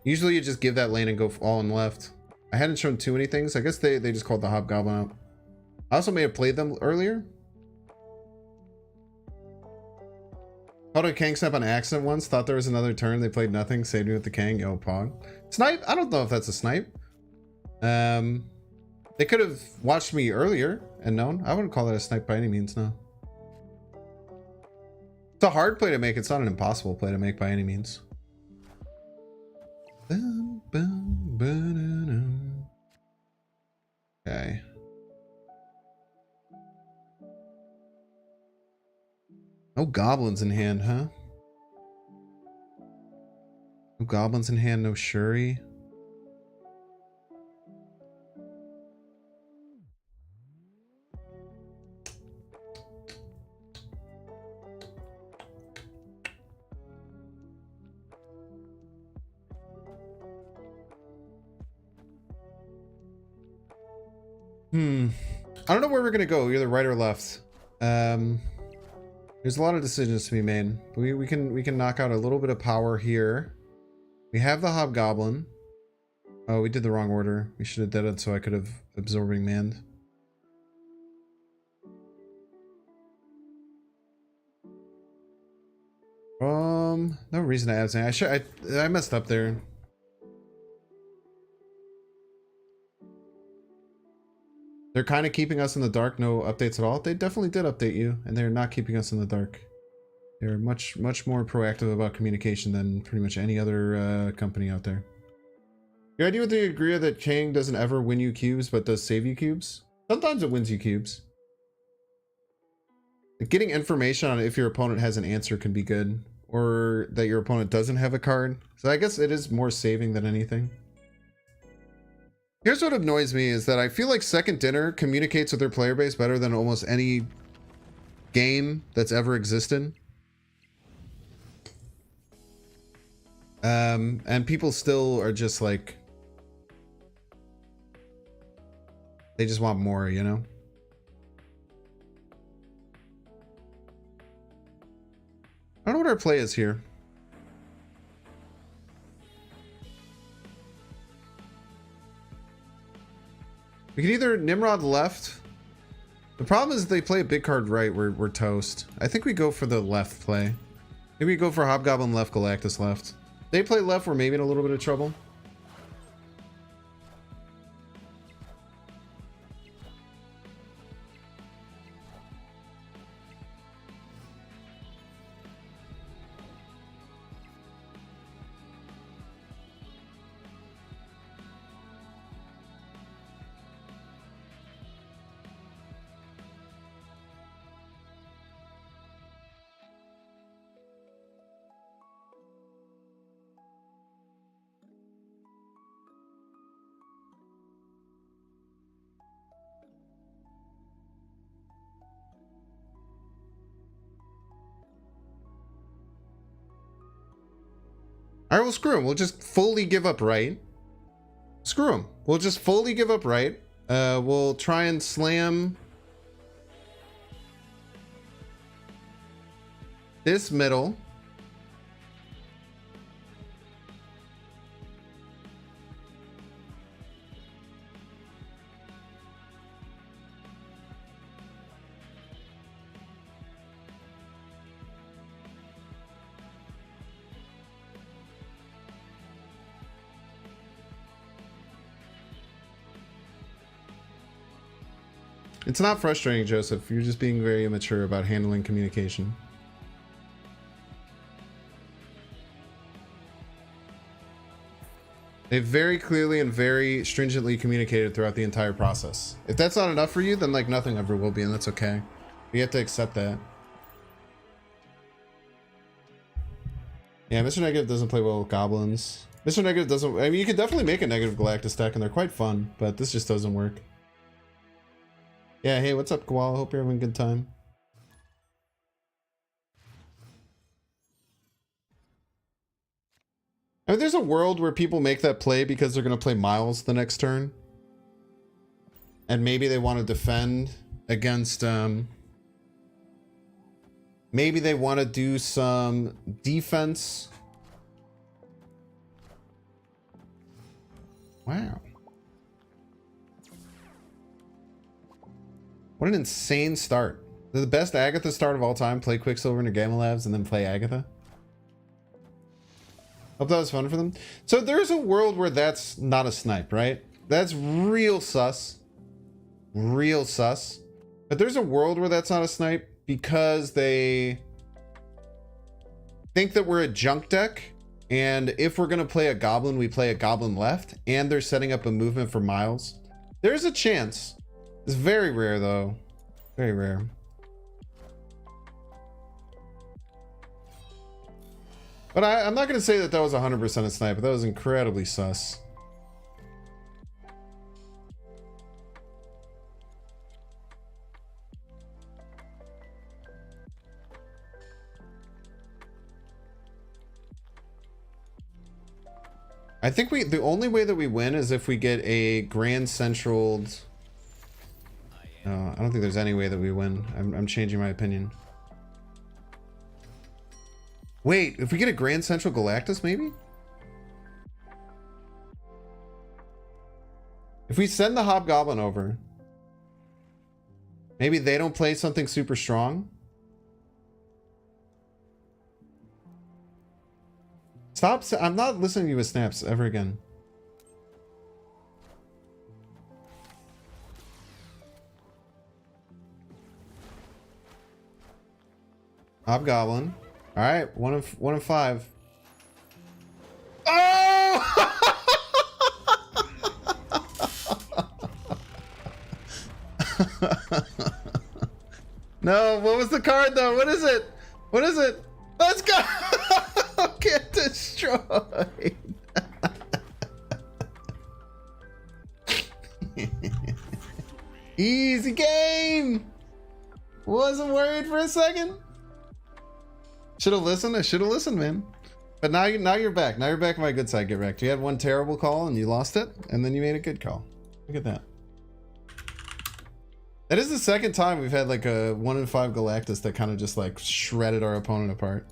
Usually you just give that lane and go all in left. I hadn't shown too many things. I guess they just called the Hobgoblin out. I also may have played them earlier. Called a Kang snap on accident once. Thought there was another turn. They played nothing. Saved me with the Kang. Yo, Pog. Snipe? I don't know if that's a snipe. They could have watched me earlier and known. I wouldn't call that a snipe by any means, no. It's a hard play to make. It's not an impossible play to make by any means. Okay. No goblins in hand, huh? No goblins in hand, no Shuri. I don't know where we're gonna go, either right or left. There's a lot of decisions to be made. But we can knock out a little bit of power here. We have the Hobgoblin. Oh, we did the wrong order. We should have did it so I could have absorbing manned. No reason to add anything. I messed up there. They're kind of keeping us in the dark. No updates at all. They definitely did update you, and they're not keeping us in the dark. They're much more proactive about communication than pretty much any other company out there. Your idea with the agree that Kang doesn't ever win you cubes, but does save you cubes? Sometimes it wins you cubes. Like getting information on if your opponent has an answer can be good, or that your opponent doesn't have a card. So I guess it is more saving than anything. Here's what annoys me is that I feel like Second Dinner communicates with their player base better than almost any game that's ever existed. And people still are just like, they just want more, you know? I don't know what our play is here. We can either Nimrod left. The problem is if they play a big card right, we're toast. I think we go for the left play. Maybe we go for Hobgoblin left, Galactus left. They play left, we're maybe in a little bit of trouble. All right, well, screw him. We'll just fully give up right. Screw him. We'll just fully give up right. We'll try and slam this middle. It's not frustrating, Joseph. You're just being very immature about handling communication. They've very clearly and very stringently communicated throughout the entire process. If that's not enough for you, then like nothing ever will be, and that's okay. You have to accept that. Yeah, Mr. Negative doesn't play well with goblins. Mr. Negative doesn't... I mean, you could definitely make a negative Galactus deck, and they're quite fun, but this just doesn't work. Yeah, hey, what's up, Koala? Hope you're having a good time. I mean, there's a world where people make that play because they're going to play Miles the next turn. And maybe they want to defend against... maybe they want to do some defense. Wow. What an insane start. The best Agatha start of all time. Play Quicksilver into Gamma Labs and then play Agatha. Hope that was fun for them. So there's a world where that's not a snipe, right? That's real sus. Real sus. But there's a world where that's not a snipe because they think that we're a junk deck. And if we're going to play a goblin, we play a goblin left. And they're setting up a movement for Miles. There's a chance. It's very rare, though. Very rare. But I'm not going to say that that was 100% a snipe, but that was incredibly sus. I think the only way that we win is if we get a Grand Central... No, I don't think there's any way that we win. I'm changing my opinion. Wait, if we get a Grand Central Galactus, maybe? If we send the Hobgoblin over, maybe they don't play something super strong? Stop. I'm not listening to you with snaps ever again. Hobgoblin. All right, one of 5. Oh! No, what was the card though? What is it? What is it? Let's go! Get destroyed. Easy game. Wasn't worried for a second. Should have listened. I should have listened, man. But now you're back. Now you're back on my good side. Get wrecked. You had one terrible call and you lost it, and then you made a good call. Look at that. That is the second time we've had like a 1 in 5 Galactus that kind of just like shredded our opponent apart.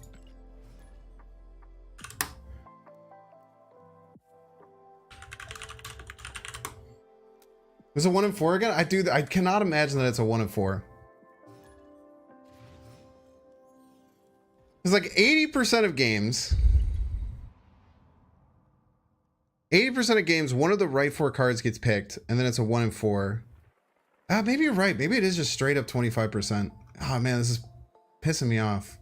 Is it 1 in 4 again? I cannot imagine that it's a 1 in 4. It's like 80% of games. 80% of games, one of the right 4 cards gets picked, and then it's a 1 in 4. Maybe you're right. Maybe it is just straight up 25%. Oh man, this is pissing me off.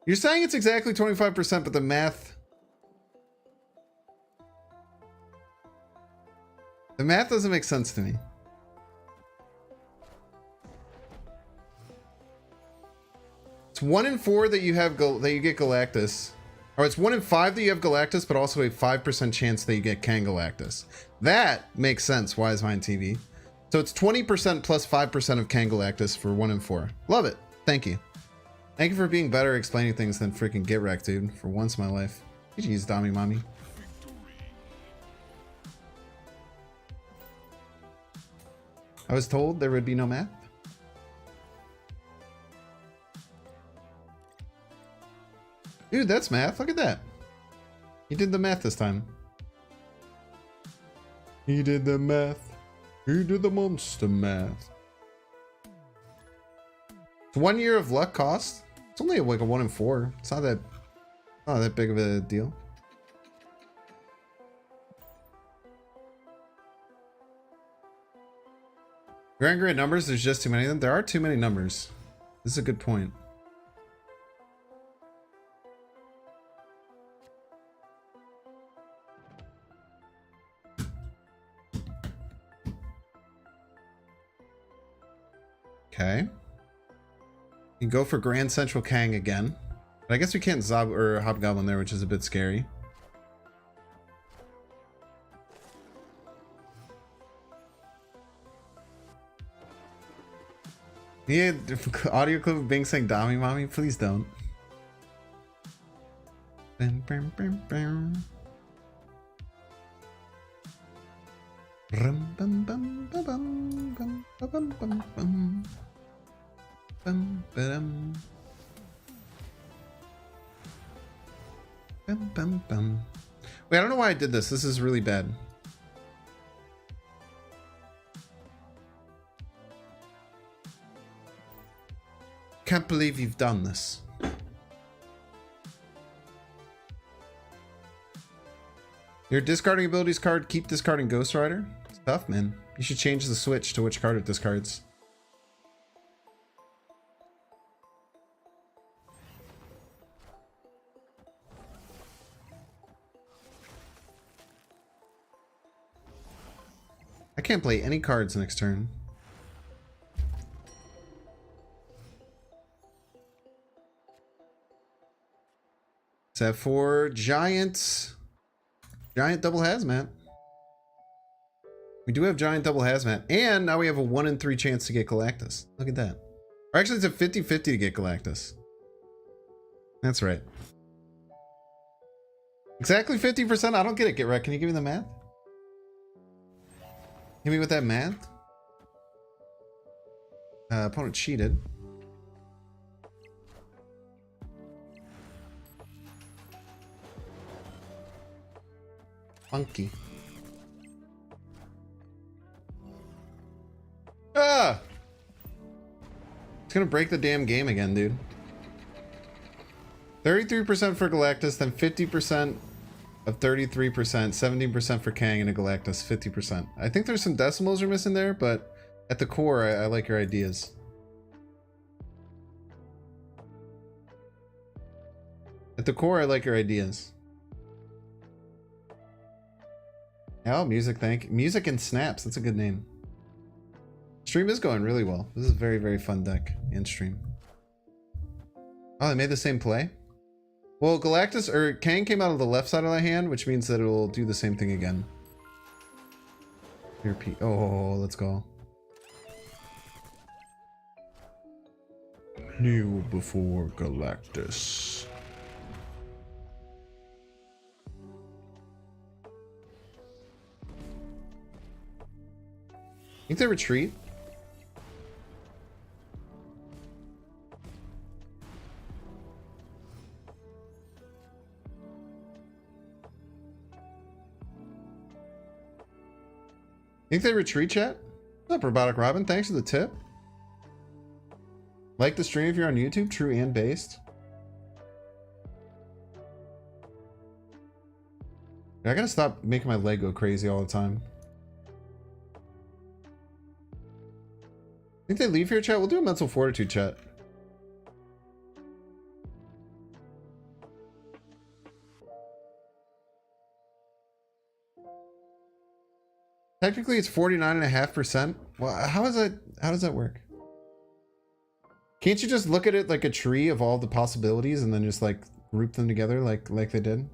You're saying it's exactly 25%, but the math doesn't make sense to me. It's 1 in 4 that you have that you get Galactus. Or it's 1 in 5 that you have Galactus, but also a 5% chance that you get Kang Galactus. That makes sense. Why is mine TV? So it's 20% plus 5% of Kang Galactus for 1 in 4. Love it. Thank you. Thank you for being better at explaining things than freaking Get Wrecked, dude. For once in my life. GG's, Dami Mommy. I was told there would be no math. Dude, that's math. Look at that. He did the math this time. He did the math. He did the monster math. It's 1 year of luck cost. It's only like a 1 in 4. It's not that big of a deal. You're angry at numbers? There's just too many of them. There are too many numbers. This is a good point. Okay. You can go for Grand Central Kang again. But I guess we can't Zob or Hobgoblin there, which is a bit scary. Yeah, audio clip of Bing saying Dami Mommy, please don't. Bum, bum, bum, bum. Rum, bum, bum, bum, bum, bum, bum, bum, bum. Bum, ba-dum. Bum, bum, bum. Wait, I don't know why I did this. This is really bad. Can't believe you've done this. Your discarding abilities card, keep discarding Ghost Rider. It's tough, man. You should change the switch to which card it discards. I can't play any cards next turn. Except for giant double hazmat. We do have giant double hazmat, and now we have a 1 in 3 chance to get Galactus. Look at that. Or actually, it's a 50-50 to get Galactus. That's right. Exactly 50%. I don't get it. Get right. Can you give me the math? Hit me with that math. Opponent cheated. Funky. Ah! It's gonna break the damn game again, dude. 33% for Galactus, then 50% of 33%, 17% for Kang, and a Galactus, 50%. I think there's some decimals are missing there, but at the core, I like your ideas. At the core, I like your ideas. Oh, music, thank you. Music and Snaps, that's a good name. Stream is going really well. This is a very, very fun deck and stream. Oh, they made the same play? Well, Galactus, or Kang came out of the left side of the hand, which means that it'll do the same thing again. Here, Pete. Oh, let's go. Kneel before Galactus. Think they retreat? Think they retreat, chat? What's up, Robotic Robin? Thanks for the tip. Like the stream if you're on YouTube, true and based. I gotta stop making my leg go crazy all the time. Think they leave here, chat? We'll do a mental fortitude, chat. Technically, it's 49.5%. Well, how does that work? Can't you just look at it like a tree of all the possibilities and then just like group them together like they did?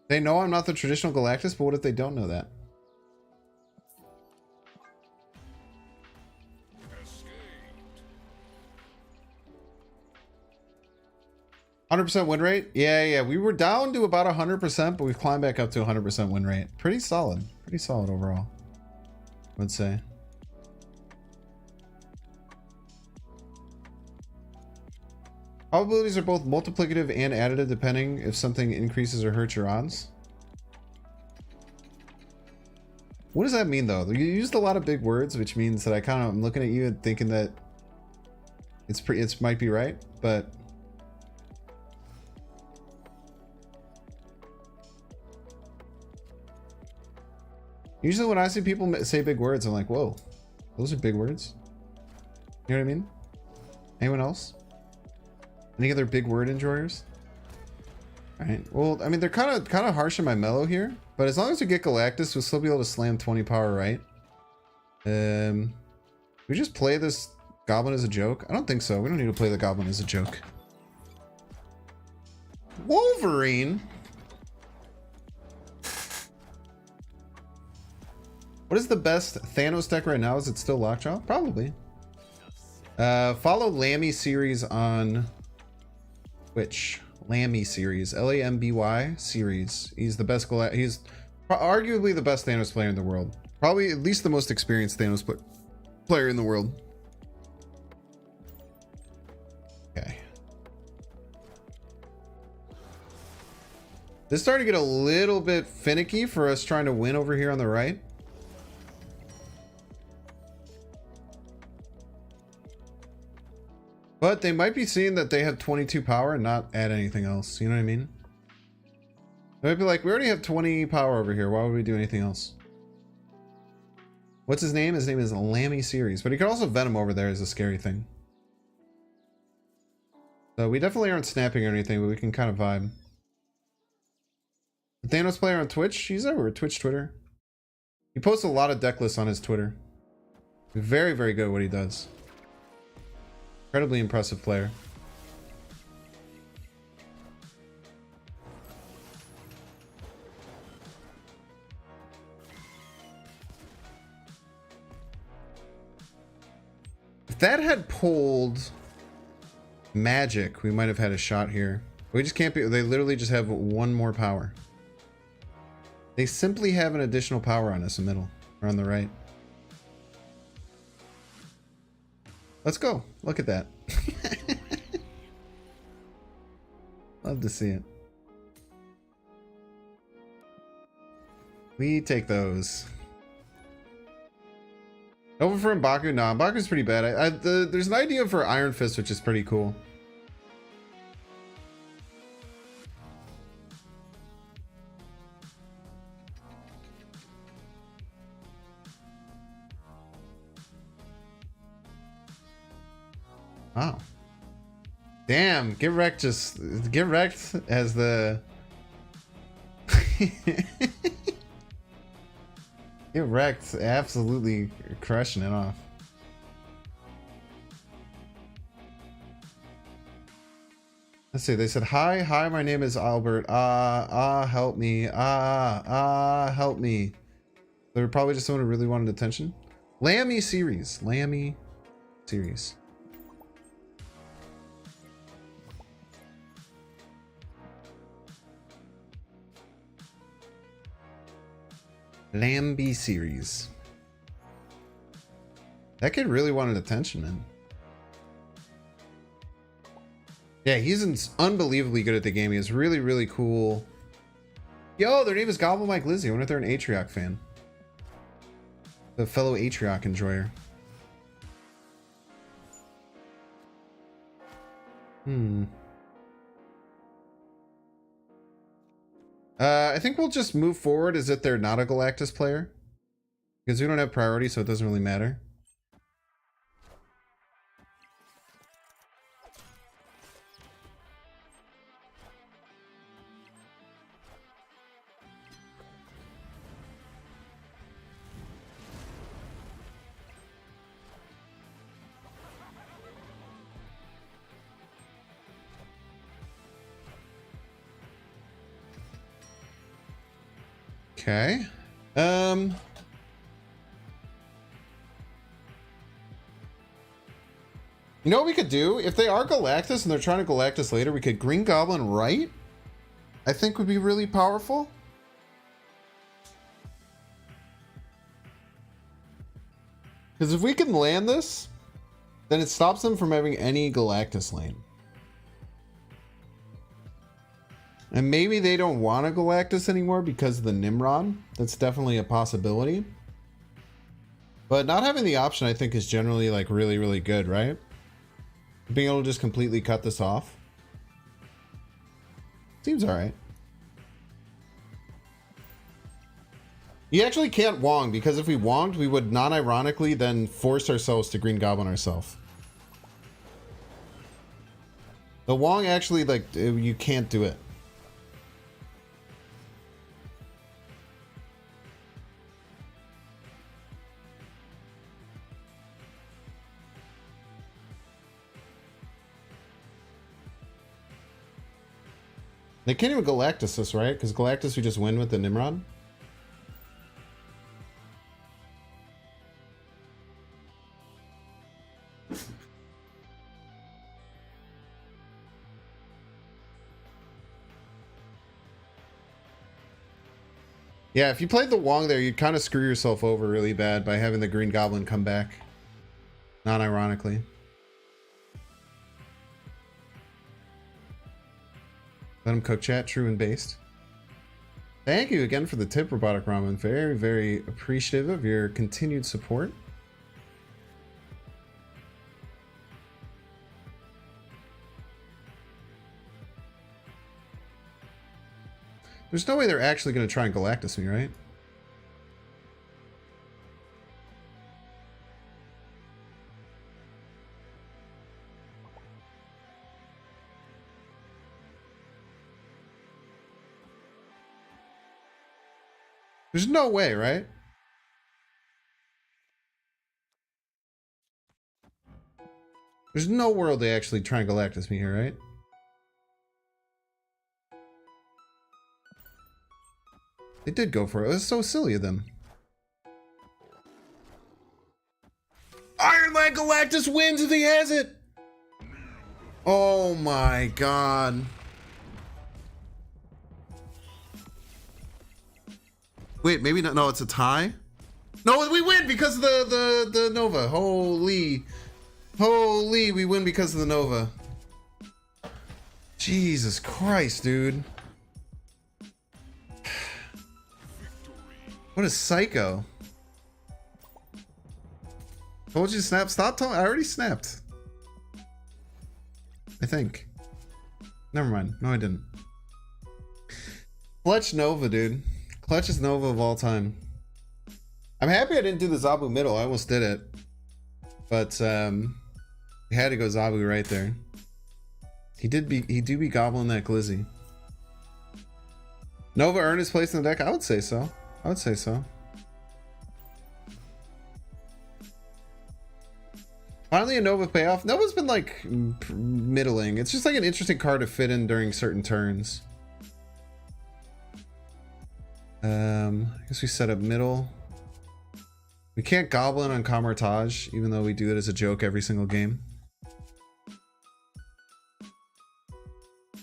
They know I'm not the traditional Galactus, but what if they don't know that? 100% win rate? Yeah. We were down to about 100%, but we've climbed back up to 100% win rate. Pretty solid. Pretty solid overall, I would say. Probabilities are both multiplicative and additive depending if something increases or hurts your odds. What does that mean though? You used a lot of big words, which means that I'm looking at you and thinking that it might be right, but usually when I see people say big words, I'm like, whoa, those are big words. You know what I mean? Anyone else? Any other big word enjoyers? All right. Well, I mean, they're kind of harsh in my mellow here, but as long as we get Galactus, we'll still be able to slam 20 power right. We just play this goblin as a joke? I don't think so. We don't need to play the goblin as a joke. Wolverine? What is the best Thanos deck right now? Is it still Lockjaw? Probably. Follow Lammy series on Twitch. Lammy series. Lamby series. He's the best. He's arguably the best Thanos player in the world. Probably at least the most experienced Thanos player in the world. Okay. This is starting to get a little bit finicky for us trying to win over here on the right. But they might be seeing that they have 22 power and not add anything else. You know what I mean? They might be like, we already have 20 power over here. Why would we do anything else? What's his name? His name is Lammy Series. But he could also Venom over there as a scary thing. So we definitely aren't snapping or anything, but we can kind of vibe. The Thanos player on Twitch? He's over Twitch, Twitter. He posts a lot of deck lists on his Twitter. Very, very good at what he does. Incredibly impressive player. If that had pulled magic, we might have had a shot here. We just can't be. They literally just have one more power. They simply have an additional power on us in the middle or on the right. Let's go. Look at that. Love to see it. We take those. Over for M'Baku? Nah, M'Baku's pretty bad. There's an idea for Iron Fist, which is pretty cool. Wow. Damn, get wrecked as the get wrecked, absolutely crushing it off. Let's see, they said hi, my name is Albert. Help me. Help me. They were probably just someone who really wanted attention. Lammy series. Lammy series. Lamby series. That kid really wanted attention, man. Yeah, he's unbelievably good at the game. He is really, really cool. Yo, their name is Goblin Mike Lizzie. I wonder if they're an Atrioc fan. The fellow Atrioc enjoyer. I think we'll just move forward as if they're not a Galactus player. Because we don't have priority, so it doesn't really matter. Okay. You know what we could do? If they are Galactus and they're trying to Galactus later, we could Green Goblin right. I think would be really powerful. Because if we can land this, then it stops them from having any Galactus lane. And maybe they don't want a Galactus anymore because of the Nimrod. That's definitely a possibility. But not having the option, I think, is generally like really, really good, right? Being able to just completely cut this off. Seems alright. You actually can't Wong, because if we Wonged, we would non-ironically then force ourselves to Green Goblin ourselves. The Wong actually, like, you can't do it. They can't even Galactus us, right? Because Galactus we just win with the Nimrod. Yeah, if you played the Wong there, you'd kind of screw yourself over really bad by having the Green Goblin come back. Not ironically. Let him cook chat, true and based. Thank you again for the tip, Robotic Ramen. Very, very appreciative of your continued support. There's no way they're actually going to try and Galactus me, right? There's no way, right? There's no world they actually try and Galactus me here, right? They did go for it. It was so silly of them. Ironland Galactus wins if he has it! Oh my god. Wait, maybe not. No, it's a tie. No, we win because of the Nova. Holy, we win because of the Nova. Jesus Christ, dude. What a psycho. Told you to snap. Stop telling. I already snapped. I think. Never mind. No, I didn't. Clutch Nova, dude. Clutchest Nova of all time. I'm happy I didn't do the Zabu middle. I almost did it. But we had to go Zabu right there. He do be gobbling that glizzy. Nova earned his place in the deck? I would say so. I would say so. Finally a Nova payoff. Nova's been like middling. It's just like an interesting card to fit in during certain turns. I guess we set up middle. We can't Goblin on Camartage, even though we do it as a joke every single game.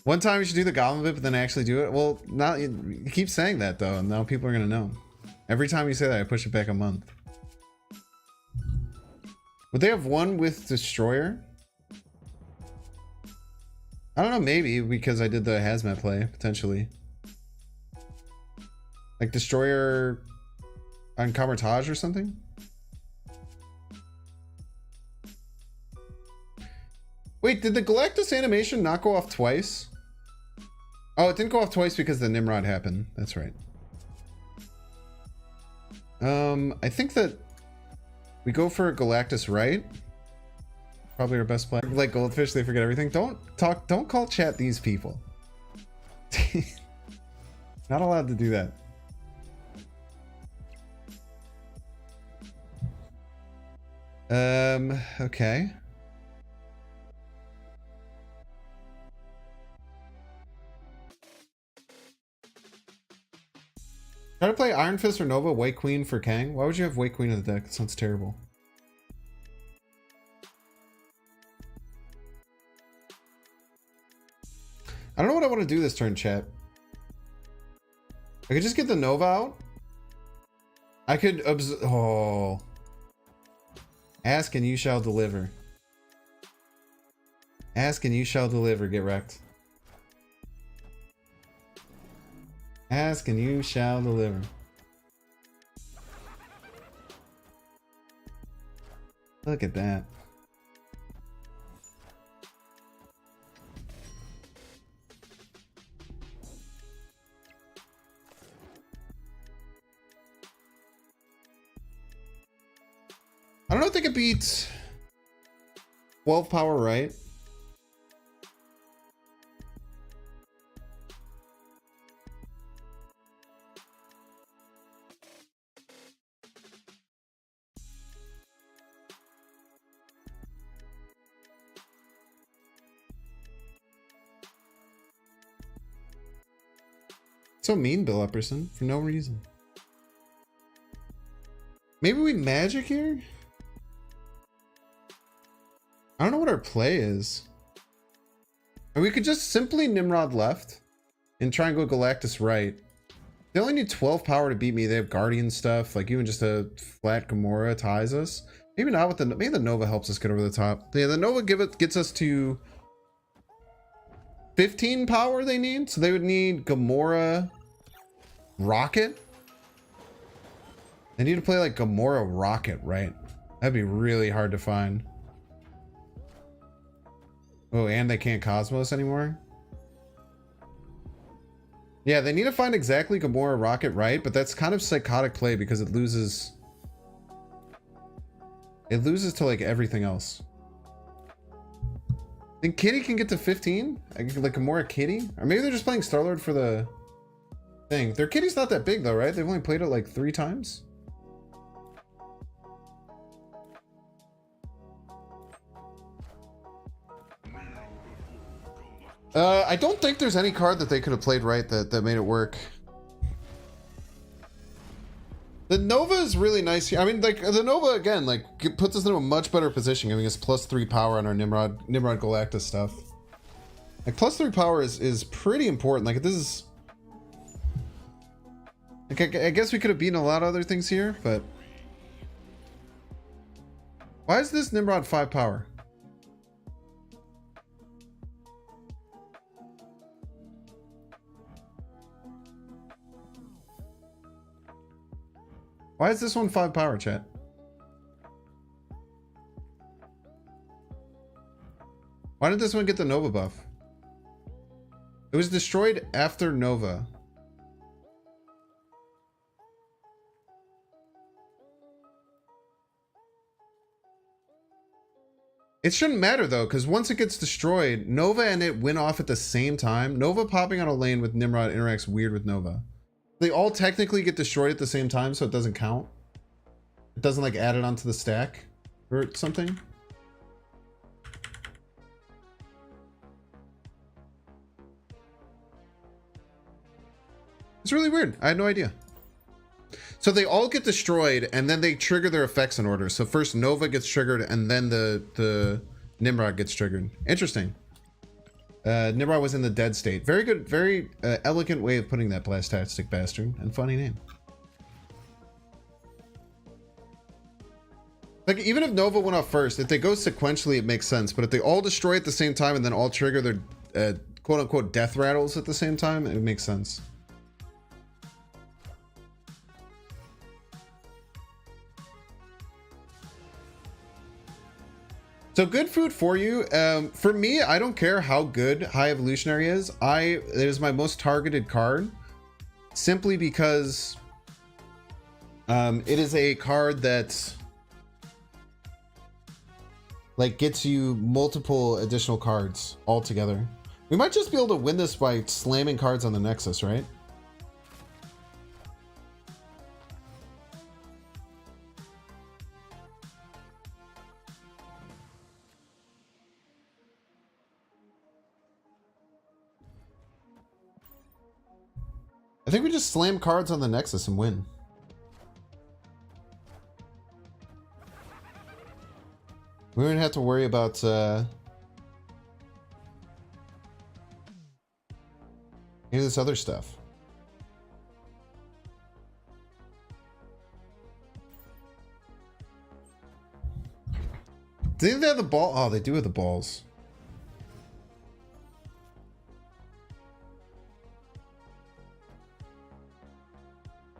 One time we should do the Goblin bit, but then actually do it. Well, not you keep saying that though, and now people are gonna know. Every time you say that, I push it back a month. Would they have one with Destroyer? I don't know, maybe because I did the Hazmat play, potentially. Like Destroyer on Camartage or something? Wait, did the Galactus animation not go off twice? Oh, it didn't go off twice because the Nimrod happened. That's right. I think that we go for Galactus, right? Probably our best play. Like goldfish, they forget everything. Don't call chat these people. Not allowed to do that. Okay. Try to play Iron Fist or Nova, White Queen for Kang. Why would you have White Queen in the deck? That sounds terrible. I don't know what I want to do this turn, chat. I could just get the Nova out. I could oh. Ask and you shall deliver. Ask and you shall deliver. Get wrecked. Ask and you shall deliver. Look at that. I don't know if they could beat 12 power, right? So mean, Bill Epperson, for no reason. Maybe we magic here? I don't know what our play is. And we could just simply Nimrod left and try and go Galactus right. They only need 12 power to beat me. They have Guardian stuff. Like even just a flat Gamora ties us. Maybe not with the, maybe the Nova helps us get over the top. Yeah, the Nova gets us to 15 power they need. So they would need Gamora Rocket. They need to play like Gamora Rocket, right? That'd be really hard to find. Oh, and they can't Cosmos anymore? Yeah, they need to find exactly Gamora Rocket right, but that's kind of psychotic play because it loses to like everything else. Think Kitty can get to 15? Like Gamora Kitty? Or maybe they're just playing Star-Lord for the thing. Their Kitty's not that big though, right? They've only played it like 3 times. I don't think there's any card that they could have played right that made it work. The Nova is really nice here. I mean, like, the Nova, again, like, puts us in a much better position, giving us +3 power on our Nimrod Galactus stuff. Like, +3 power is pretty important. Like, this is... Like, I guess we could have beaten a lot of other things here, but... Why is this Nimrod 5 power? Why is this one 5 power, chat? Why did this one get the Nova buff? It was destroyed after Nova. It shouldn't matter though, because once it gets destroyed, Nova and it went off at the same time. Nova popping on a lane with Nimrod interacts weird with Nova. They all technically get destroyed at the same time, so it doesn't count. It doesn't like add it onto the stack or something. It's really weird. I had no idea. So they all get destroyed and then they trigger their effects in order. So first Nova gets triggered and then the Nimrod gets triggered. Interesting. Nimrod was in the dead state. Very good, very elegant way of putting that, Blastastic bastard, and funny name. Like, even if Nova went off first, if they go sequentially, it makes sense. But if they all destroy at the same time and then all trigger their quote-unquote death rattles at the same time, it makes sense. So good food for you. For me, I don't care how good High Evolutionary is. It is my most targeted card, simply because it is a card that like gets you multiple additional cards altogether. We might just be able to win this by slamming cards on the Nexus, right? I think we just slam cards on the Nexus and win. We wouldn't have to worry about any of this other stuff. Do they have the ball? Oh, they do have the balls.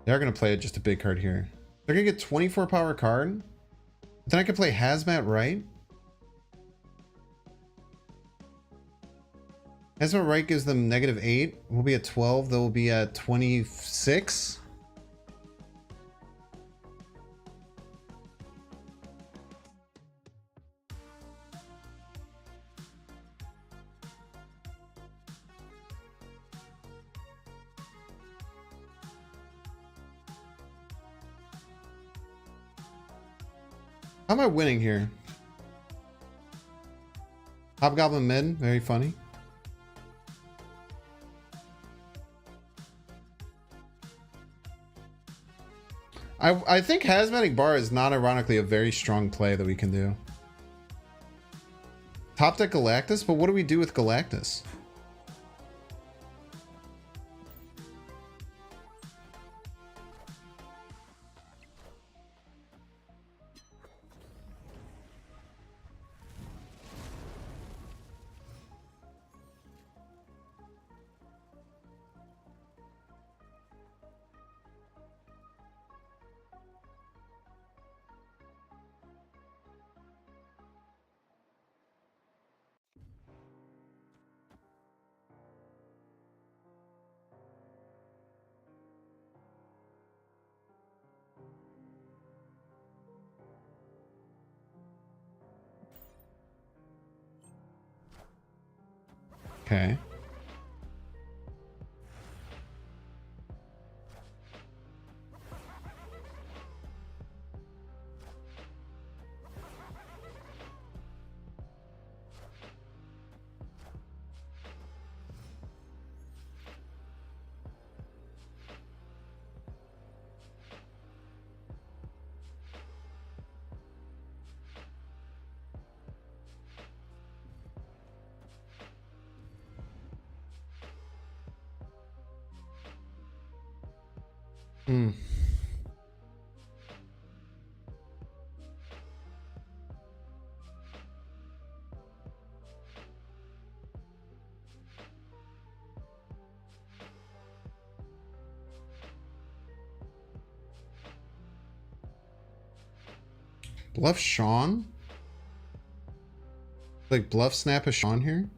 They're going to play just a big card here. They're going to get 24 power card. Then I can play Hazmat Right. Hazmat Right gives them -8. We'll be at 12. They'll be at 26. How am I winning here? Hobgoblin mid, very funny. I think Hazmatic Bar is not ironically a very strong play that we can do. Top deck Galactus, but what do we do with Galactus? Okay. Hmm. Bluff Sean? Like bluff snap a Sean here?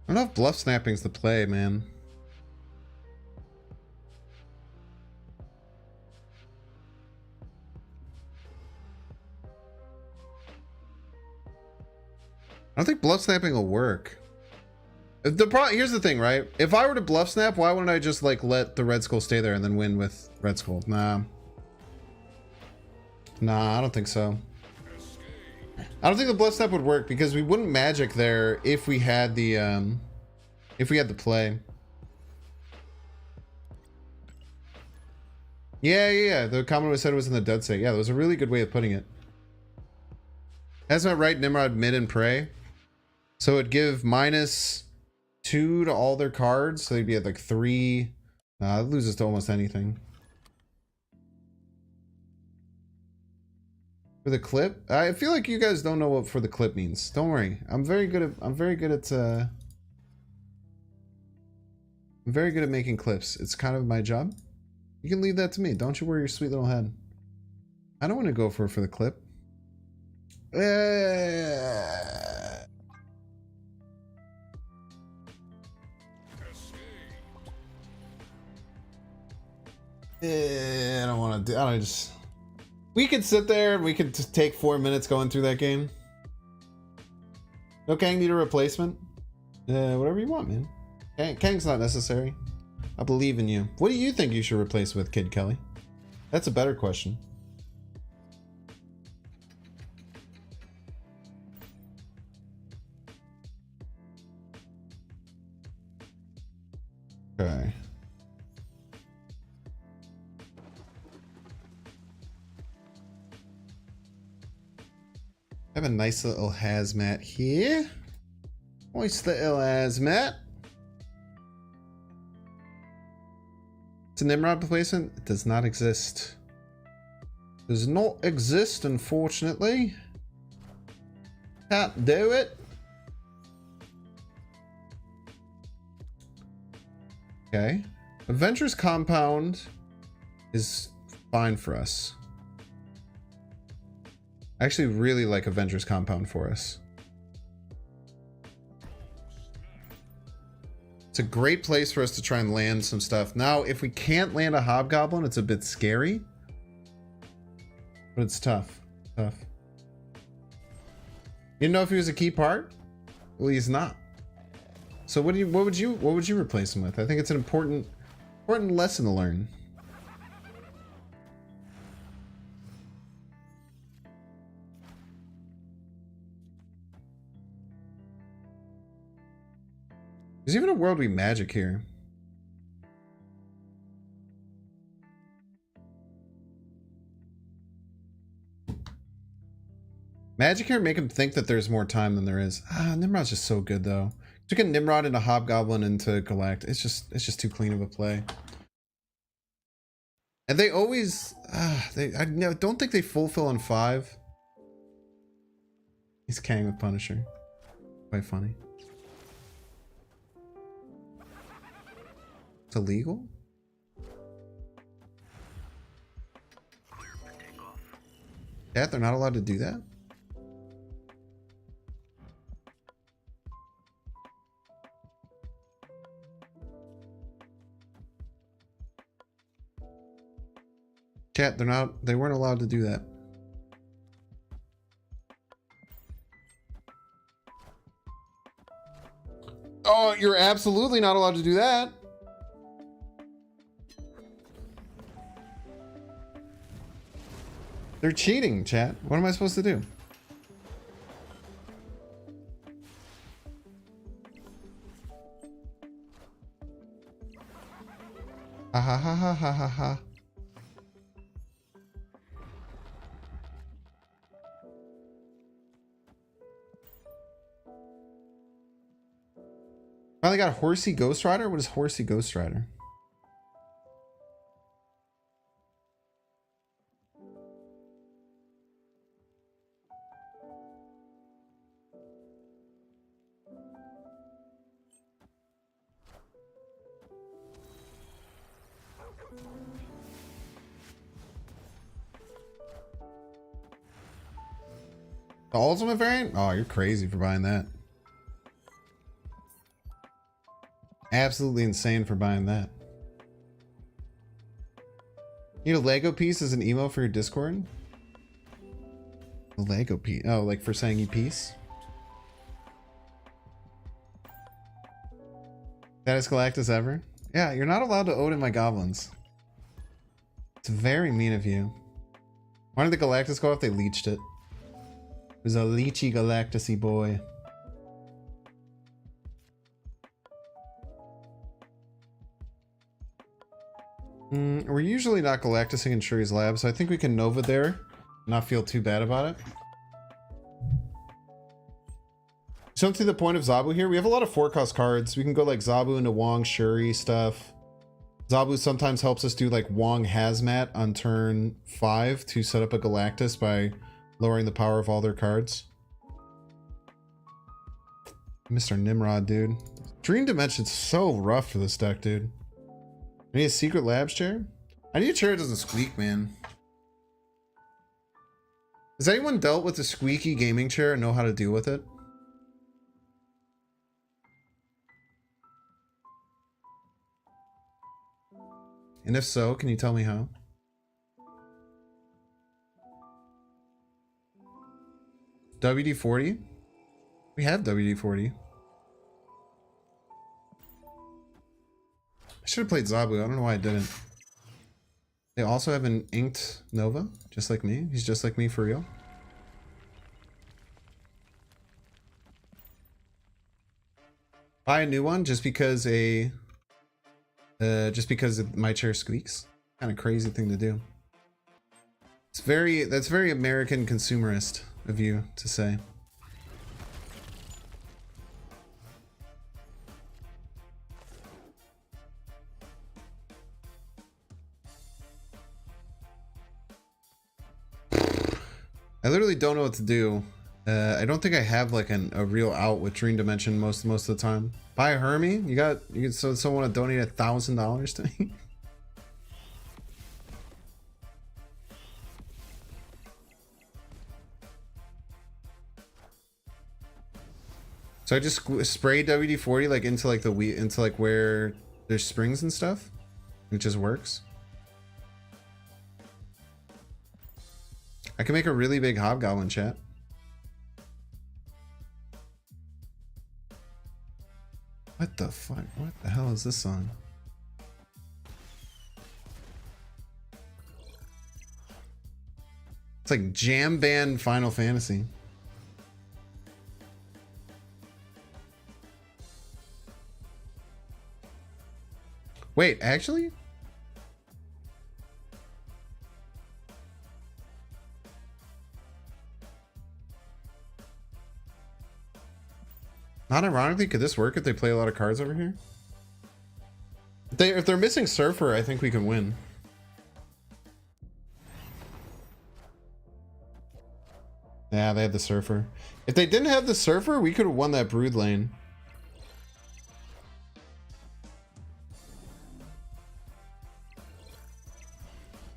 I don't know if bluff snapping's the play, man. I don't think bluff snapping will work. Here's the thing, right? If I were to bluff snap, why wouldn't I just like let the Red Skull stay there and then win with Red Skull? Nah. Nah, I don't think so. I don't think the bluff snap would work because we wouldn't magic there if we had the play. Yeah. The comment was said it was in the dead state. Yeah, that was a really good way of putting it. Hazmat Right, Nimrod mid and Prey. So it'd give -2 to all their cards. So they'd be at like 3. Nah, it loses to almost anything. For the clip? I feel like you guys don't know what for the clip means. Don't worry. I'm very good at I'm very good at making clips. It's kind of my job. You can leave that to me. Don't you worry your sweet little head. I don't want to go for the clip. I don't want to do. I don't just. We could sit there and we could just take 4 minutes going through that game. No, Kang need a replacement. Whatever you want, man. Kang's not necessary. I believe in you. What do you think you should replace with, Kid Kelly? That's a better question. Okay. I have a nice little hazmat here. Nice little hazmat. It's a Nimrod replacement. It does not exist. Does not exist, unfortunately. Can't do it. Okay. Avengers Compound is fine for us. I actually really like Avengers Compound for us. It's a great place for us to try and land some stuff. Now, if we can't land a Hobgoblin, it's a bit scary. But it's tough. Tough. You know if he was a key part? Well, he's not. So what would you replace him with? I think it's an important lesson to learn. There's even a world we magic here. Magic here make him think that there's more time than there is. Nimrod's just so good though. Took a Nimrod into Hobgoblin into Galactus. It's just too clean of a play. And they always I don't think they fulfill on 5. He's Kang with Punisher. Quite funny. It's illegal? Yeah, they're not allowed to do that? Chat, they weren't allowed to do that. Oh, you're absolutely not allowed to do that. They're cheating, chat. What am I supposed to do? Ha ha ha ha ha ha ha. Finally got a Horsey Ghost Rider? What is Horsey Ghost Rider? The ultimate variant? Oh, you're crazy for buying that. Absolutely insane for buying that. You need a Lego piece as an emo for your Discord? A Lego piece? Oh, like for saying you piece? That is Galactus ever? Yeah, you're not allowed to Odin my goblins. It's very mean of you. Why did the Galactus go off? They leeched it. It was a leechy Galactus-y boy. We're usually not Galactusing in Shuri's lab, so I think we can Nova there and not feel too bad about it. So to the point of Zabu here, we have a lot of 4-cost cards. We can go like Zabu into Wong, Shuri stuff. Zabu sometimes helps us do like Wong Hazmat on turn 5 to set up a Galactus by lowering the power of all their cards. Mr. Nimrod, dude. Dream Dimension's so rough for this deck, dude. I need a secret labs chair? I need a chair that doesn't squeak, man. Has anyone dealt with a squeaky gaming chair and know how to deal with it? And if so, can you tell me how? WD-40? We have WD-40. I should have played Zabu. I don't know why I didn't. They also have an inked Nova, just like me. He's just like me for real. Buy a new one just because my chair squeaks. Kind of crazy thing to do. That's very American consumerist of you to say. I literally don't know what to do. I don't think I have like a real out with Dream Dimension most of the time. Buy a Hermie? So someone want to donate $1,000 to me? So I just spray WD-40 like into like into like where there's springs and stuff. It just works. I can make a really big hobgoblin, chat. What the fuck? What the hell is this song? It's like jam band Final Fantasy. Wait, actually? Not ironically, could this work if they play a lot of cards over here? If they're missing Surfer, I think we can win. Yeah, they had the Surfer. If they didn't have the Surfer, we could have won that Brood lane.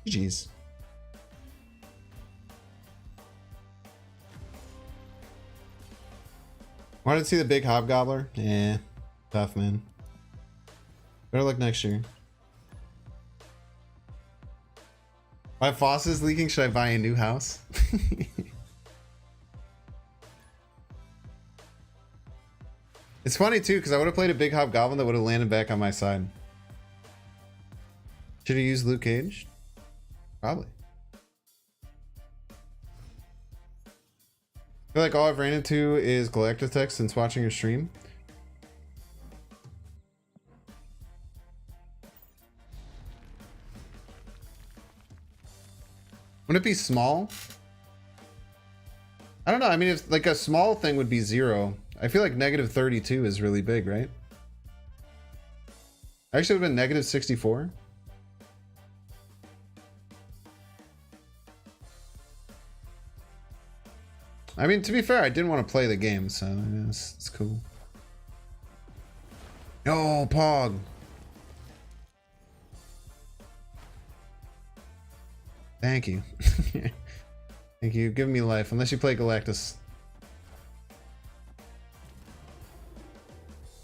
GG's. Wanted to see the big hobgobbler? Yeah, tough, man. Better luck next year. My faucet's leaking. Should I buy a new house? It's funny too, because I would have played a big hobgoblin that would have landed back on my side. Should have used Luke Cage? Probably. I feel like all I've ran into is Galactus text since watching your stream. Wouldn't it be small? I don't know. I mean, if like a small thing would be 0. I feel like negative 32 is really big, right? Actually, it would have been negative 64. I mean, to be fair, I didn't want to play the game, so it's cool. Oh, Pog. Thank you. Thank you. Give me life, unless you play Galactus.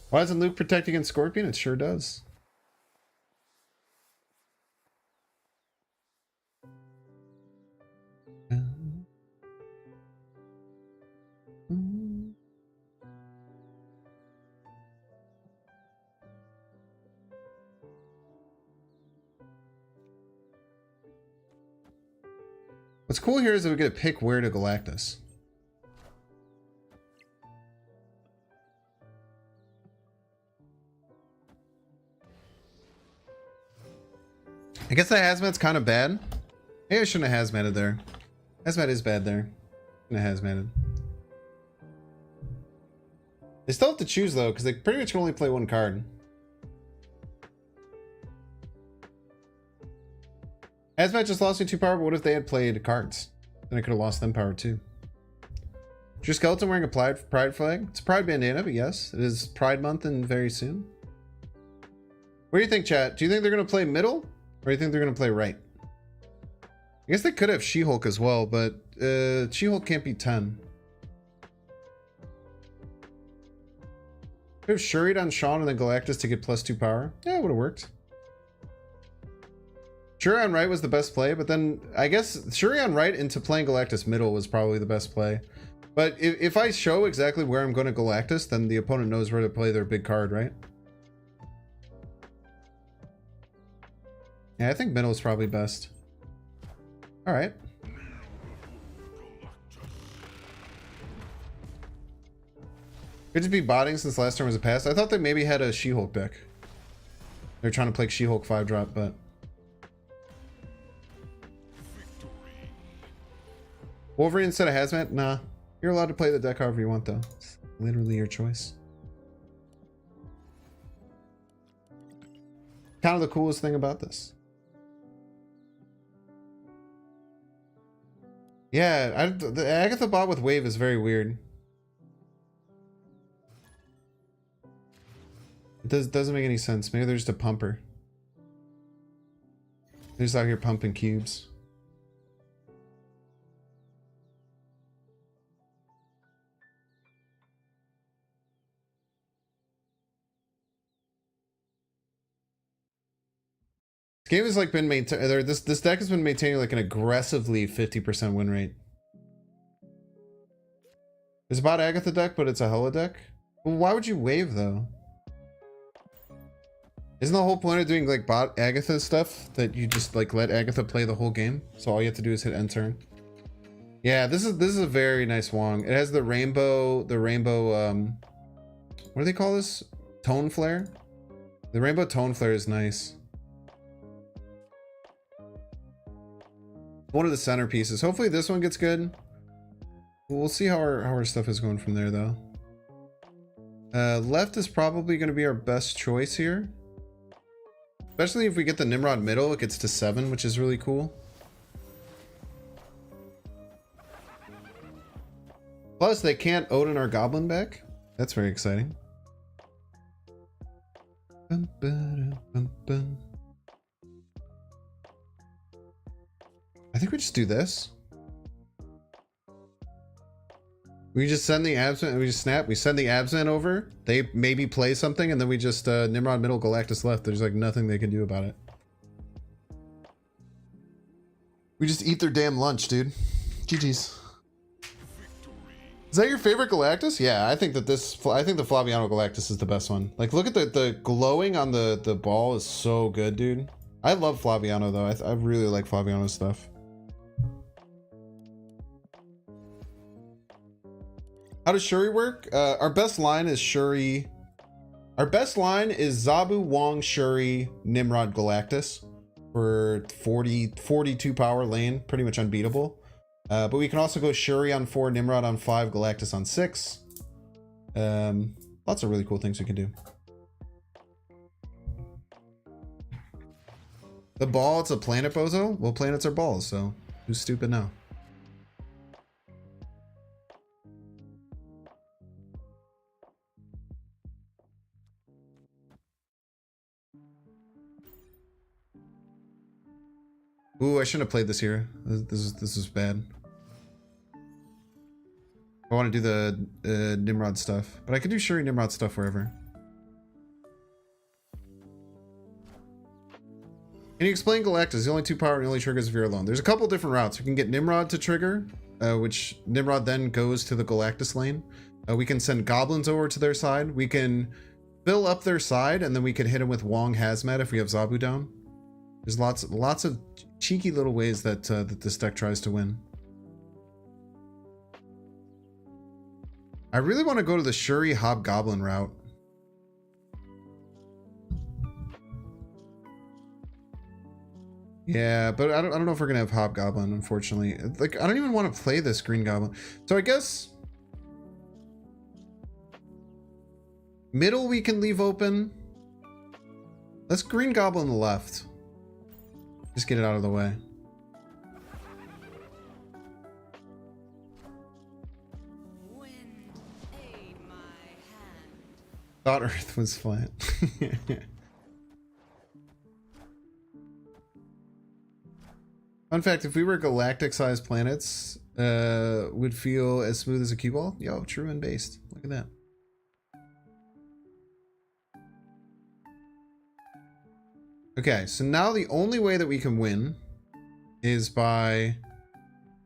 Why doesn't Luke protect against Scorpion? It sure does. What's cool here is that we get to pick where to Galactus. I guess that hazmat's kind of bad. Maybe I shouldn't have hazmated there. Hazmat is bad there. Shouldn't have hazmated. They still have to choose though, because they pretty much can only play one card. Hazmat just lost me 2 power, but what if they had played cards? Then I could have lost them power too. Is your skeleton wearing a pride flag? It's a pride bandana, but yes, it is Pride Month and very soon. What do you think, chat? Do you think they're going to play middle? Or do you think they're going to play right? I guess they could have She-Hulk as well, but She-Hulk can't be 10. Could have Shuried on Sean and then Galactus to get +2 power. Yeah, it would have worked. Shuri on right was the best play, but then I guess Shuri on right into playing Galactus middle was probably the best play. But if I show exactly where I'm going to Galactus, then the opponent knows where to play their big card, right? Yeah, I think middle is probably best. All right. Could just be botting since last turn was a pass. I thought they maybe had a She-Hulk deck. They're trying to play She-Hulk 5-drop, but... Wolverine instead of Hazmat? Nah. You're allowed to play the deck however you want, though. It's literally your choice. Kind of the coolest thing about this. Yeah, the Agatha bot with Wave is very weird. It doesn't make any sense. Maybe they're just a pumper. They're just out here pumping cubes. This game has like been maintained. This deck has been maintaining like an aggressively 50% win rate. It's about Agatha deck, but it's a hella deck. Well, why would you wave though? Isn't the whole point of doing like bot Agatha stuff that you just like let Agatha play the whole game? So all you have to do is hit end turn. Yeah, this is a very nice Wong. It has the rainbow what do they call this? Tone flare? The rainbow tone flare is nice. One of the centerpieces. Hopefully this one gets good. We'll see how our stuff is going from there though. Left is probably going to be our best choice here. Especially if we get the Nimrod middle, it gets to 7, which is really cool. Plus, they can't Odin our Goblin back. That's very exciting. Bum, ba-dum, bum, bum. I think we just do this. We just send the Absent and we just snap. We send the Absent over. They maybe play something and then we just Nimrod middle, Galactus left. There's like nothing they can do about it. We just eat their damn lunch, dude. GG's. Is that your favorite Galactus? Yeah, I think that I think the Flaviano Galactus is the best one. Like, look at the glowing on the ball is so good, dude. I love Flaviano though. I really like Flaviano's stuff. How does Shuri work? Our best line is Shuri. Our best line is Zabu, Wong, Shuri, Nimrod, Galactus for 42 power lane, pretty much unbeatable. But we can also go Shuri on 4, Nimrod on 5, Galactus on 6. Lots of really cool things we can do. The ball, it's a planet, bozo? Well, planets are balls, so who's stupid now? Ooh, I shouldn't have played this here. This is bad. I want to do the Nimrod stuff, but I could do Shuri Nimrod stuff wherever. Can you explain Galactus? The only 2 power and only triggers if you're alone. There's a couple different routes. We can get Nimrod to trigger, which Nimrod then goes to the Galactus lane. We can send goblins over to their side. We can fill up their side, and then we can hit him with Wong Hazmat if we have Zabu down. There's lots of cheeky little ways that that this deck tries to win. I really want to go to the Shuri Hobgoblin route. Yeah, but I don't know if we're gonna have Hobgoblin, unfortunately. Like, I don't even want to play this Green Goblin. So I guess middle we can leave open. Let's Green Goblin left. Just get it out of the way. Thought Earth was flat. Fun fact, if we were galactic-sized planets, would feel as smooth as a cue ball. Yo, true and based. Look at that. Okay, so now the only way that we can win is by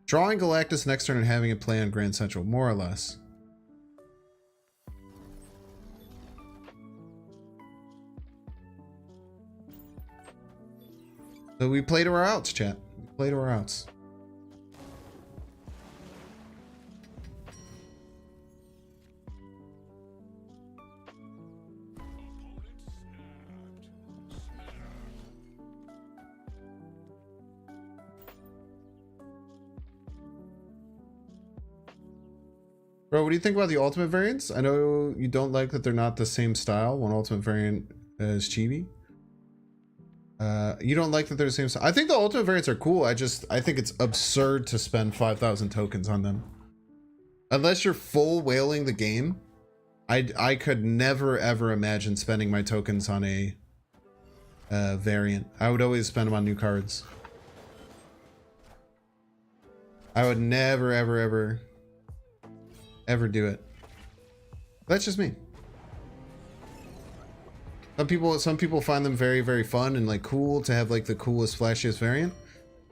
drawing Galactus next turn and having it play on Grand Central, more or less. So we play to our outs, chat. We play to our outs. Bro, what do you think about the ultimate variants? I know you don't like that they're not the same style. One ultimate variant is chibi. You don't like that they're the same style. I think the ultimate variants are cool. I think it's absurd to spend 5,000 tokens on them. Unless you're full whaling the game, I could never ever imagine spending my tokens on a variant. I would always spend them on new cards. I would never ever do it. That's just me. Some people find them very fun and like cool to have like the coolest flashiest variant.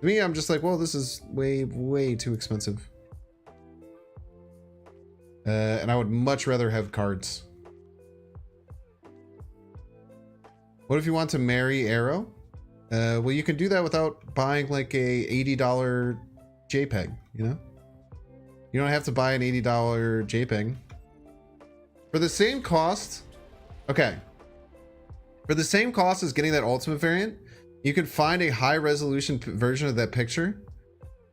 To me, I'm just like, well, this is way too expensive. And I would much rather have cards. What if you want to marry Arrow? Well, you can do that without buying like a $80 JPEG, you know? You don't have to buy an $80 JPEG. For the same cost, okay. For the same cost as getting that ultimate variant, you can find a high resolution version of that picture.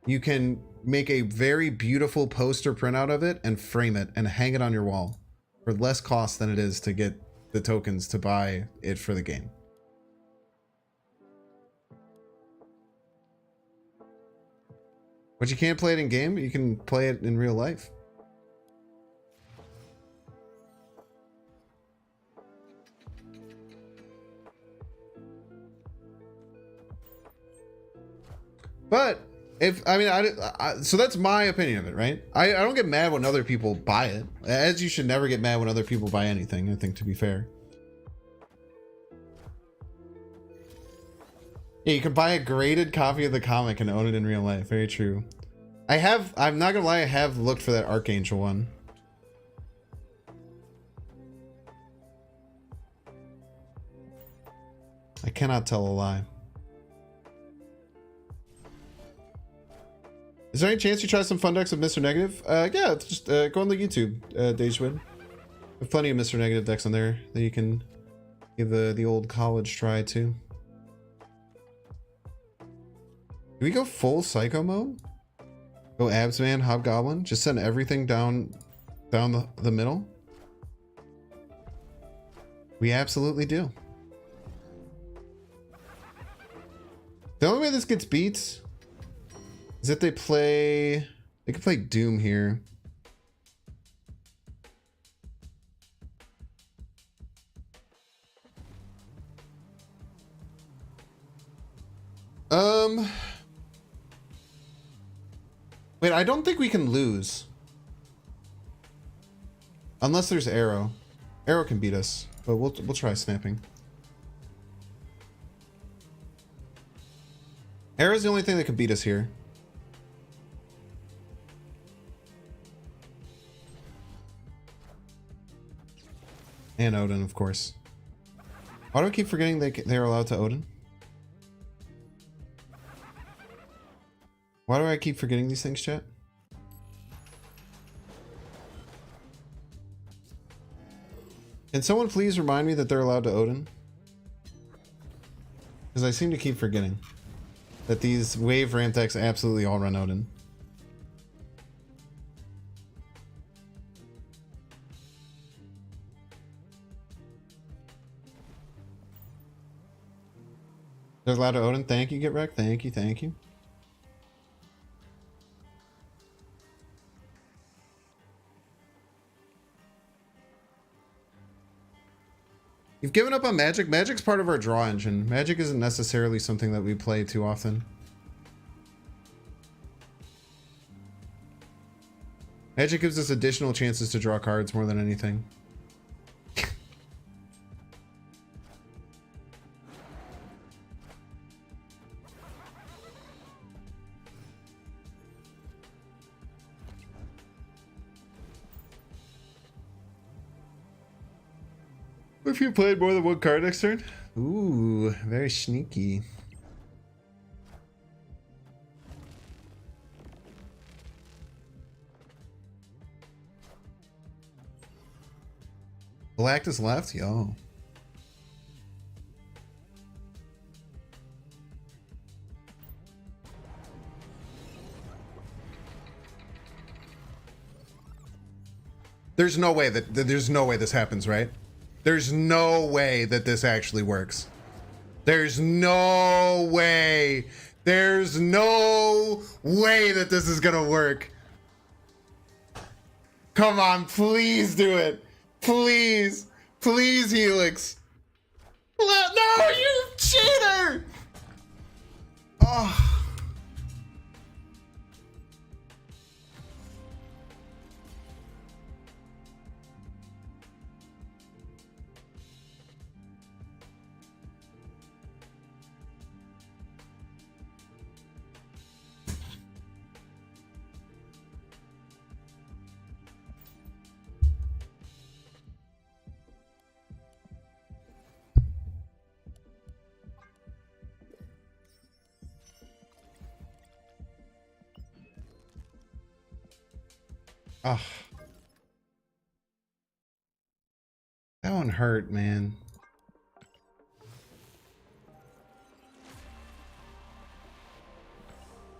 You can make a very beautiful poster printout of it and frame it and hang it on your wall for less cost than it is to get the tokens to buy it for the game. But you can't play it in game, you can play it in real life. But if I mean, so that's my opinion of it, right? I don't get mad when other people buy it, as you should never get mad when other people buy anything. I think, to be fair. Yeah, you can buy a graded copy of the comic and own it in real life. Very true. I'm not gonna lie, I have looked for that Archangel one. I cannot tell a lie. Is there any chance you try some fun decks of Mr. Negative? Yeah, just go on the YouTube, Dagewin. There's plenty of Mr. Negative decks on there that you can give the old college try too. Do we go full psycho mode? Go Absman, Hobgoblin? Just send everything down the middle? We absolutely do. The only way this gets beat is if they can play Doom here. Wait, I don't think we can lose. Unless there's Arrow. Arrow can beat us, but we'll try snapping. Arrow's the only thing that can beat us here. And Odin, of course. Why do I keep forgetting they're allowed to Odin? Why do I keep forgetting these things, chat? Can someone please remind me that they're allowed to Odin? Because I seem to keep forgetting that these wave ramp decks absolutely all run Odin. They're allowed to Odin. Thank you, Get Wrecked. Thank you, thank you. You've given up on Magic? Magic's part of our draw engine. Magic isn't necessarily something that we play too often. Magic gives us additional chances to draw cards more than anything. If you played more than one card next turn? Ooh, very sneaky. Galactus left? Yo. There's no way this happens, right? There's no way that this actually works. There's no way. There's no way that this is gonna work. Come on, please do it. Please. Please, Helix. No, you cheater! Oh. Oh. That one hurt, man.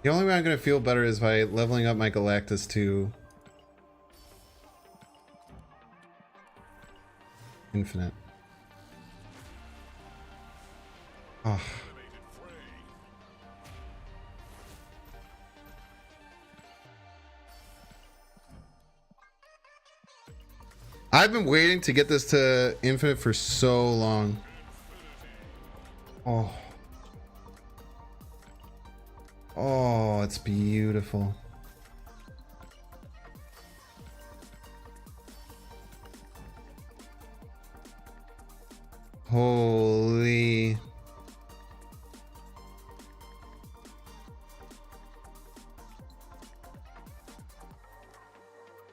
The only way I'm gonna feel better is by leveling up my Galactus to infinite. Oh. I've been waiting to get this to infinite for so long. Oh. Oh, it's beautiful. Holy.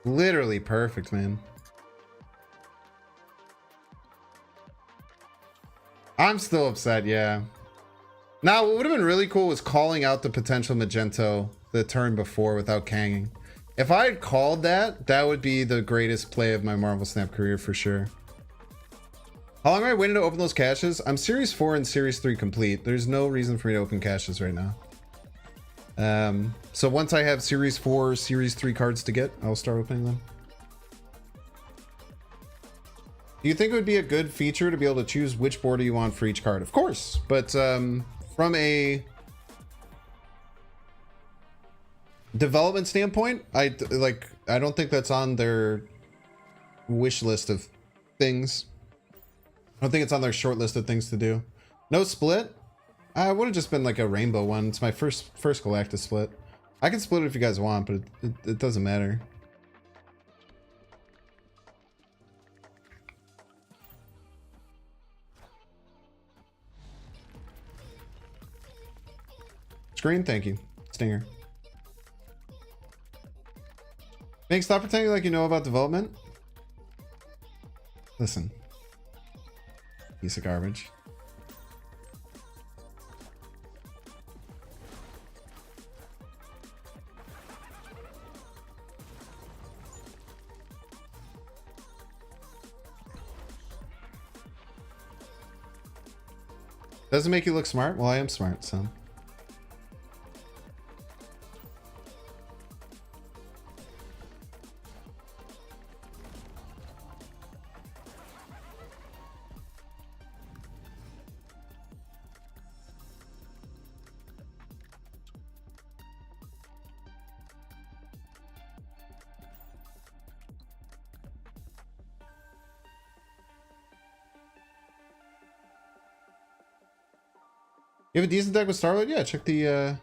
Literally perfect, man. I'm still upset, yeah. Now, what would have been really cool was calling out the potential Magento the turn before without Kanging. If I had called that, that would be the greatest play of my Marvel Snap career for sure. How long am I waiting to open those caches? I'm Series 4 and Series 3 complete. There's no reason for me to open caches right now. So once I have Series 4, Series 3 cards to get, I'll start opening them. Do you think it would be a good feature to be able to choose which border you want for each card? Of course, but from a development standpoint, I don't think that's on their wish list of things. I don't think it's on their short list of things to do. No split? I would have just been like a rainbow one. It's my first Galactus split. I can split it if you guys want, but it doesn't matter. Screen, thank you. Stinger. Make stop pretending like you know about development. Listen. Piece of garbage. Doesn't make you look smart? Well, I am smart, so. You have a decent deck with Starlight? Yeah, check the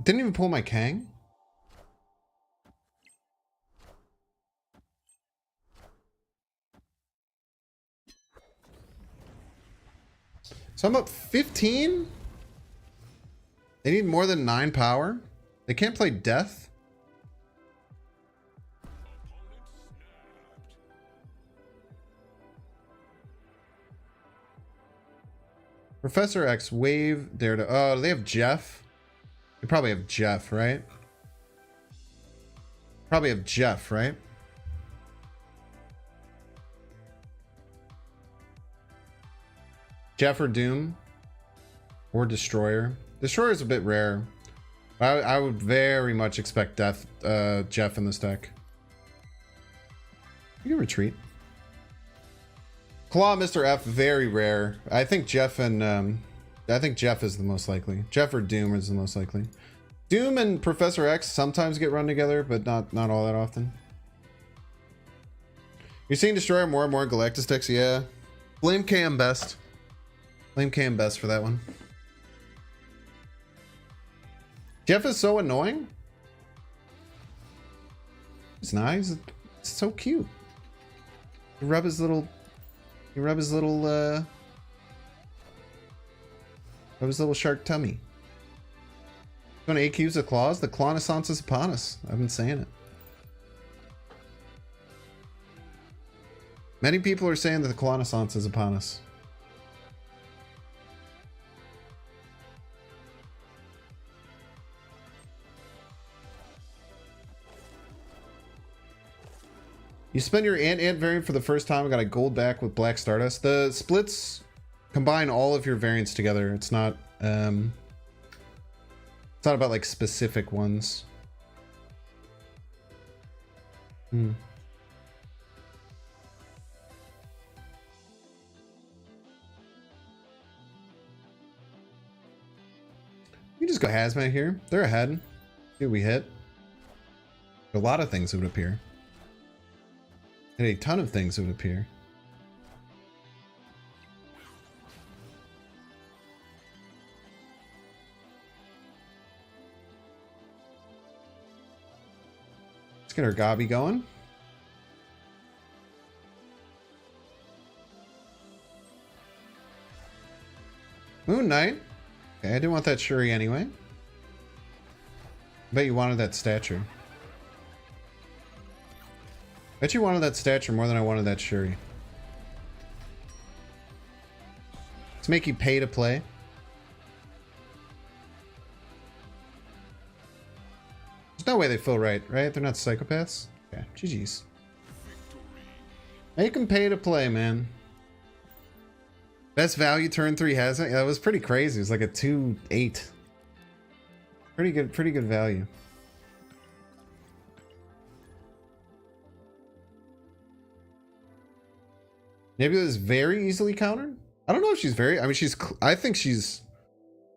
didn't even pull my Kang. So I'm up 15? They need more than 9 power? They can't play Death? Professor X, Wave, Dare to... Oh, do they have Jeff? They probably have Jeff, right? Probably have Jeff, right? Jeff or Doom? Or Destroyer? Destroyer is a bit rare. I would very much expect Jeff in this deck. You can retreat. Claw, Mr. F, very rare. I think Jeff and I think Jeff is the most likely. Jeff or Doom is the most likely. Doom and Professor X sometimes get run together, but not all that often. You're seeing Destroyer more and more in Galactus decks, yeah. Blame KM best. Blame KM best for that one. Jeff is so annoying. He's nice. It's so cute. You rub his little shark tummy. Going to AQs the claws? The clawnaissance is upon us. I've been saying it. Many people are saying that the clawnaissance is upon us. You spend your Ant variant for the first time and got a gold back with Black Stardust. The splits combine all of your variants together. It's not about like specific ones. You just go Hazmat here. They're ahead. Here we hit. A lot of things would appear. And a ton of things would appear. Let's get our Gobby going. Moon Knight. Okay, I didn't want that Shuri anyway. I bet you wanted that stature. Bet you wanted that stature more than I wanted that Shuri. Let's make you pay to play. There's no way they feel right? They're not psychopaths? Yeah, GG's. Make them pay to play, man. Best value turn 3 has it? Yeah, that was pretty crazy. It was like a 2-8. Pretty good value. Maybe it was very easily countered. I don't know if she's very. I mean, I think she's.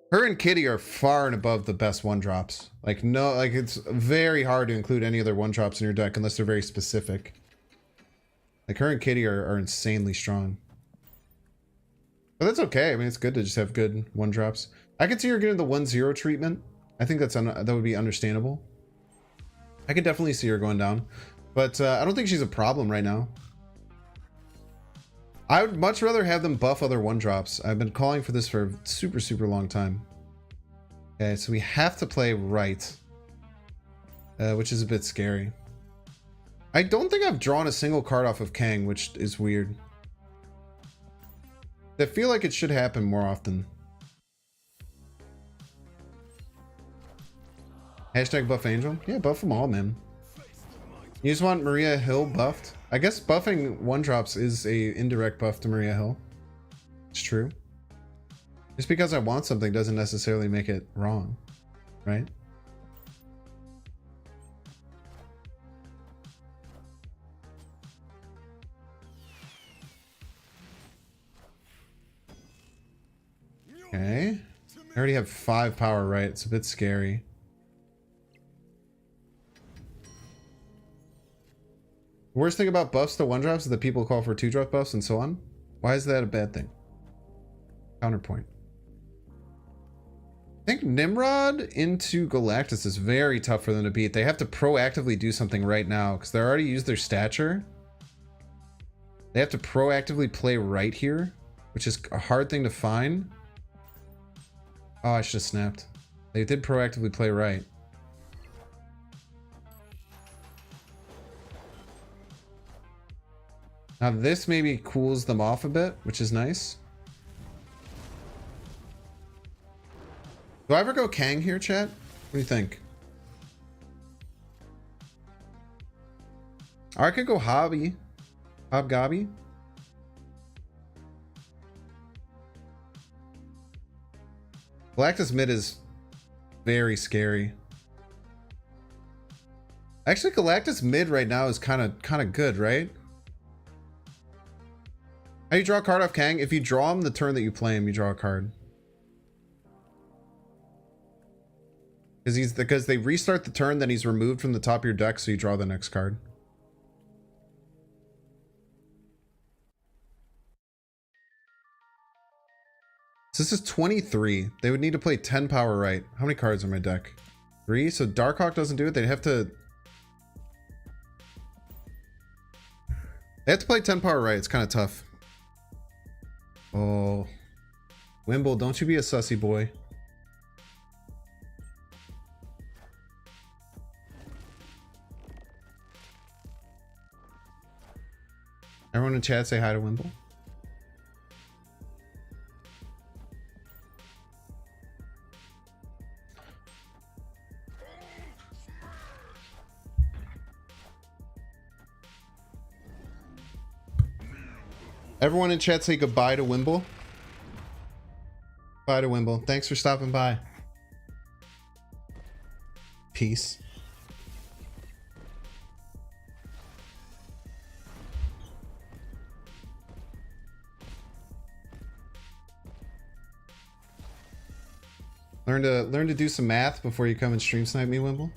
Her and Kitty are far and above the best 1-drops. Like no, like it's very hard to include any other 1-drops in your deck unless they're very specific. Like her and Kitty are insanely strong. But that's okay. I mean, it's good to just have good 1-drops. I could see her getting the 1-0 treatment. I think that would be understandable. I could definitely see her going down, but I don't think she's a problem right now. I would much rather have them buff other 1-drops. I've been calling for this for a super long time. Okay, so we have to play right, which is a bit scary. I don't think I've drawn a single card off of Kang, which is weird. I feel like it should happen more often. Hashtag buff Angel? Yeah, buff them all, man. You just want Maria Hill buffed? I guess buffing 1-drops is a indirect buff to Maria Hill. It's true. Just because I want something doesn't necessarily make it wrong, right? Okay. I already have 5 power, right? It's a bit scary. The worst thing about buffs to 1-drops is that people call for 2-drop buffs and so on. Why is that a bad thing? Counterpoint. I think Nimrod into Galactus is very tough for them to beat. They have to proactively do something right now because they already used their stature. They have to proactively play right here, which is a hard thing to find. Oh, I should have snapped. They did proactively play right. Now this maybe cools them off a bit, which is nice. Do I ever go Kang here, chat? What do you think? Or I could go Hobgobby. Galactus mid is very scary. Actually, Galactus mid right now is kind of good, right? How you draw a card off Kang? If you draw him the turn that you play him, you draw a card. Because they restart the turn, then he's removed from the top of your deck, so you draw the next card. So this is 23. They would need to play 10 power right. How many cards are in my deck? 3. So Darkhawk doesn't do it. They'd have to. They have to play 10 power right. It's kind of tough. Oh, Wimble, don't you be a sussy boy. Everyone in chat say hi to Wimble. Everyone in chat say goodbye to Wimble. Bye to Wimble. Thanks for stopping by. Peace. Learn to do some math before you come and stream snipe me, Wimble.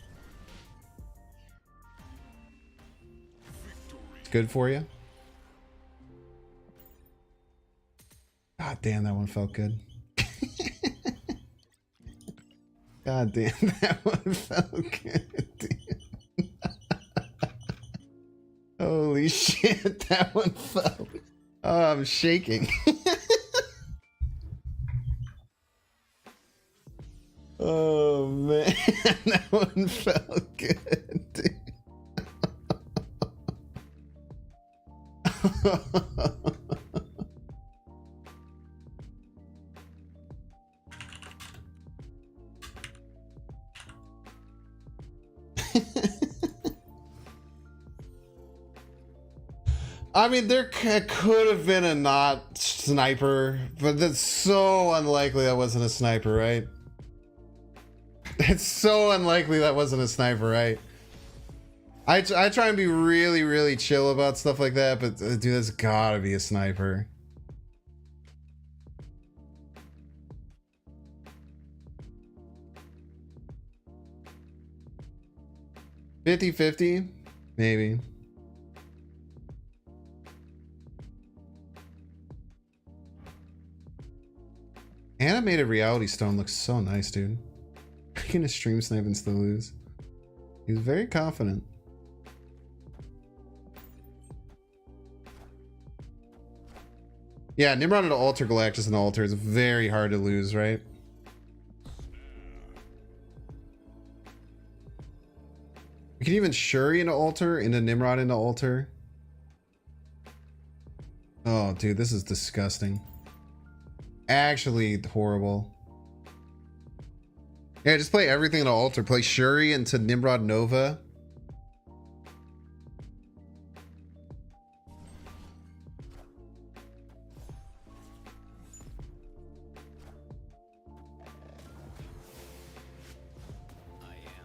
It's good for you. God damn, that one felt good. God damn, that one felt good. Holy shit, that one felt. Oh, I'm shaking. Oh man, that one felt good, dude. I mean, there could have been a not sniper, but that's so unlikely that wasn't a sniper, right? It's so unlikely that wasn't a sniper, right? I try and be really, really chill about stuff like that, but dude, that's gotta be a sniper. $50-50? Maybe. Animated reality stone looks so nice, dude. I'm gonna stream snipe and still lose. He was very confident. Yeah, Nimrod into altar, Galactus into altar is very hard to lose, right? You can even Shuri into altar, into Nimrod into altar. Oh, dude, this is disgusting. Actually horrible. Yeah, just play everything into altar. Play Shuri into Nimrod Nova.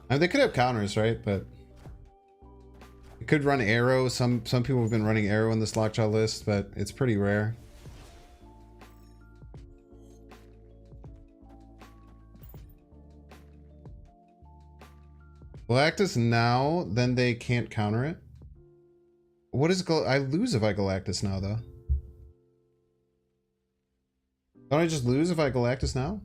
I mean, they could have counters, right? But it could run arrow. Some people have been running arrow in this lockjaw list, but it's pretty rare. Galactus now, then they can't counter it. What is I lose if I Galactus now, though. Don't I just lose if I Galactus now?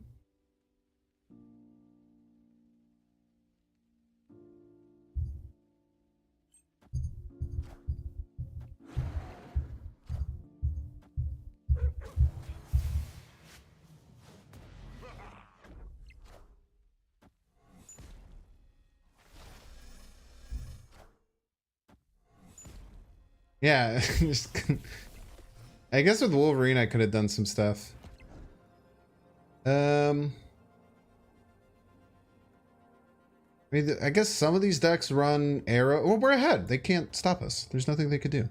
Yeah, I guess with Wolverine I could have done some stuff. I mean, I guess some of these decks run Arrow. Well, we're ahead. They can't stop us. There's nothing they could do.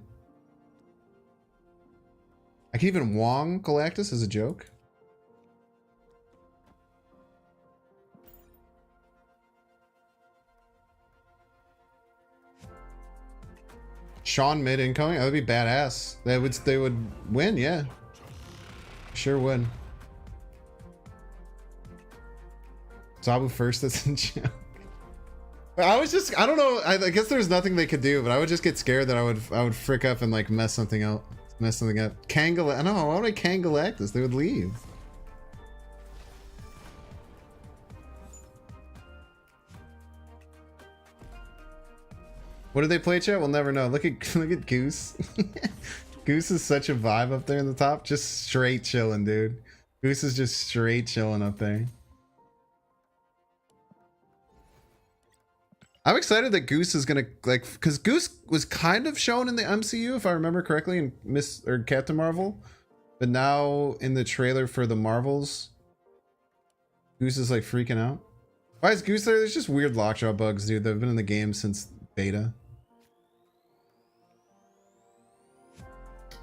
I can even Wong Galactus as a joke. Sean mid incoming. That would be badass. They would win, yeah. Sure would. Zabu first, that's a joke. I don't know. I guess there's nothing they could do, but I would just get scared that I would frick up and like mess something up. Kang Galactus. No, why would I Kang Galactus? They would leave. What did they play, chat? We'll never know. Look at Goose. Goose is such a vibe up there in the top. Just straight chilling, dude. Goose is just straight chilling up there. I'm excited that Goose is gonna because Goose was kind of shown in the MCU, if I remember correctly, in Captain Marvel, but now in the trailer for the Marvels, Goose is like freaking out. Why is Goose there? There's just weird lockjaw bugs, dude. They've been in the game since beta.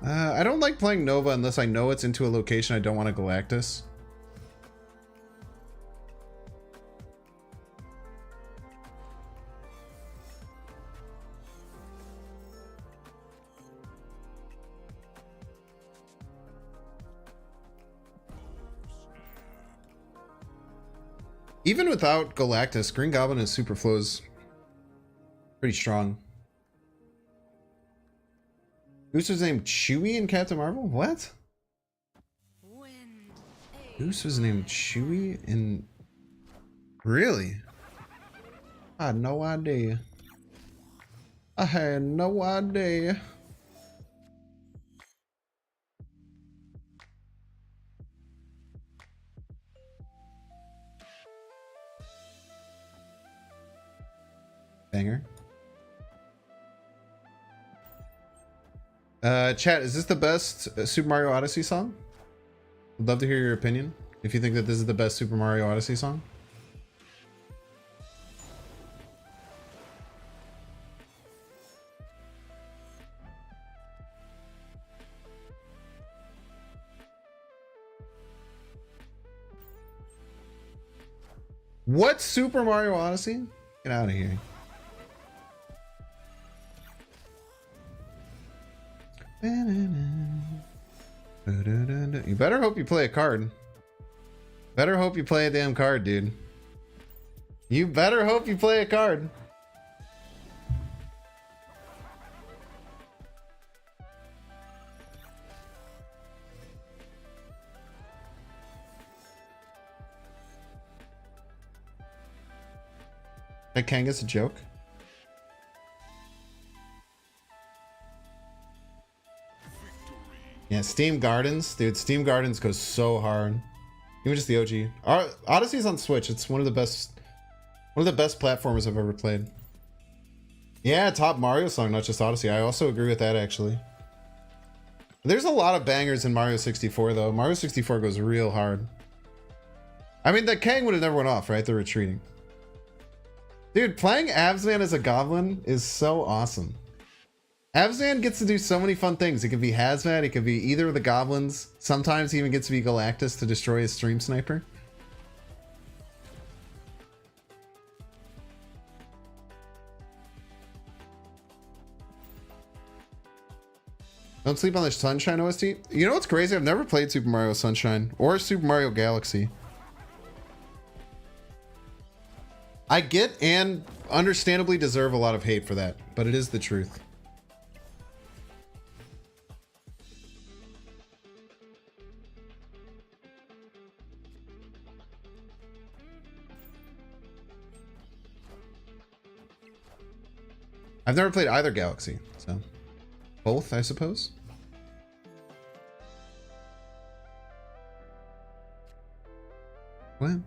I don't like playing Nova unless I know it's into a location I don't want to Galactus. Even without Galactus, Green Goblin and Super Flows pretty strong. Goose was named Chewie in Captain Marvel? What? Goose was named Chewie in... Really? I had no idea. I had no idea. Banger. Chat, is this the best Super Mario Odyssey song? I'd love to hear your opinion. If you think that this is the best Super Mario Odyssey song. What Super Mario Odyssey? Get out of here. You better hope you play a card. Better hope you play a damn card, dude. You better hope you play a card. That Kang is a joke. Yeah, Steam Gardens, dude. Steam Gardens goes so hard. Even just the OG. Odyssey's on Switch. It's one of the best platformers I've ever played. Yeah, top Mario song, not just Odyssey. I also agree with that, actually. There's a lot of bangers in Mario 64, though. Mario 64 goes real hard. I mean, that Kang would have never went off, right? They're retreating. Dude, playing Abzan as a goblin is so awesome. Abzan gets to do so many fun things. It could be Hazmat, it could be either of the goblins. Sometimes he even gets to be Galactus to destroy his stream sniper. Don't sleep on the Sunshine OST. You know what's crazy? I've never played Super Mario Sunshine or Super Mario Galaxy. I get and understandably deserve a lot of hate for that, but it is the truth. I've never played either Galaxy, so both, I suppose. We're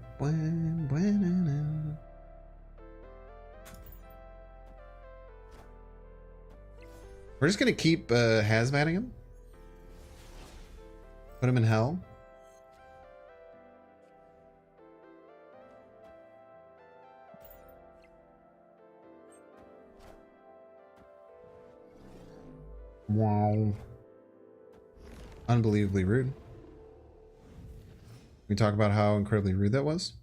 just gonna keep hazmatting him. Put him in hell. Wow. Unbelievably rude. We talk about how incredibly rude that was.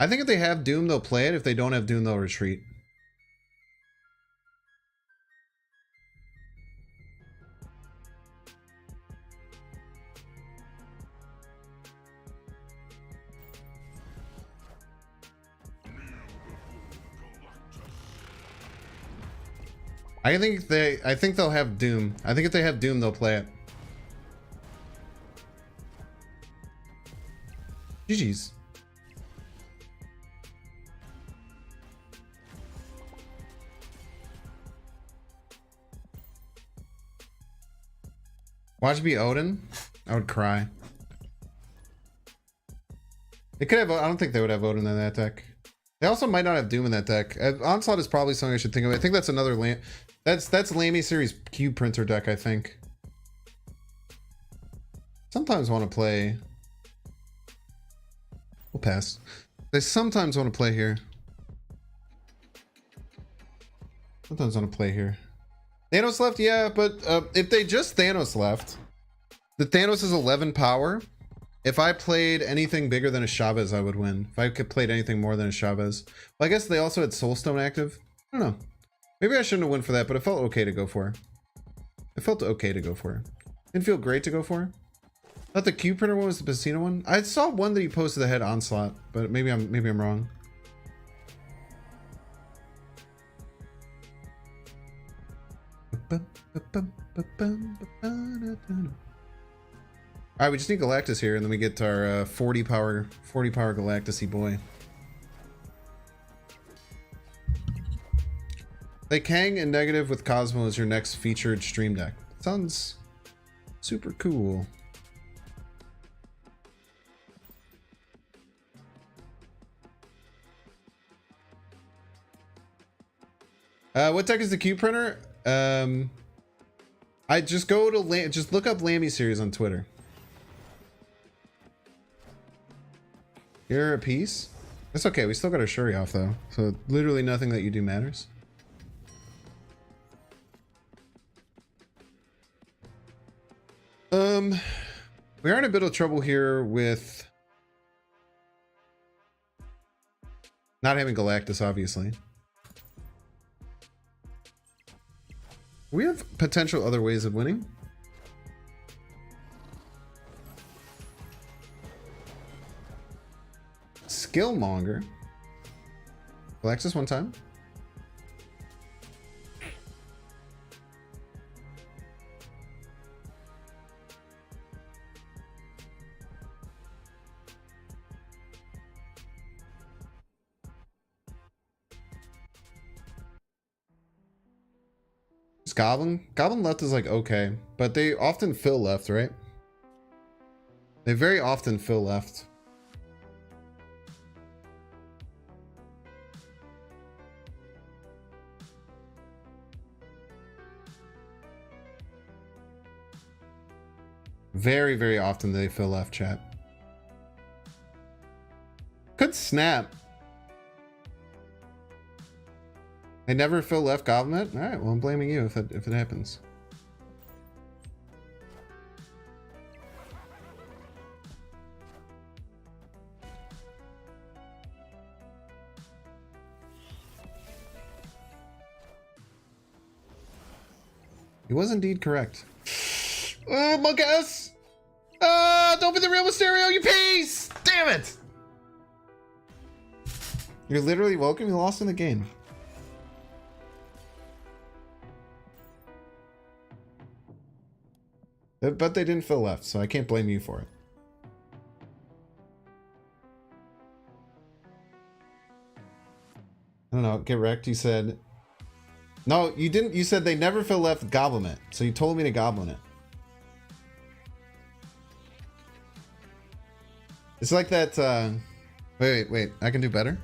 I think if they have Doom, they'll play it. If they don't have Doom, they'll retreat. I think they'll have Doom. I think if they have Doom, they'll play it. GG's. Watch it be Odin. I would cry. They could have. I don't think they would have Odin in that deck. They also might not have Doom in that deck. Onslaught is probably something I should think of. I think that's another that's Lamy series cube printer deck. I think. Sometimes want to play. We'll pass. They sometimes want to play here. Sometimes want to play here. Thanos left, yeah, but if they just Thanos left, the Thanos is 11 power. If I played anything bigger than a Chavez, I would win. If I could played anything more than a Chavez. Well, I guess they also had Soulstone active. I don't know. Maybe I shouldn't have went for that, but it felt okay to go for. It felt okay to go for. Didn't feel great to go for. I thought the Cube Printer one was the Pacino one. I saw one that you posted that had Onslaught, but maybe I'm wrong. Alright, we just need Galactus here, and then we get our 40 power Galactus-y boy. Play Kang and negative with Cosmo as your next featured stream deck. Sounds super cool. What deck is the Cube Printer? I just go to just look up Lamy series on Twitter. You're a piece? That's okay, we still got our Shuri off though. So literally nothing that you do matters. We are in a bit of trouble here with not having Galactus, obviously. We have potential other ways of winning. Skillmonger. Galactus one time. Goblin left is like okay, but they often fill left, right? They very often fill left. Very, very often they fill left, chat. Could snap. They never fill left Goblin? Alright, well I'm blaming you if it happens. He was indeed correct. Oh, my guess! about to open the real Mysterio, you piece! Damn it! You're literally welcome. You lost in the game. But they didn't fill left, so I can't blame you for it. I don't know. Get wrecked. You said... No, you didn't. You said they never fill left, goblin it. So you told me to goblin it. It's like that... Wait. I can do better?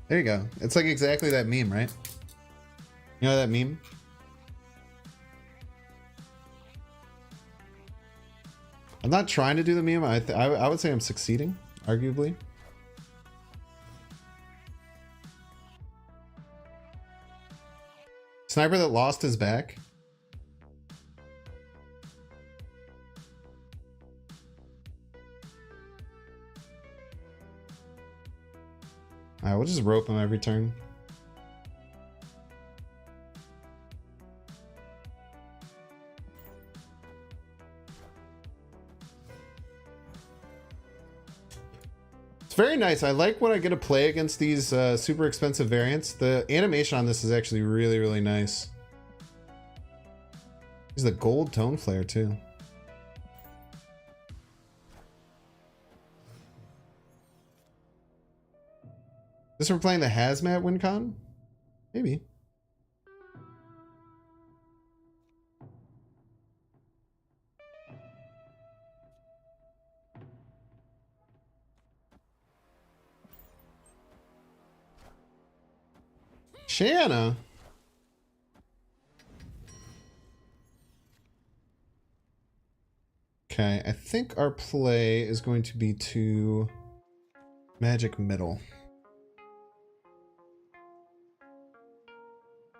There you go. It's like exactly that meme, right? You know that meme? I'm not trying to do the meme. I would say I'm succeeding, arguably. Sniper that lost his back. Alright, we'll just rope him every turn. It's very nice. I like when I get to play against these super expensive variants. The animation on this is actually really, really nice. There's the gold tone flare too. This we're playing the Hazmat WinCon? Maybe. Shanna. Okay, I think our play is going to be to Magic Middle.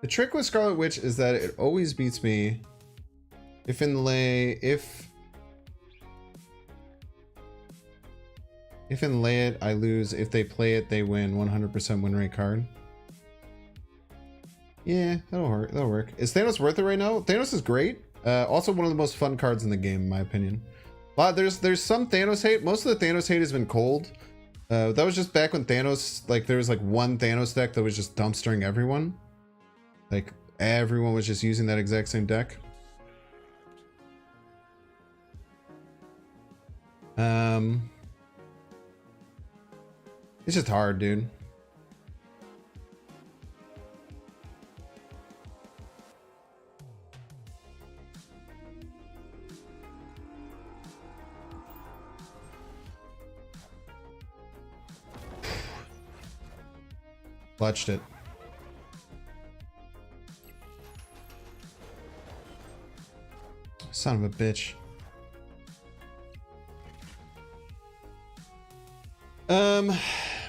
The trick with Scarlet Witch is that it always beats me if in lay it I lose, if they play it they win. 100% win rate card. Yeah, that'll work. Is Thanos worth it right now? Thanos is great. Also one of the most fun cards in the game in my opinion. But there's some Thanos hate. Most of the Thanos hate has been cold. That was just back when Thanos, like there was like one Thanos deck that was just dumpstering everyone. Like, everyone was just using that exact same deck. It's just hard, dude. Clutched it. Son of a bitch.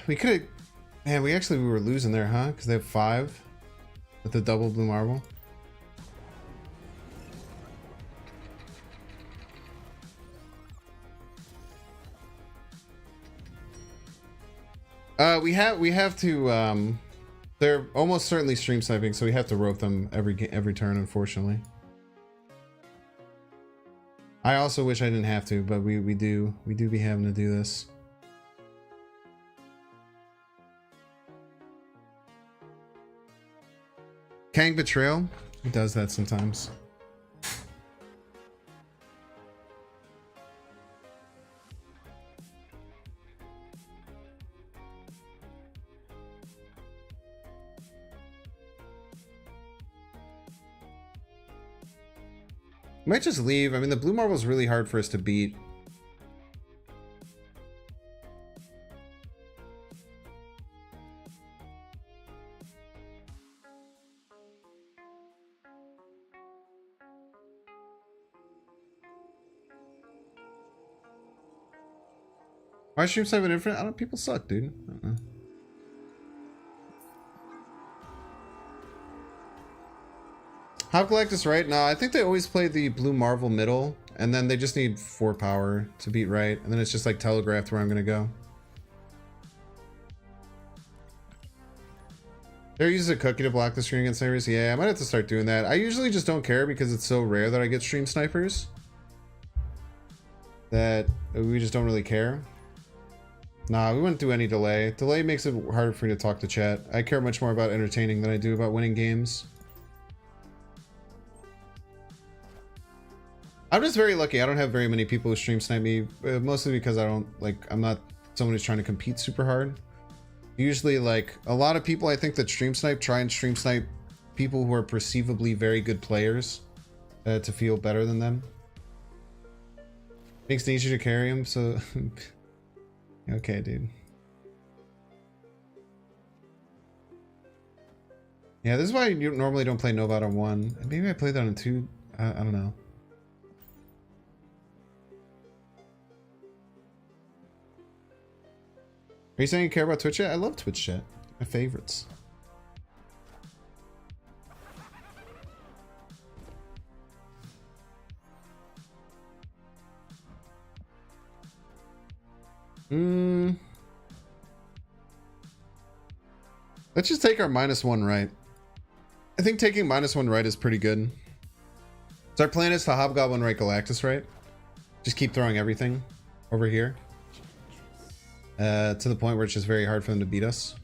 We could have... Man, we were losing there, huh? Because they have 5 with the double blue marble. We have to, they're almost certainly stream sniping, so we have to rope them every turn, unfortunately. I also wish I didn't have to, but we do be having to do this. Kang Betrayal? He does that sometimes. Might just leave. I mean, the blue marble is really hard for us to beat. Why stream 7 infinite? I don't. People suck, dude. I don't know. How Galactus right? No, I think they always play the blue marvel middle, and then they just need 4 power to beat right, and then it's just like telegraphed where I'm gonna go. There uses a cookie to block the stream against snipers. Yeah, I might have to start doing that. I usually just don't care because it's so rare that I get stream snipers that we just don't really care. Nah, we wouldn't do any delay. Delay makes it harder for me to talk to chat. I care much more about entertaining than I do about winning games. I'm just very lucky. I don't have very many people who stream snipe me, mostly because I'm not someone who's trying to compete super hard. Usually, like, a lot of people I think that stream snipe try and stream snipe people who are perceivably very good players to feel better than them. Makes it easier to carry them, so... Okay, dude. Yeah, this is why you normally don't play Nova on 1. Maybe I played that on 2. I don't know. Are you saying you care about Twitch chat? I love Twitch chat. My favorites. Let's just take our -1 right. I think taking -1 right is pretty good. So our plan is to Hobgoblin right Galactus right. Just keep throwing everything over here. To the point where it's just very hard for them to beat us.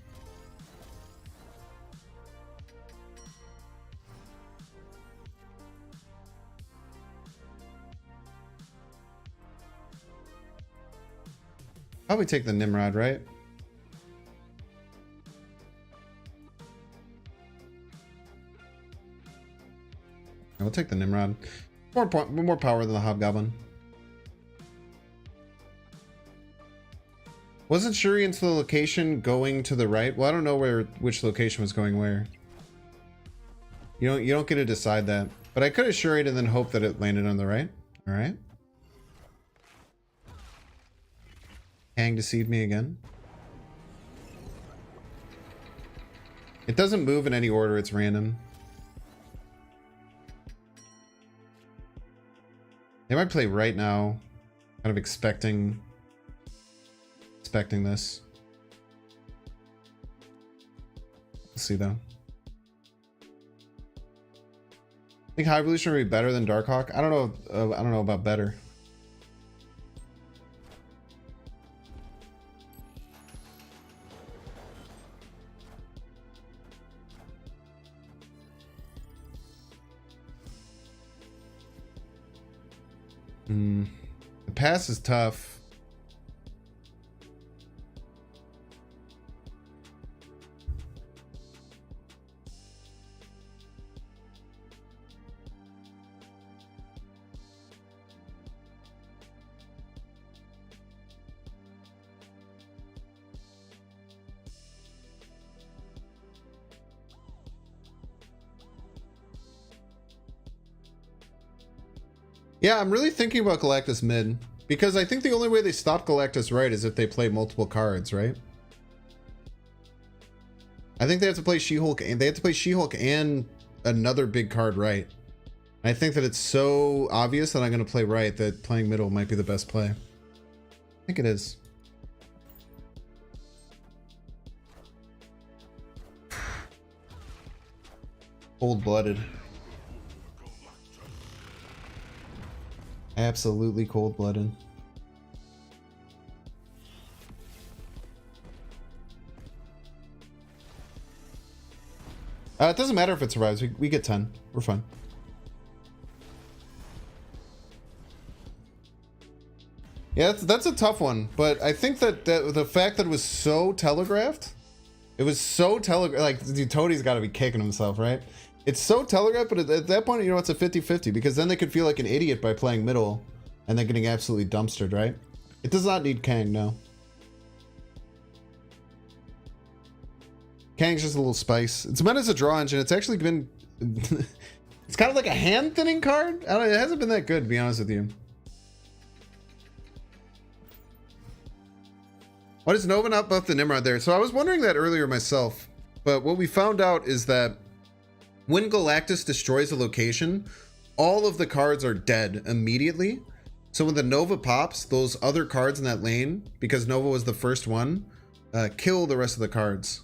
Probably take the Nimrod, right? We'll take the Nimrod. More power than the Hobgoblin. Wasn't Shuri into the location going to the right? Well, I don't know which location was going where. You don't get to decide that. But I could have Shuri'd and then hope that it landed on the right. All right. Kang deceived me again. It doesn't move in any order. It's random. They might play right now. Kind of expecting this. We'll see though. I think High Evolution would be better than Darkhawk. I don't know. I don't know about better. The pass is tough. Yeah, I'm really thinking about Galactus mid, because I think the only way they stop Galactus right is if they play multiple cards, right? I think they have to play She-Hulk, and they have to play She-Hulk and another big card right. I think that it's so obvious that I'm going to play right that playing middle might be the best play. I think it is. Cold-blooded. Absolutely cold-blooded. It doesn't matter if it survives. We get 10. We're fine. Yeah, that's a tough one. But I think that the fact that it was so telegraphed, like, dude, Toadie's got to be kicking himself, right? It's so telegraphed, but at that point, you know, it's a 50-50, because then they could feel like an idiot by playing middle and then getting absolutely dumpstered, right? It does not need Kang, no. Kang's just a little spice. It's meant as a draw engine. It's actually been... it's kind of like a hand-thinning card. I don't know, it hasn't been that good, to be honest with you. Why does Nova not buff the Nimrod there? So I was wondering that earlier myself, but what we found out is that when Galactus destroys a location, all of the cards are dead immediately. So when the Nova pops, those other cards in that lane, because Nova was the first one, kill the rest of the cards.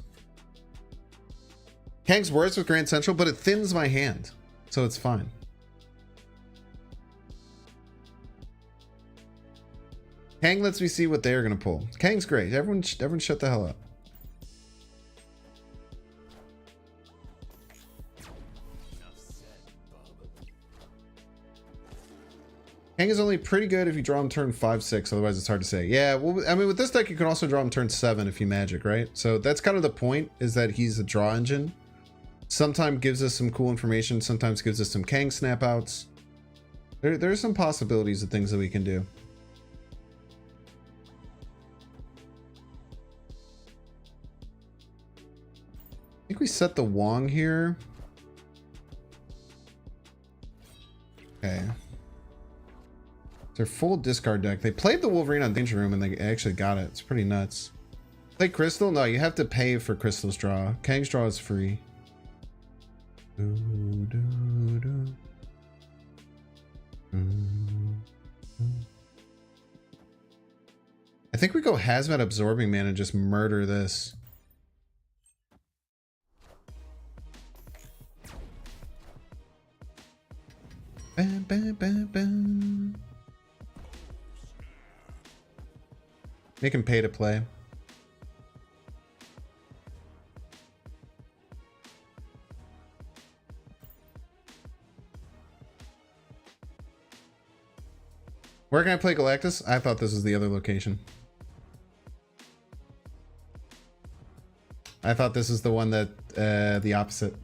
Kang's worse with Grand Central, but it thins my hand, so it's fine. Kang lets me see what they're gonna pull. Kang's great. Everyone shut the hell up. Kang is only pretty good if you draw him turn 5, 6. Otherwise, it's hard to say. Yeah, well, I mean, with this deck, you can also draw him turn 7 if you magic, right? So that's kind of the point, is that he's a draw engine. Sometimes gives us some cool information. Sometimes gives us some Kang snap outs. There's some possibilities of things that we can do. I think we set the Wong here. Okay. It's their full discard deck. They played the Wolverine on Danger Room and they actually got it. It's pretty nuts. Play Crystal? No, you have to pay for Crystal's draw. Kang's draw is free. I think we go Hazmat Absorbing Man and just murder this. Bam, bam, bam, bam. Make him pay to play. Where can I play Galactus? I thought this was the other location. I thought this was the one that, the opposite.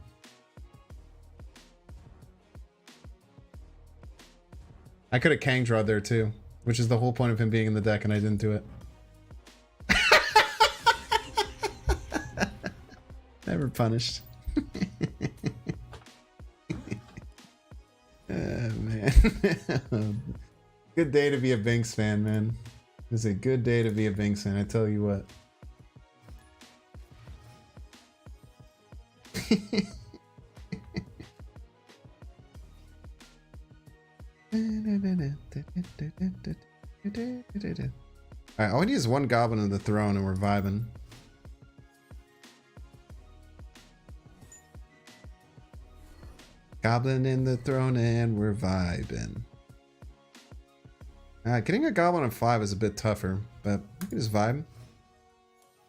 I could have Kang drawed there too, which is the whole point of him being in the deck, and I didn't do it. Never punished. Man. Good day to be a Binks fan, man. It's a good day to be a Binks fan, I tell you what. Alright, all we need is one goblin in the throne and we're vibing. Goblin in the throne and we're vibing. Getting a goblin on 5 is a bit tougher, but we can just vibe.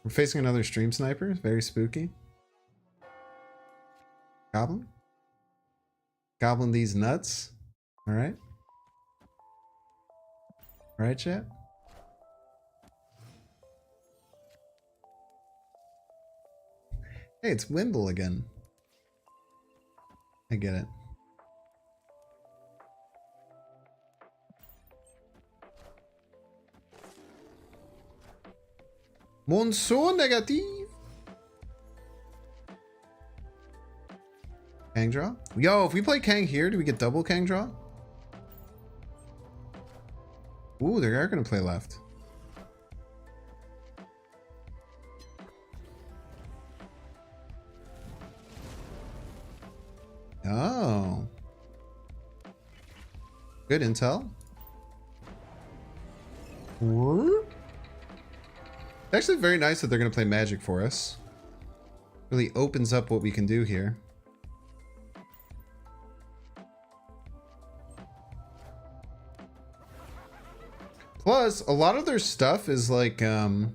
We're facing another stream sniper. Very spooky. Goblin? Goblin these nuts. Alright. Alright, chat? Hey, it's Wimble again. I get it. Monsoon negative. Kang draw? Yo, if we play Kang here, do we get double Kang draw? Ooh, they are gonna play left. Oh. Good intel. What? It's actually very nice that they're going to play magic for us. Really opens up what we can do here. Plus, a lot of their stuff is like, it's a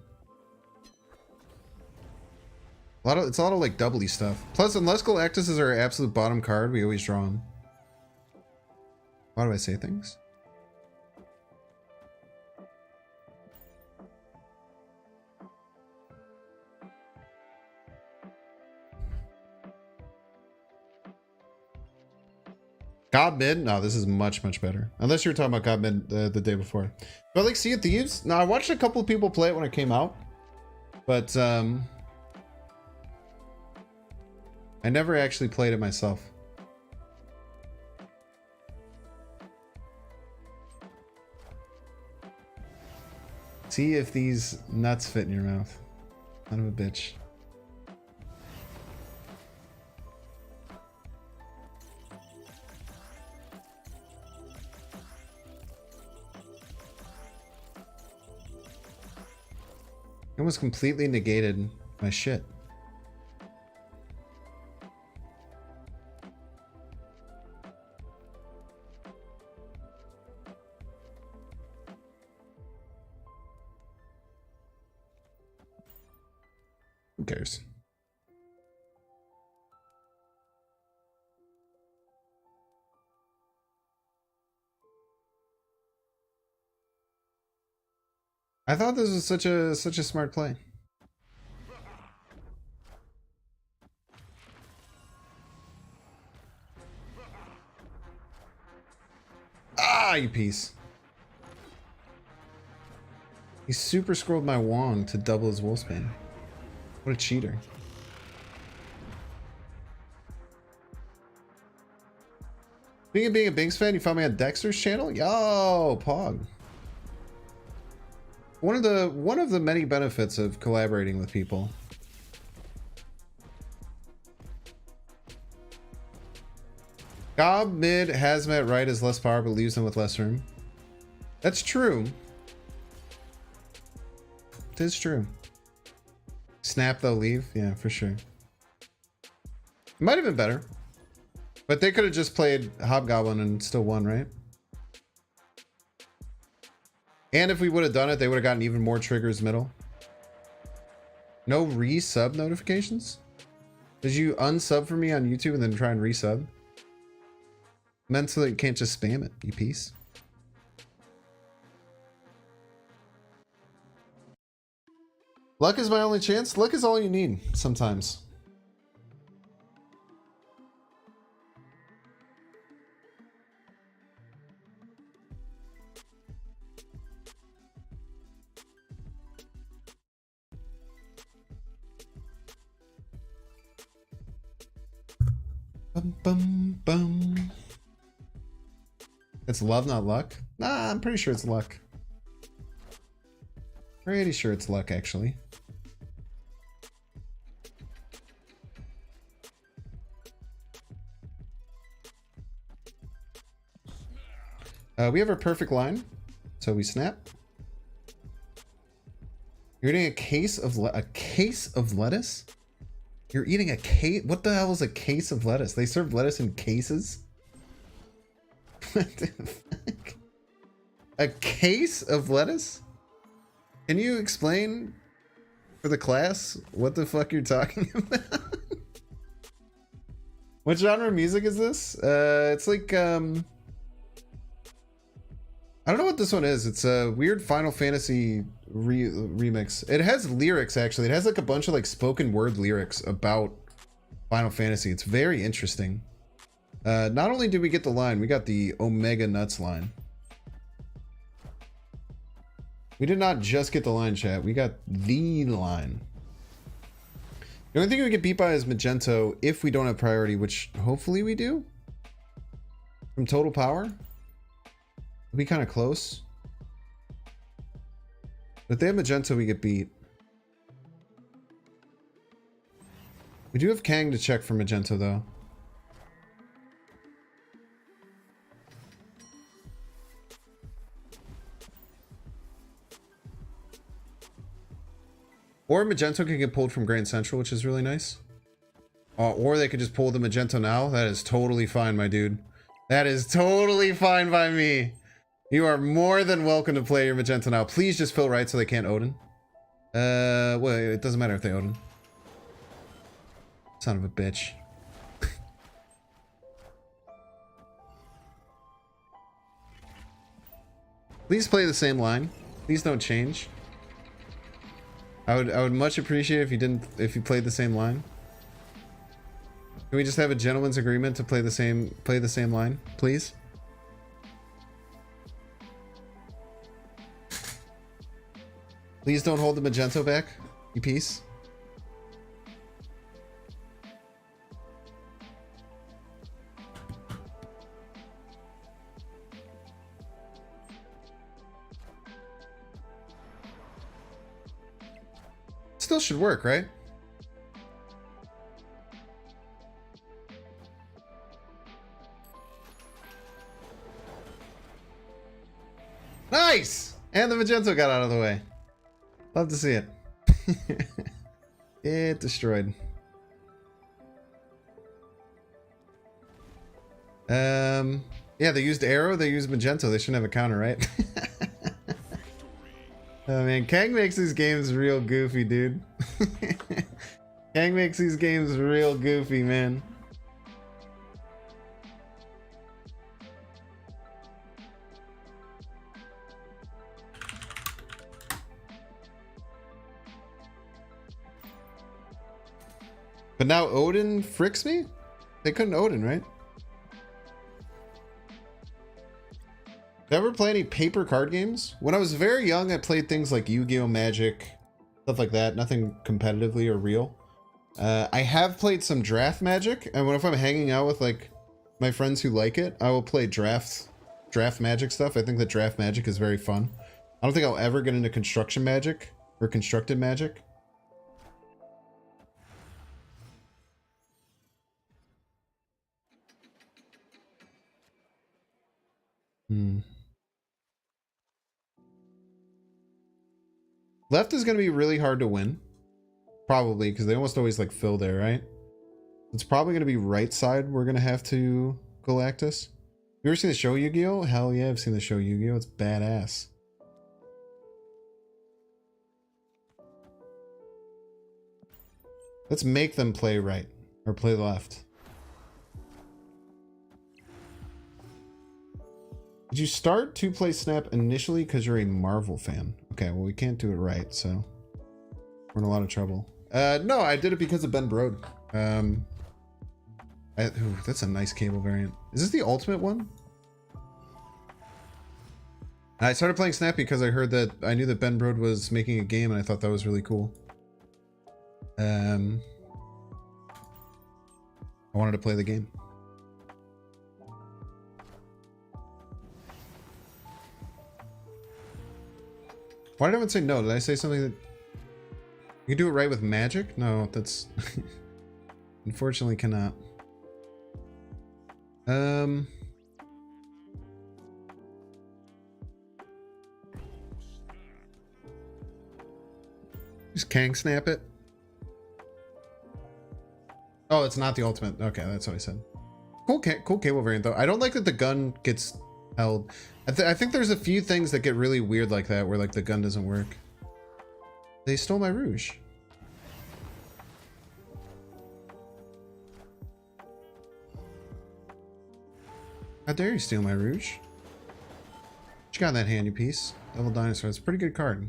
lot of like doubly stuff. Plus, unless Galactus is our absolute bottom card, we always draw him. Why do I say things? God Mid? No, this is much, much better. Unless you were talking about God Mid the day before. But like Sea of Thieves? No, I watched a couple of people play it when it came out. But, I never actually played it myself. See if these nuts fit in your mouth. Son of a bitch. It almost completely negated my shit. cares? I thought this was such a smart play. Ah, you piece. He super scrolled my Wong to double his Wolfsbane. What a cheater. Speaking of being a Binks fan, you found me on Dexter's channel? Yo, Pog. One of the many benefits of collaborating with people. Gob mid, hazmat right is less power but leaves them with less room. That's true. It is true. Snap they'll leave, yeah, for sure. Might have been better. But they could have just played Hobgoblin and still won, right? And if we would have done it, they would have gotten even more triggers middle. No resub notifications? Did you unsub for me on YouTube and then try and resub? Meant so that you can't just spam it, you piece. Luck is my only chance. Luck is all you need sometimes. Bum, bum, bum. It's love, not luck? Nah, I'm pretty sure it's luck. Pretty sure it's luck, actually. We have our perfect line, so we snap. You're eating a case of lettuce? You're eating a case? What the hell is a case of lettuce? They serve lettuce in cases? What the fuck? A case of lettuce? Can you explain for the class what the fuck you're talking about? What genre of music is this? It's like, I don't know what this one is. It's a weird Final Fantasy remix. It has lyrics, actually. It has like a bunch of like spoken word lyrics about Final Fantasy. It's very interesting. Not only did we get the line, we got the Omega Nuts line. We did not just get the line, chat. We got the line. The only thing we get beat by is Magento if we don't have priority, which hopefully we do. From total power. It'll be kind of close. But if they have Magento, we get beat. We do have Kang to check for Magento, though. Or Magento can get pulled from Grand Central, which is really nice. Or they could just pull the Magento now. That is totally fine, my dude. That is totally fine by me. You are more than welcome to play your Magento now. Please just fill right so they can't Odin. Well, it doesn't matter if they Odin. Son of a bitch. Please play the same line. Please don't change. I would much appreciate if you played the same line. Can we just have a gentleman's agreement to play the same line, please? Please don't hold the Magento back, you piece. Still should work, right? Nice! And the Magento got out of the way. Love to see it. It destroyed. Yeah, they used arrow, they used Magento. They shouldn't have a counter, right? Oh man, Kang makes these games real goofy, dude. Kang makes these games real goofy, man. But now Odin fricks me? They couldn't Odin, right? Did I ever play any paper card games? When I was very young, I played things like Yu-Gi-Oh! Magic, stuff like that. Nothing competitively or real. I have played some draft Magic, and if I'm hanging out with like my friends who like it, I will play draft Magic stuff. I think that draft Magic is very fun. I don't think I'll ever get into construction Magic or constructed Magic. Left is going to be really hard to win. Probably, because they almost always like fill there, right? It's probably going to be right side we're going to have to Galactus. You ever seen the show Yu-Gi-Oh? Hell yeah, I've seen the show Yu-Gi-Oh! It's badass. Let's make them play right. Or play left. Did you start to play Snap initially because you're a Marvel fan? Okay, well we can't do it right, so we're in a lot of trouble. No, I did it because of Ben Brode. Ooh, that's a nice cable variant. Is this the ultimate one? I started playing Snap because I heard that I knew that Ben Brode was making a game and I thought that was really cool. I wanted to play the game. Why did everyone say no? Did I say something that... You can do it right with magic? No, that's... Unfortunately cannot. Just Kang snap it? Oh, it's not the ultimate. Okay, that's what I said. Cool cable variant, though. I don't like that the gun gets held. I think there's a few things that get really weird like that, where like the gun doesn't work. They stole my rouge. How dare you steal my rouge? What you got in that hand, you piece? Double dinosaur. It's a pretty good card.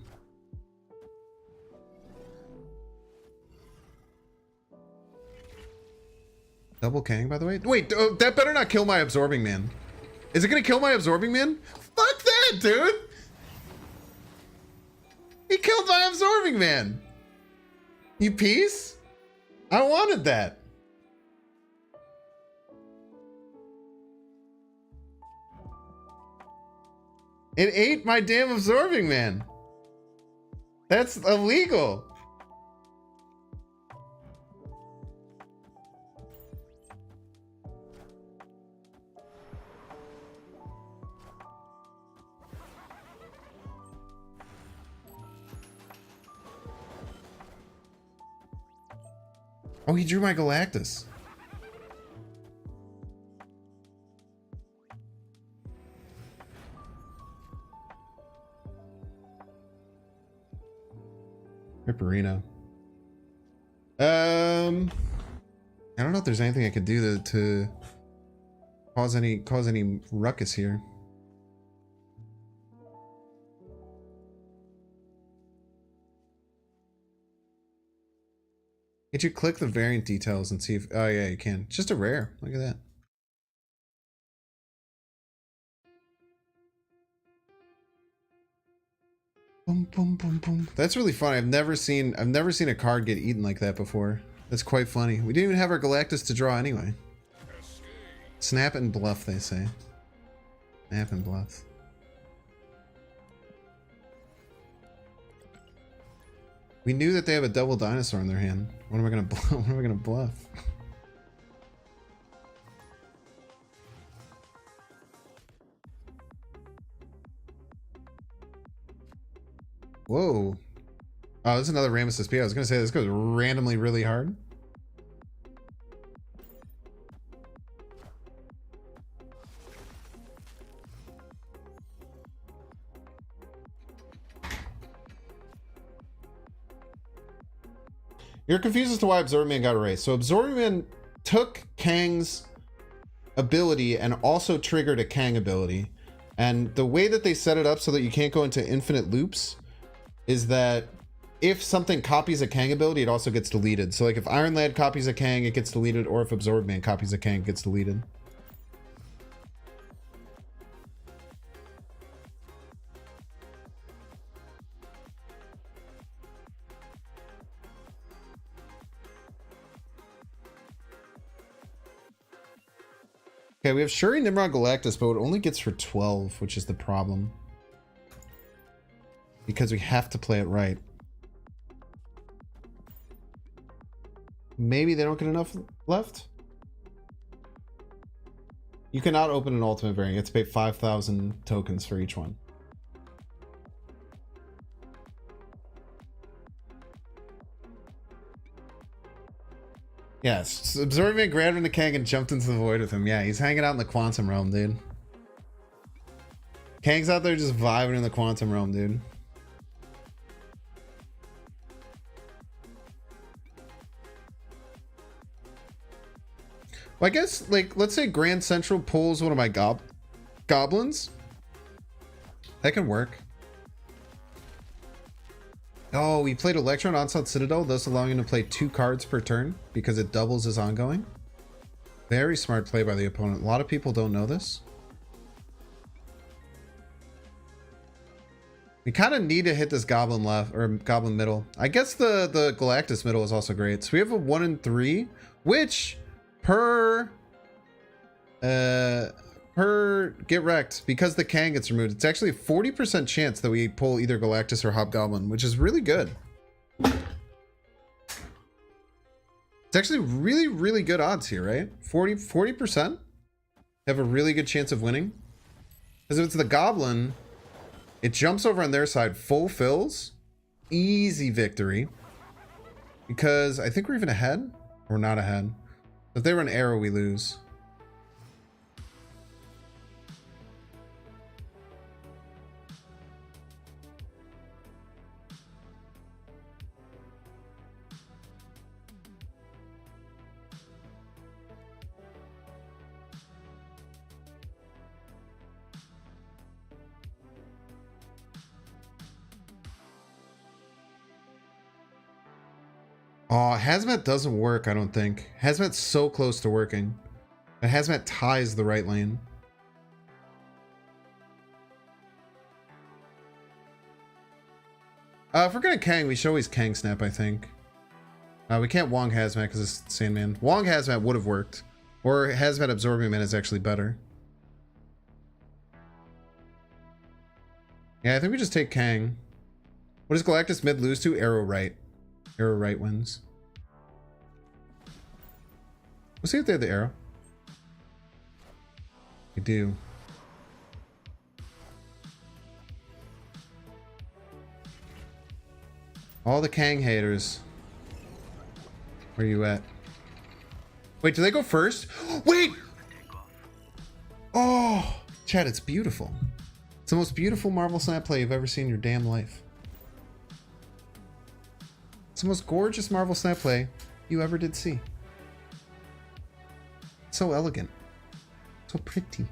Double Kang, by the way. Wait, that better not kill my absorbing man. Is it gonna kill my absorbing man? Fuck that, dude! He killed my absorbing man. You piece? I wanted that. It ate my damn absorbing man. That's illegal. Oh, he drew my Galactus. Ripperino. I don't know if there's anything I could do to cause any ruckus here. Did you click the variant details and see if... Oh, yeah, you can. It's just a rare. Look at that. Boom, boom, boom, boom. That's really funny. I've never seen a card get eaten like that before. That's quite funny. We didn't even have our Galactus to draw anyway. Snap and bluff, they say. Snap and bluff. We knew that they have a double dinosaur in their hand. What am I gonna what am I gonna bluff? Whoa. Oh, this is another Ramus SP. I was gonna say this goes randomly really hard. You're confused as to why Absorbing Man got erased. So Absorbing Man took Kang's ability and also triggered a Kang ability. And the way that they set it up so that you can't go into infinite loops is that if something copies a Kang ability, it also gets deleted. So like if Iron Lad copies a Kang, it gets deleted, or if Absorb Man copies a Kang, it gets deleted. Okay, we have Shuri, Nimrod, Galactus, but it only gets for 12, which is the problem. Because we have to play it right. Maybe they don't get enough left? You cannot open an ultimate variant. You have to pay 5,000 tokens for each one. Yes, Absorbing Man grabbed into Kang and jumped into the void with him. Yeah, he's hanging out in the quantum realm, dude. Kang's out there just vibing in the quantum realm, dude. Well, I guess, like, let's say Grand Central pulls one of my goblins. That can work. Oh, we played Electron Onslaught Citadel, thus allowing him to play 2 cards per turn because it doubles his ongoing. Very smart play by the opponent. A lot of people don't know this. We kind of need to hit this goblin left or goblin middle. I guess the Galactus middle is also great. So we have a 1 and 3, which per get wrecked, because the Kang gets removed, it's actually a 40% chance that we pull either Galactus or Hobgoblin, which is really good. It's actually really, really good odds here, right? 40% have a really good chance of winning. Because if it's the Goblin, it jumps over on their side, fulfills, easy victory. Because I think we're even ahead. We're not ahead. If they were an arrow, we lose. Oh, Hazmat doesn't work, I don't think. Hazmat's so close to working. And Hazmat ties the right lane. If we're gonna Kang, we should always Kang Snap, I think. We can't Wong Hazmat because it's Sandman. Wong Hazmat would have worked. Or Hazmat Absorbing Man is actually better. Yeah, I think we just take Kang. What does Galactus mid lose to? Arrow right. Arrow right wins. Let's see if they have the arrow. We do. All the Kang haters. Where you at? Wait, do they go first? Wait! Oh! Chad, it's beautiful. It's the most beautiful Marvel Snap play you've ever seen in your damn life. It's the most gorgeous Marvel Snap play you ever did see. So elegant. So pretty.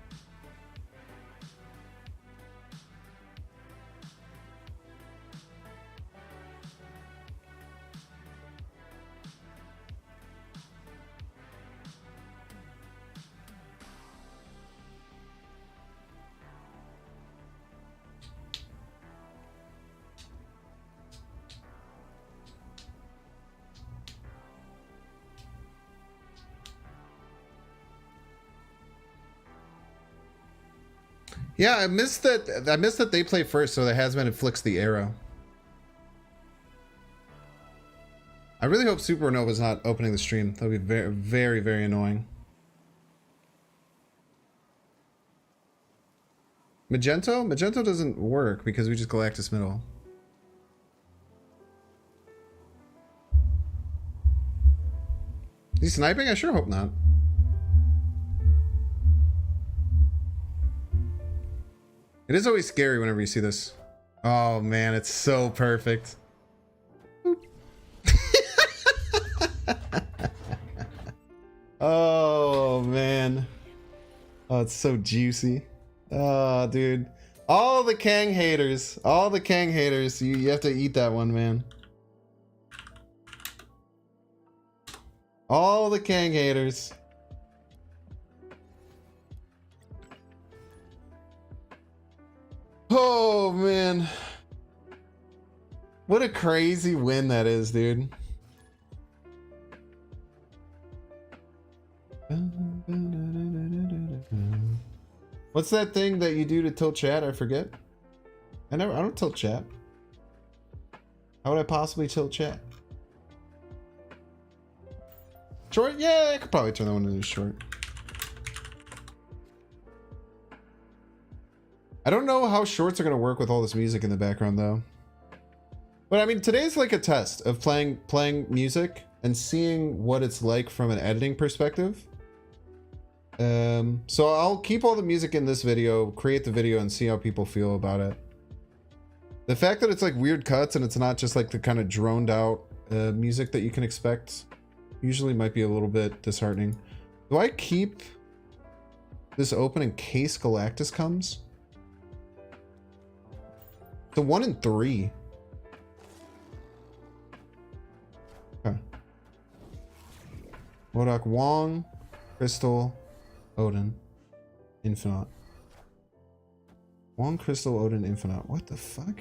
Yeah, I missed that they play first, so the Hazmat inflicts the arrow. I really hope Supernova's not opening the stream. That would be very, very, very annoying. Magento? Magento doesn't work because we just Galactus middle. Is he sniping? I sure hope not. It is always scary whenever you see this. Oh man, it's so perfect. Oh man. Oh, it's so juicy. Oh, dude. All the Kang haters. All the Kang haters. You have to eat that one, man. All the Kang haters. Oh, man. What a crazy win that is, dude. What's that thing that you do to tilt chat? I forget. I don't tilt chat. How would I possibly tilt chat? Short? Yeah, I could probably turn that one into short. I don't know how shorts are going to work with all this music in the background though. But I mean, today's like a test of playing music and seeing what it's like from an editing perspective. So I'll keep all the music in this video, create the video, and see how people feel about it. The fact that it's like weird cuts and it's not just like the kind of droned out music that you can expect usually might be a little bit disheartening. Do I keep this open in case Galactus comes? The 1 in 3. Okay. Modok Wong, Crystal, Odin, Infinite. Wong, Crystal, Odin, Infinite. What the fuck?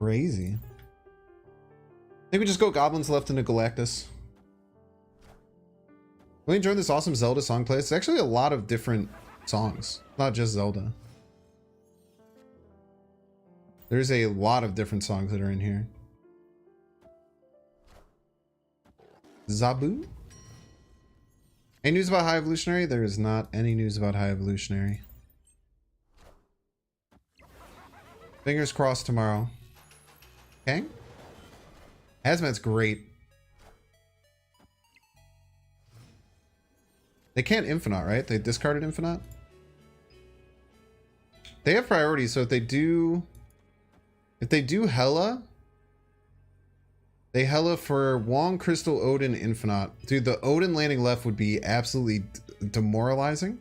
Crazy. I think we just go goblins left into Galactus. Really enjoying this awesome Zelda song play. It's actually a lot of different songs, not just Zelda. There's a lot of different songs that are in here. Zabu? Any news about High Evolutionary? There is not any news about High Evolutionary. Fingers crossed tomorrow. Kang? Hazmat's great. They can't Infinite, right? They discarded Infinite? They have priorities, so if they do Hella, they Hella for Wong, Crystal, Odin, Infinite. Dude, the Odin landing left would be absolutely demoralizing.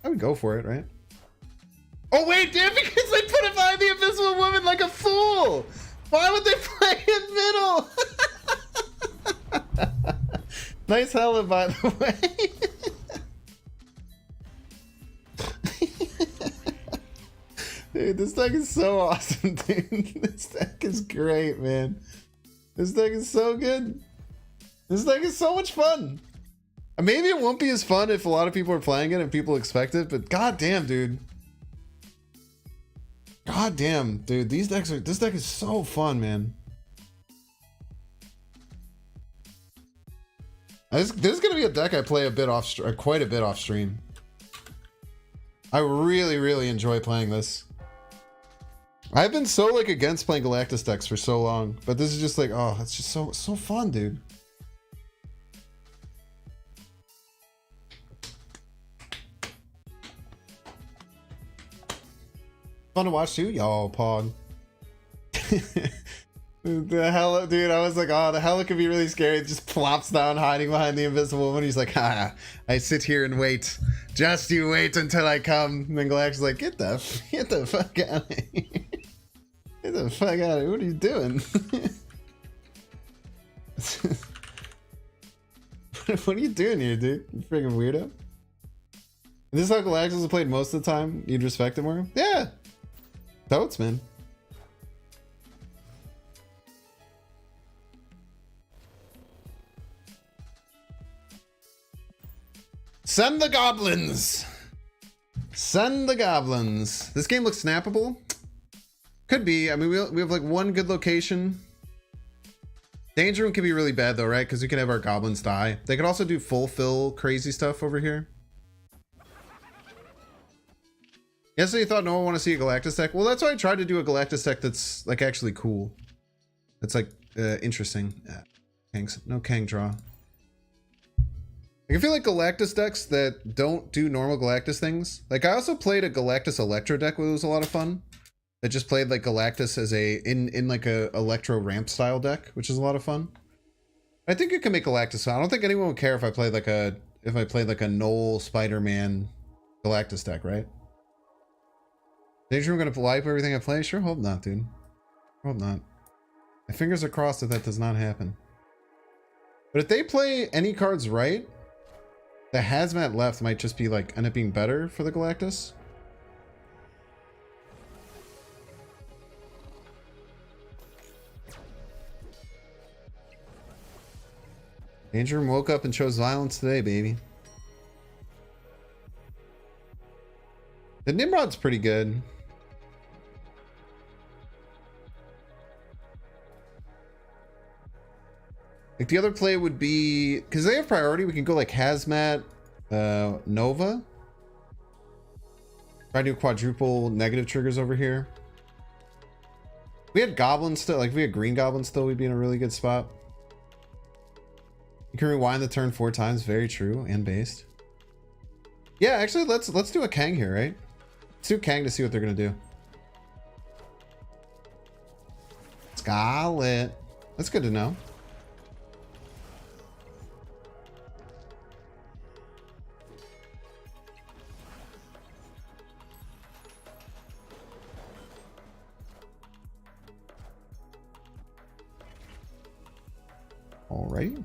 I would go for it, right? Oh wait, damn, because they put it behind the Invisible Woman like a fool! Why would they play in middle? Nice Hella, by the way. Dude, this deck is so awesome, dude. This deck is great, man. This deck is so good. This deck is so much fun. Maybe it won't be as fun if a lot of people are playing it and people expect it, but goddamn, dude. Goddamn, dude. This deck is so fun, man. This is gonna be a deck I play a bit off, quite a bit off stream. I really enjoy playing this. I've been so like against playing Galactus decks for so long, but this is just like, oh, it's just so fun, dude. Fun to watch too, y'all, Pog. The Hella, dude, I was like, oh, the Hella could be really scary. It just plops down, hiding behind the Invisible Woman. He's like, I sit here and wait. Just you wait until I come. And then Galactus is like, get the fuck out of here. Get the fuck out of here. What are you doing? What are you doing here, dude? You freaking weirdo. Is this how Galactus is played most of the time? You'd respect him more? Yeah. Totes, man. Send the goblins! Send the goblins. This game looks snappable. Could be. I mean, we have like one good location. Danger Room can be really bad though, right? Because we can have our goblins die. They could also do fulfill crazy stuff over here. Yesterday you thought no one want to see a Galactus deck? Well, that's why I tried to do a Galactus deck that's like actually cool. That's like interesting. No Kang draw. I feel like Galactus decks that don't do normal Galactus things. Like I also played a Galactus Electro deck, which was a lot of fun. that just played like Galactus as a in like a electro ramp style deck, which is a lot of fun. I think you can make Galactus. I don't think anyone would care if I played like a Knoll Spider-Man Galactus deck, right? Danger, I'm gonna wipe everything I play? Sure hope not, dude. Hope not. My fingers are crossed that does not happen. But if they play any cards right, the Hazmat left might just be like end up being better for the Galactus. Danger woke up and chose violence today, baby. The Nimrod's pretty good. Like the other play would be, because they have priority, we can go like Hazmat, Nova. Try to do quadruple negative triggers over here. If we had Goblins still, like if we had Green Goblins still, we'd be in a really good spot. You can rewind the turn 4 times. Very true and based. Yeah, actually, let's do a Kang here, right? Let's do Kang to see what they're gonna do. Scarlet. That's good to know. All right.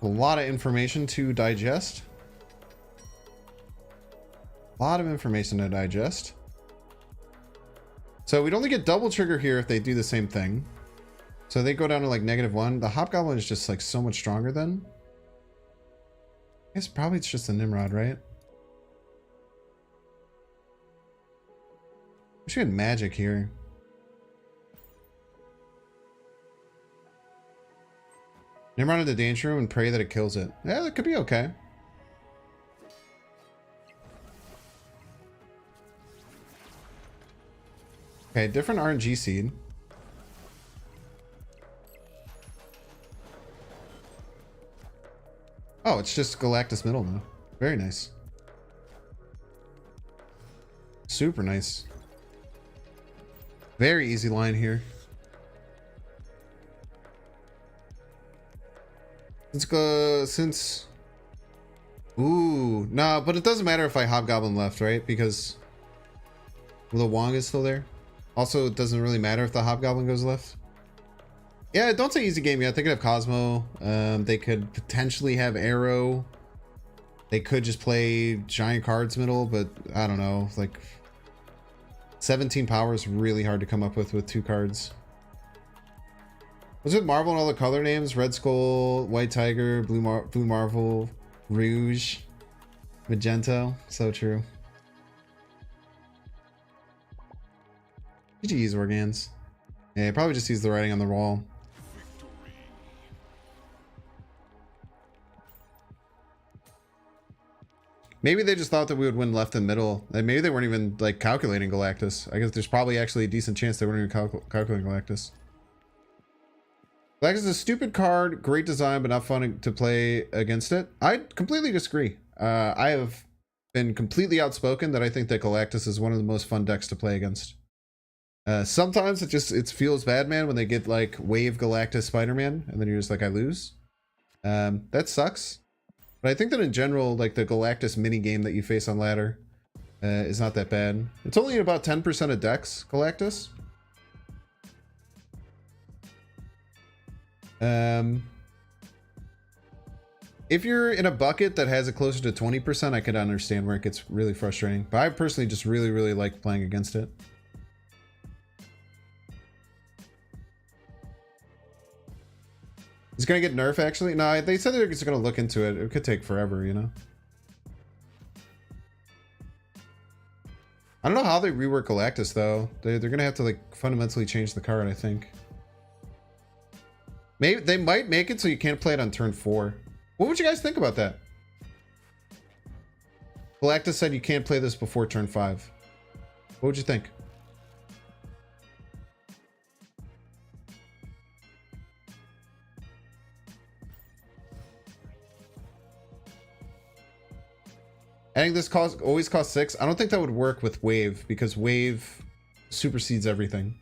A lot of information to digest. A lot of information to digest. So we'd only get double trigger here if they do the same thing. So they go down to like -1. The Hobgoblin is just like so much stronger then. I guess probably it's just a Nimrod, right? We should get magic here. Nimrod into danger room and pray that it kills it. Yeah, that could be okay. Okay, different RNG seed. Oh, it's just Galactus middle now. Very nice. Super nice. Very easy line here. Let's go since... Ooh, nah, but it doesn't matter if I Hobgoblin left, right? Because the Wong is still there. Also, it doesn't really matter if the Hobgoblin goes left. Yeah, don't say easy game yet. They could have Cosmo. They could potentially have Arrow. They could just play giant cards middle, but I don't know. Like 17 power is really hard to come up with 2 cards. Was it Marvel and all the color names? Red Skull, White Tiger, Blue Marvel, Rouge, Magento. So true. GG's Organs. Yeah, probably just use the writing on the wall. Maybe they just thought that we would win left and middle. And maybe they weren't even like calculating Galactus. I guess there's probably actually a decent chance they weren't even calculating Galactus. Galactus is a stupid card, great design, but not fun to play against it. I completely disagree. I have been completely outspoken that I think that Galactus is one of the most fun decks to play against. Sometimes it feels bad, man, when they get like Wave Galactus Spider-Man, and then you're just like, I lose. That sucks. But I think that in general, like the Galactus mini game that you face on ladder is not that bad. It's only about 10% of decks, Galactus. If you're in a bucket that has it closer to 20%, I could understand where it gets really frustrating. But I personally just really, really like playing against it. It's gonna get nerfed, actually? No, they said they're just gonna look into it. It could take forever, you know? I don't know how they rework Galactus, though. They're gonna have to, like, fundamentally change the card, I think. Maybe they might make it so you can't play it on turn 4. What would you guys think about that? Galactus said you can't play this before turn 5. What would you think? Adding this always costs 6. I don't think that would work with Wave because Wave supersedes everything.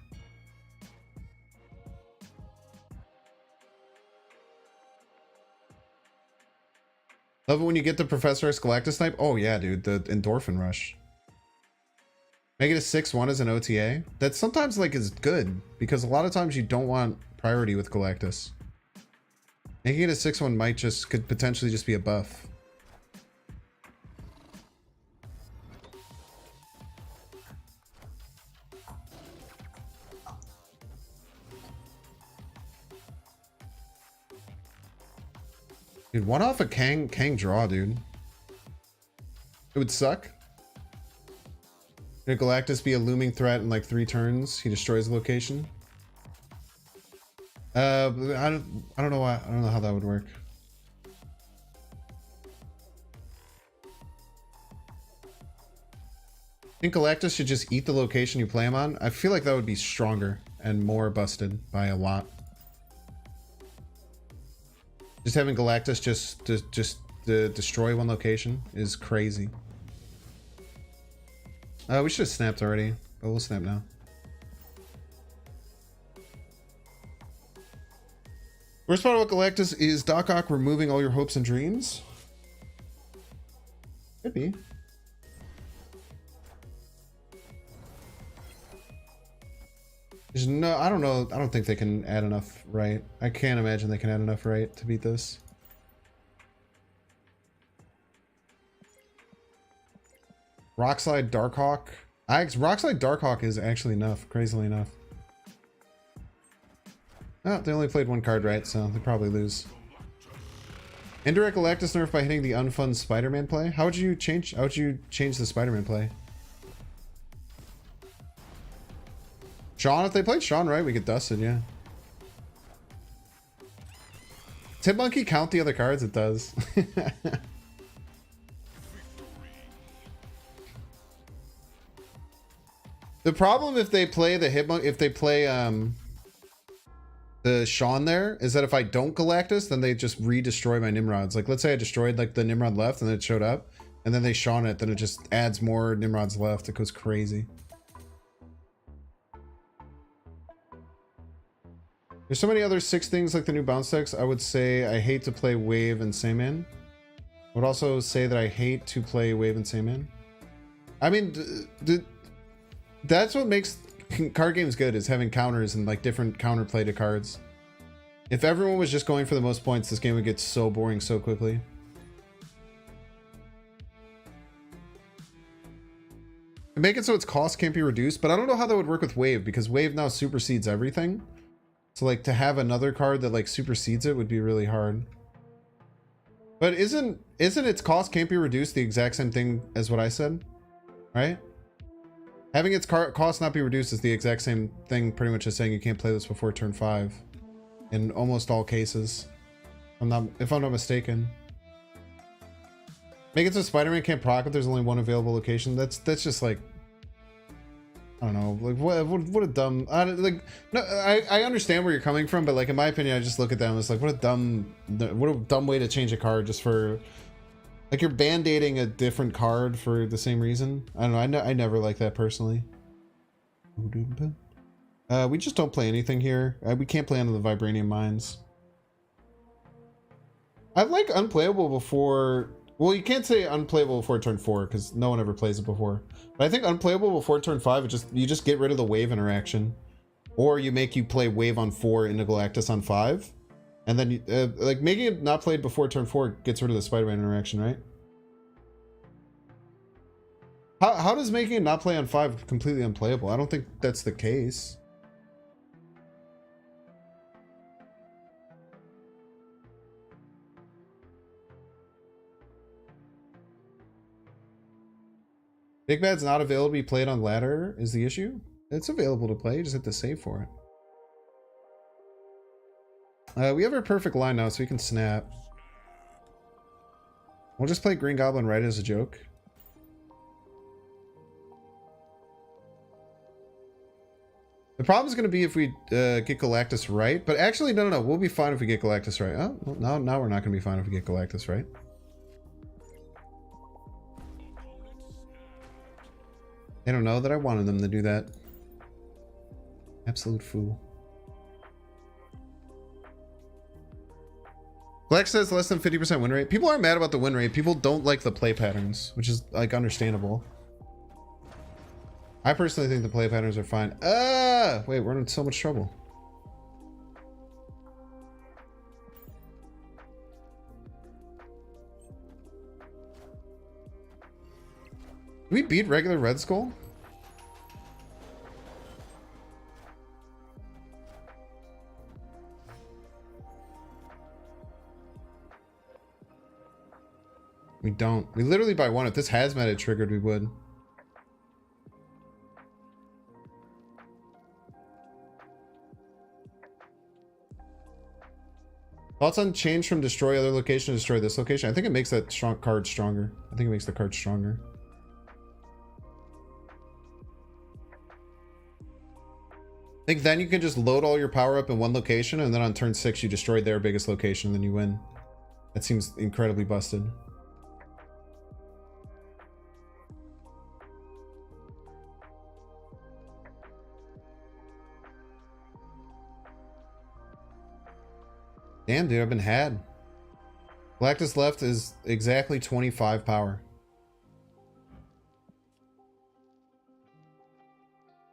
Love it when you get the Professor X Galactus type. Oh yeah, dude, the endorphin rush. Make it a 6-1 as an OTA. That sometimes like is good because a lot of times you don't want priority with Galactus. Making it a 6-1 could potentially just be a buff. Dude, one off a Kang draw, dude. It would suck. Could Galactus be a looming threat in like 3 turns? He destroys the location. I don't know why. I don't know how that would work. I think Galactus should just eat the location you play him on. I feel like that would be stronger and more busted by a lot. Just having Galactus just destroy one location is crazy. We should have snapped already, but we'll snap now. Worst part about Galactus is Doc Ock removing all your hopes and dreams. Could be. There's no, I don't know. I don't think they can add enough right. I can't imagine they can add enough right to beat this. Rockslide Darkhawk. Rockslide Darkhawk is actually enough, crazily enough. Oh, they only played 1 card right, so they probably lose. Indirect Galactus nerf by hitting the unfun Spider-Man play. How would you change the Spider-Man play? Sean, if they played Sean right, we get dusted, yeah. Does Hitmonkey count the other cards? It does. The problem if they play the Hitmonkey, if they play the Sean there, is that if I don't Galactus, then they just re-destroy my Nimrods. Like, let's say I destroyed like the Nimrod left and then it showed up, and then they Sean it, then it just adds more Nimrods left. It goes crazy. There's so many other 6 things like the new bounce decks. I would say I hate to play Wave and Sandman. I would also say that I hate to play Wave and Sandman. I mean, that's what makes card games good, is having counters and like different counterplay to cards. If everyone was just going for the most points, this game would get so boring so quickly. Make it so its cost can't be reduced, but I don't know how that would work with Wave because Wave now supersedes everything. So like to have another card that like supersedes it would be really hard. But isn't its cost can't be reduced the exact same thing as what I said? Right? Having its cost not be reduced is the exact same thing pretty much as saying you can't play this before turn 5. In almost all cases. If I'm not mistaken. Make it so Spider-Man can't proc if there's only 1 available location. That's just like, I don't know, like what a dumb, I understand where you're coming from, but like in my opinion, I just look at them as like what a dumb way to change a card just for, like you're band-aiding a different card for the same reason. I don't know, I never like that personally. We just don't play anything here. We can't play under the Vibranium Mines. I like unplayable before. Well, you can't say unplayable before turn 4 because no one ever plays it before. But I think unplayable before turn 5, you just get rid of the Wave interaction, or you play Wave on 4 into Galactus on 5, and then like making it not played before turn 4 gets rid of the Spider-Man interaction, right? How does making it not play on 5 completely unplayable? I don't think that's the case. Big Bad's not available to be played on ladder is the issue. It's available to play, you just have to save for it. We have our perfect line now, so we can snap. We'll just play Green Goblin right as a joke. The problem is going to be if we get Galactus right, but actually, no, we'll be fine if we get Galactus right. Oh, well, now we're not going to be fine if we get Galactus right. They don't know that I wanted them to do that. Absolute fool. Black says less than 50% win rate. People aren't mad about the win rate. People don't like the play patterns, which is like understandable. I personally think the play patterns are fine. Wait, we're in so much trouble. Did we beat regular Red Skull? We don't. We literally by one. If this hazmat had triggered, we would. Thoughts on change from destroy other location to destroy this location? I think it makes that card stronger. I think it makes the card stronger. I think then you can just load all your power up in one location, and then on turn 6 you destroy their biggest location, and then you win. That seems incredibly busted. Damn, dude, I've been had. Galactus left is exactly 25 power.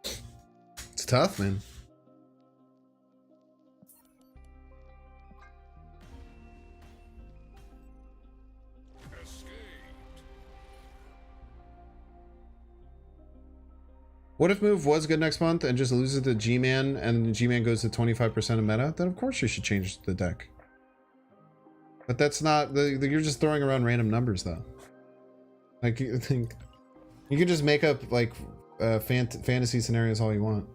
It's tough, man. What if move was good next month and just loses to G-Man and G-Man goes to 25% of meta? Then of course you should change the deck. But that's not, you're just throwing around random numbers though. Like, you think you can just make up like fantasy scenarios all you want.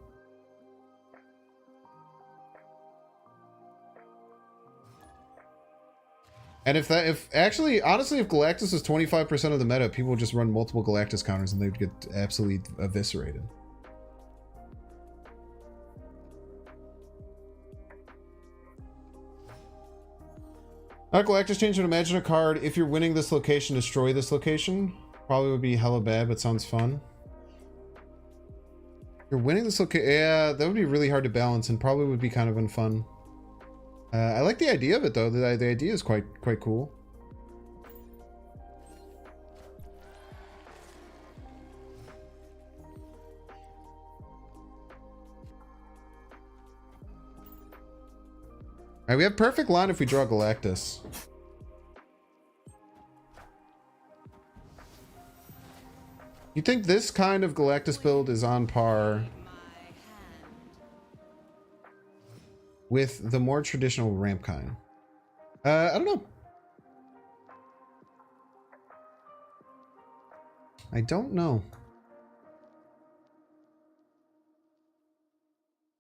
And honestly, if Galactus was 25% of the meta, people would just run multiple Galactus counters and they'd get absolutely eviscerated. Not Galactus change, but imagine a card. If you're winning this location, destroy this location. Probably would be hella bad, but sounds fun. If you're winning this location, yeah, that would be really hard to balance and probably would be kind of unfun. I like the idea of it though. The idea is quite cool. Alright, we have perfect line if we draw Galactus. You think this kind of Galactus build is on par with the more traditional ramp kind? I don't know. I don't know.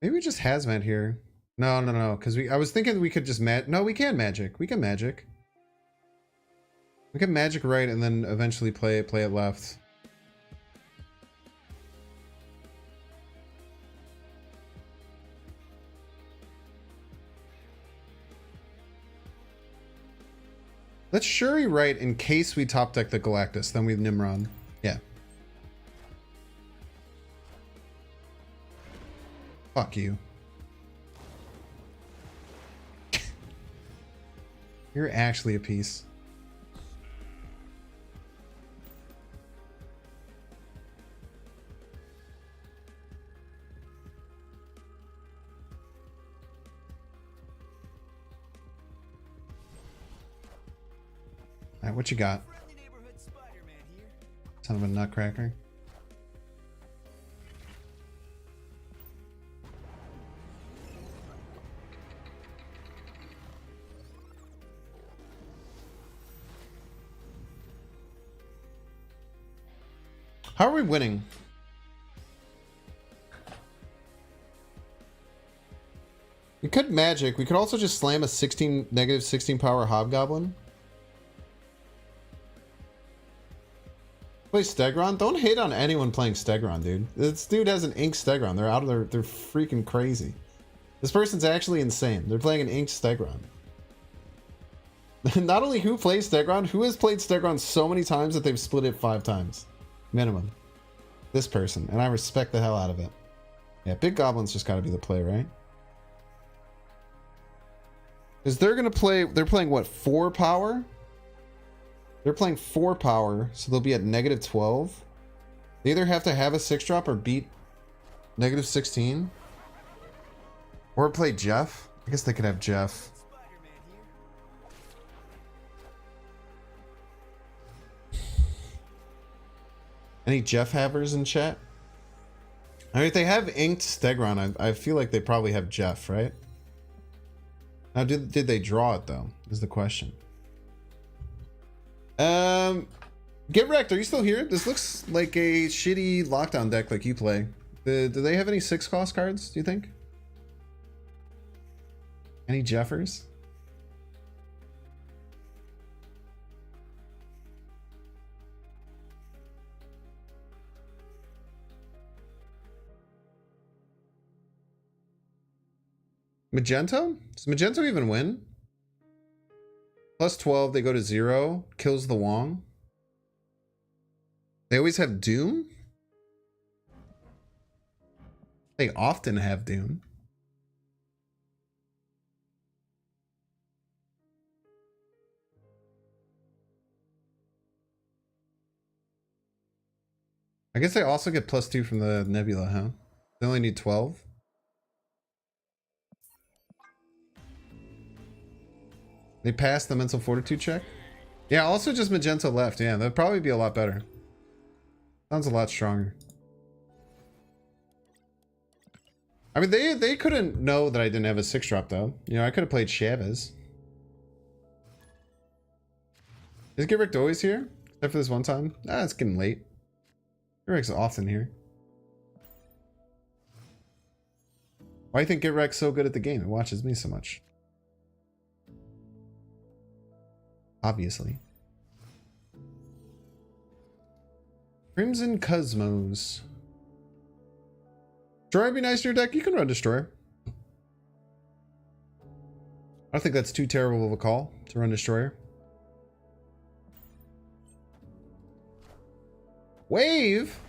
Maybe we just hazmat here. No, because I was thinking we could just no, we can magic. We can magic. We can magic right and then eventually play it left. Let's Shuri right in case we top deck the Galactus, then we Nimrod. Yeah. Fuck you. You're actually a piece. Alright, what you got? Son of a nutcracker. How are we winning? We could magic. We could also just slam a negative 16 power hobgoblin. Play Stegron? Don't hate on anyone playing Stegron, dude. This dude has an inked Stegron. They're out of their, they're freaking crazy. This person's actually insane. They're playing an inked Stegron. Not only who plays Stegron, who has played Stegron so many times that they've split it 5 times. Minimum. This person, and I respect the hell out of it. Yeah, big goblins just got to be the play, right? Because they're gonna play. They're playing what, 4 power? They're playing 4 power, so they'll be at -12. They either have to have a 6-drop or beat -16, or play Jeff. I guess they could have Jeff. Spider-Man here. Any Jeff havers in chat? I mean, if they have inked Stegron, I feel like they probably have Jeff, right? Now, did they draw it though? Is the question. Get wrecked. Are you still here? This looks like a shitty lockdown deck like you play. Do they have any 6-cost cards? Do you think? Any Jeffers? Magento? Does Magento even win? +12, they go to 0. Kills the Wong. They always have Doom? They often have Doom. I guess they also get +2 from the Nebula, huh? They only need 12. They passed the mental fortitude check. Yeah, also just Magento left. Yeah, that'd probably be a lot better. Sounds a lot stronger. I mean, they couldn't know that I didn't have a 6-drop though. You know, I could have played Chavez. Is Get Wrecked always here? Except for this one time? Ah, it's getting late. Get Wrecked's often here. Why do you think Get Wrecked's so good at the game? It watches me so much. Obviously. Crimson Cosmos. Destroyer would be nice in your deck. You can run Destroyer. I don't think that's too terrible of a call to run Destroyer. Wave.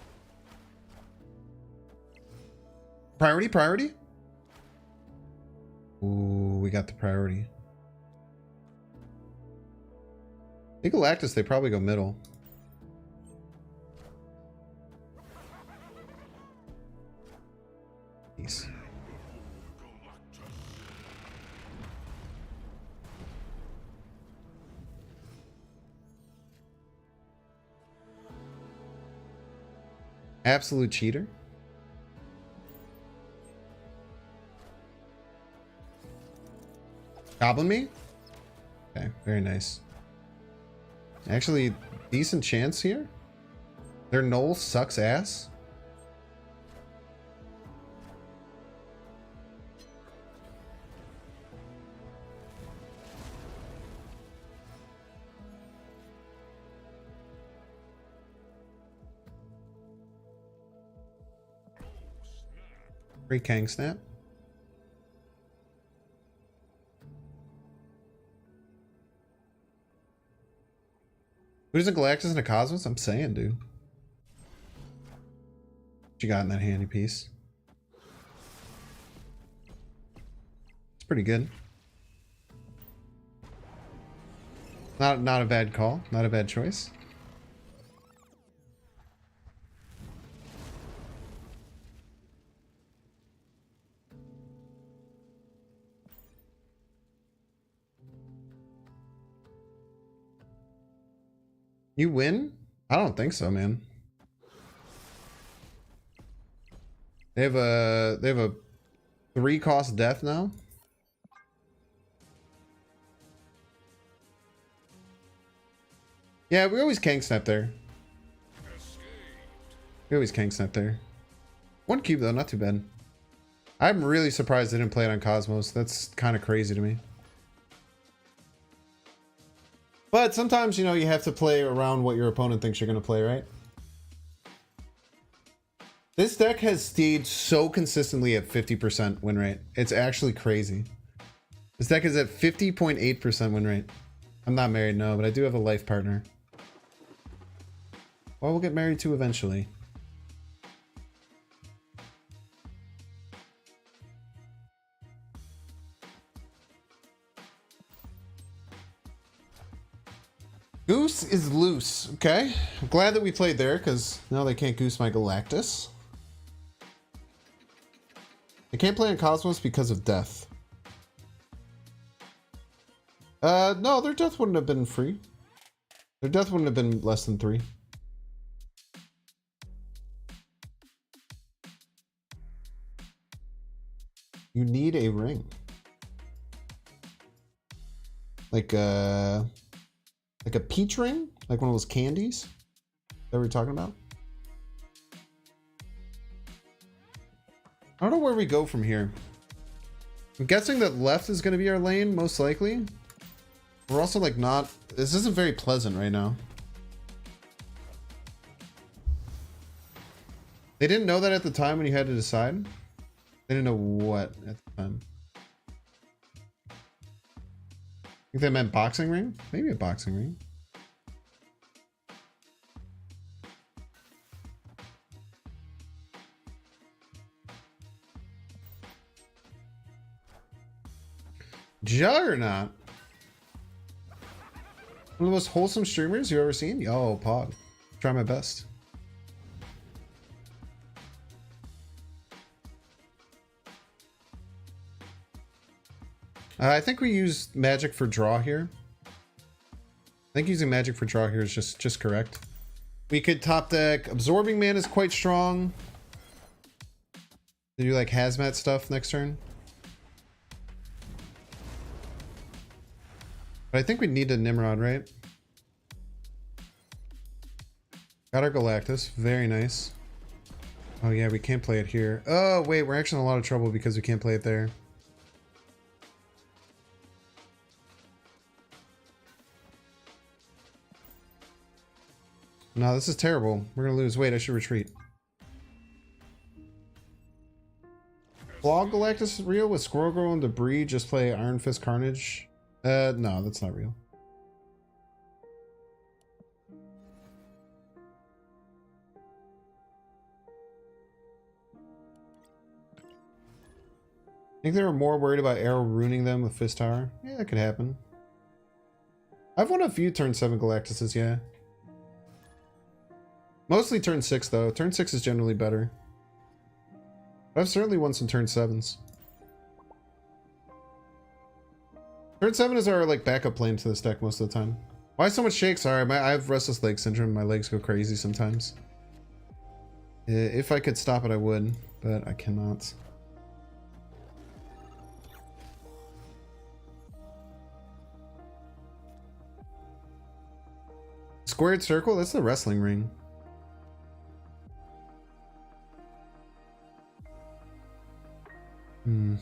Priority. Ooh, we got the priority. I think Galactus, they probably go middle. Peace. Absolute cheater. Goblin me? Okay, very nice. Actually, decent chance here. Their Knoll sucks ass. Free Kang snap. Who's a Galactus and a Cosmos? I'm saying, dude. What you got in that handy piece? It's pretty good. Not a bad call. Not a bad choice. You win? I don't think so, man. They have a 3-cost death now. Yeah, we always Kang snap there. We always Kang snap there. 1 cube though, not too bad. I'm really surprised they didn't play it on Cosmos. That's kind of crazy to me. But sometimes, you know, you have to play around what your opponent thinks you're going to play, right? This deck has stayed so consistently at 50% win rate. It's actually crazy. This deck is at 50.8% win rate. I'm not married, no, but I do have a life partner. Well, we'll get married to eventually. Goose is loose. Okay. I'm glad that we played there because now they can't goose my Galactus. They can't play on Cosmos because of death. No, their death wouldn't have been free. Their death wouldn't have been less than 3. You need a ring. Like a peach ring? Like one of those candies that we're talking about? I don't know where we go from here. I'm guessing that left is going to be our lane, most likely. We're also like not... This isn't very pleasant right now. They didn't know that at the time when you had to decide? They didn't know what at the time? I think they meant boxing ring? Maybe a boxing ring. Juggernaut. One of the most wholesome streamers you've ever seen? Yo, Pog. Try my best. I think we use magic for draw here. I think using magic for draw here is just correct. We could top deck. Absorbing Man is quite strong. To do like hazmat stuff next turn. But I think we need a Nimrod, right? Got our Galactus. Very nice. Oh yeah, we can't play it here. Oh wait, we're actually in a lot of trouble because we can't play it there. No, this is terrible. We're gonna lose. Wait, I should retreat. Flog Galactus is real with Squirrel Girl and Debris. Just play Iron Fist Carnage. No, that's not real. I think they were more worried about Arrow ruining them with Fist Tower. Yeah, that could happen. I've won a few turn 7 Galactuses, yeah. Mostly turn 6 though. Turn 6 is generally better. But I've certainly won some turn 7s. Turn 7 is our like backup plan to this deck most of the time. Why so much shake? Sorry, I have restless leg syndrome. My legs go crazy sometimes. If I could stop it, I would, but I cannot. Squared circle? That's the wrestling ring. Hmm.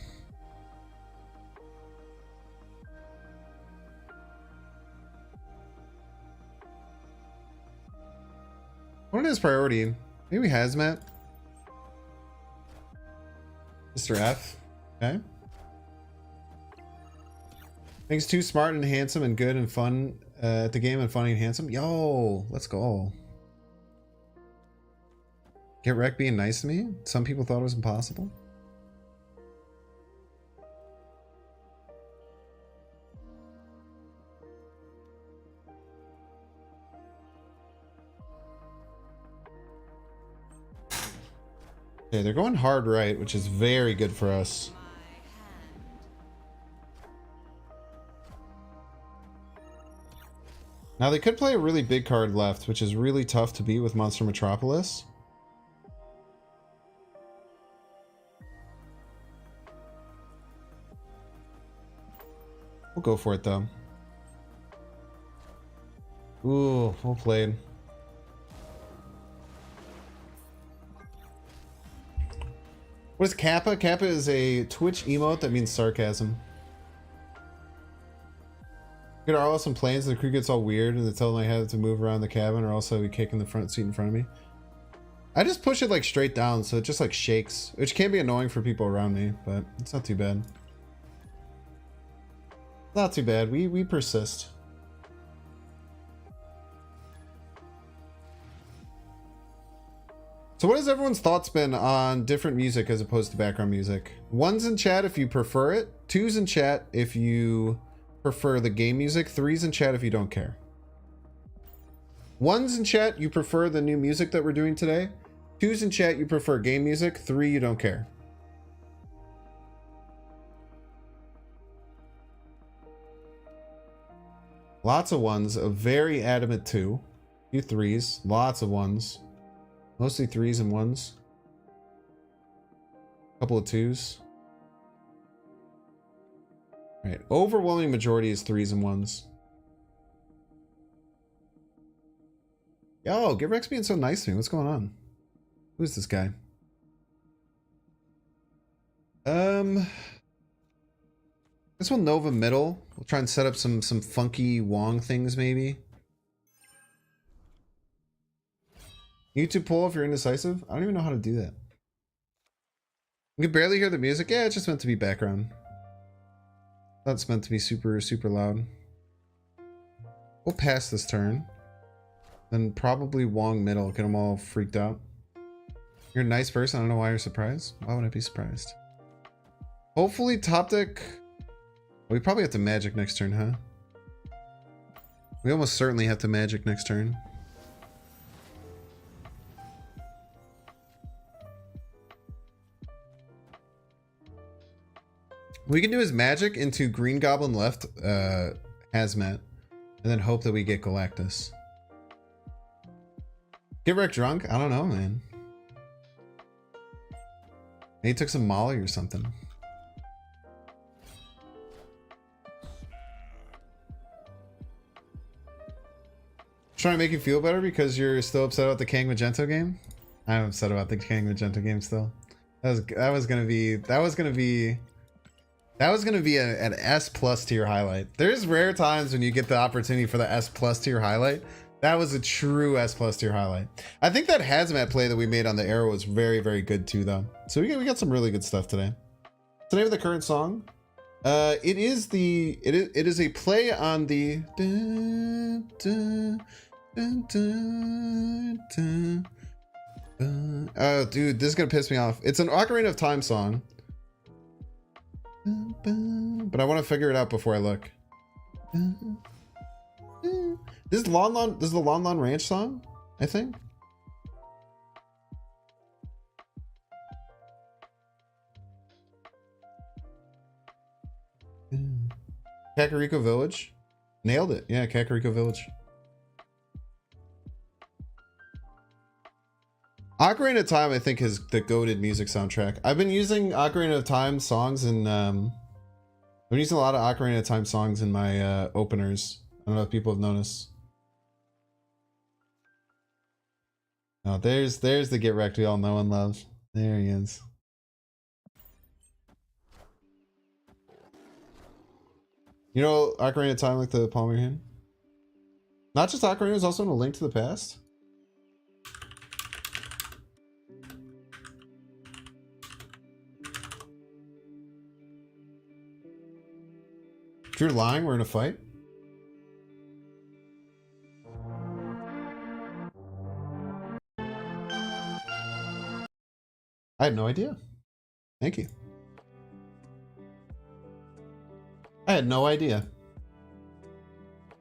What is priority? Maybe hazmat. Mr. F. Okay. Thanks too smart and handsome and good and fun at the game and funny and handsome. Yo, let's go. Get wrecked being nice to me? Some people thought it was impossible. Okay, they're going hard right, which is very good for us. Now they could play a really big card left, which is really tough to beat with Monster Metropolis. We'll go for it though. Ooh, well played. What is Kappa? Kappa is a Twitch emote that means sarcasm. Get Arlo some planes and the crew gets all weird and they tell them I have to move around the cabin or else I'll be kicking the front seat in front of me. I just push it like straight down so it just like shakes, which can be annoying for people around me, but it's not too bad. Not too bad. We persist. So what has everyone's thoughts been on different music as opposed to background music? 1's in chat if you prefer it. 2's in chat if you prefer the game music. 3's in chat if you don't care. Ones in chat, you prefer the new music that we're doing today. Twos in chat, you prefer game music. 3, you don't care. Lots of ones, a very adamant 2. Few 3s, lots of ones. Mostly 3s and 1s. Couple of 2s. Right, overwhelming majority is 3s and 1s. Yo, get Rex being so nice to me. What's going on? Who's this guy? This one Nova middle. We'll try and set up some funky Wong things maybe. YouTube poll if you're indecisive. I don't even know how to do that. You can barely hear the music. Yeah, it's just meant to be background. That's meant to be super loud. We'll pass this turn. Then probably Wong middle. Get them all freaked out. You're a nice person. I don't know why you're surprised. Why would I be surprised? Hopefully top deck. We probably have to magic next turn, huh? We almost certainly have to magic next turn. We can do his magic into Green Goblin left Hazmat, and then hope that we get Galactus. Get wrecked drunk? I don't know, man. Maybe he took some Molly or something. Trying to make you feel better because you're still upset about the Kang Magento game? I'm upset about the Kang Magento game still. That was gonna be an S+ tier highlight. There's rare times when you get the opportunity for the S+ tier highlight. That was a true S+ tier highlight. I think that Hazmat play that we made on the arrow was very very good too though. So we got some really good stuff today. What's the name of the current song? It is a play on the dun, dun, dun, dun, dun. Oh dude, this is gonna piss me off. It's an Ocarina of Time song. But I want to figure it out before I look. This is the Lon Lon Ranch song, I think. Kakariko Village. Nailed it. Yeah, Kakariko Village. Ocarina of Time, I think, is the goated music soundtrack. I've been using Ocarina of Time songs and I've been using a lot of Ocarina of Time songs in my openers. I don't know if people have noticed. Oh, there's the Get Wrecked we all know and love. There he is. You know Ocarina of Time like the palm of your hand? Not just Ocarina, it's also in A Link to the Past. If you're lying, we're in a fight. I had no idea. Thank you. I had no idea.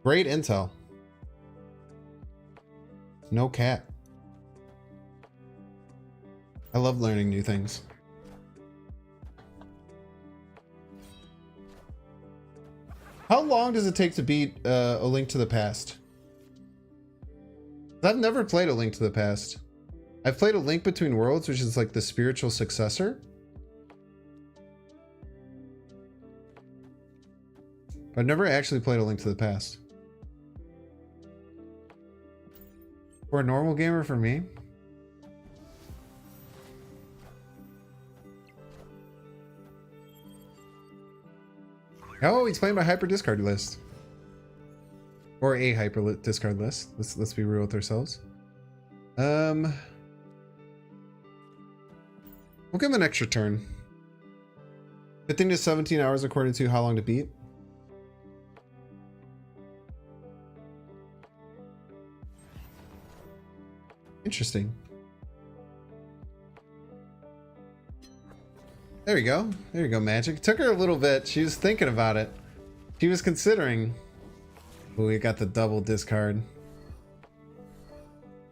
Great intel. No cat. I love learning new things. How long does it take to beat A Link to the Past? I've never played A Link to the Past. I've played A Link Between Worlds, which is like the spiritual successor. But I've never actually played A Link to the Past. For a normal gamer, for me. Oh, he's playing by hyper discard list. Or a hyper discard list. Let's be real with ourselves. We'll give him an extra turn. 15 to 17 hours according to how long to beat. Interesting. There you go. There you go, Magic. It took her a little bit. She was thinking about it. She was considering. Oh, we got the double discard.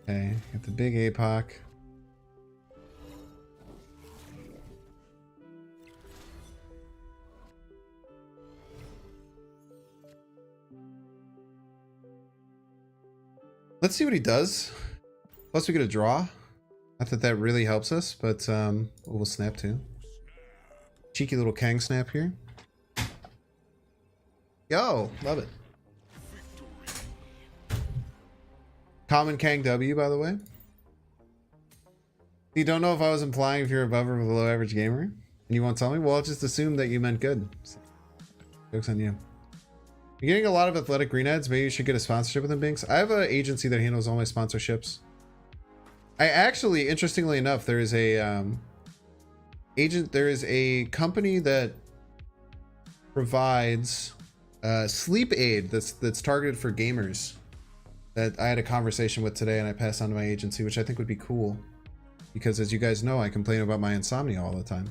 Okay, got the big APOC. Let's see what he does. Plus we get a draw. Not that that really helps us, but we'll snap too. Cheeky little Kang snap here. Yo, love it. Common Kang W, by the way. You don't know if I was implying if you're above or below average gamer, and you won't tell me? Well, I'll just assume that you meant good. So, joke's on you. You're getting a lot of athletic green ads. Maybe you should get a sponsorship with them, Binks. I have an agency that handles all my sponsorships. I actually, interestingly enough, there is a there is a company that provides sleep aid that's targeted for gamers that I had a conversation with today, and I passed on to my agency, which I think would be cool because, as you guys know, I complain about my insomnia all the time.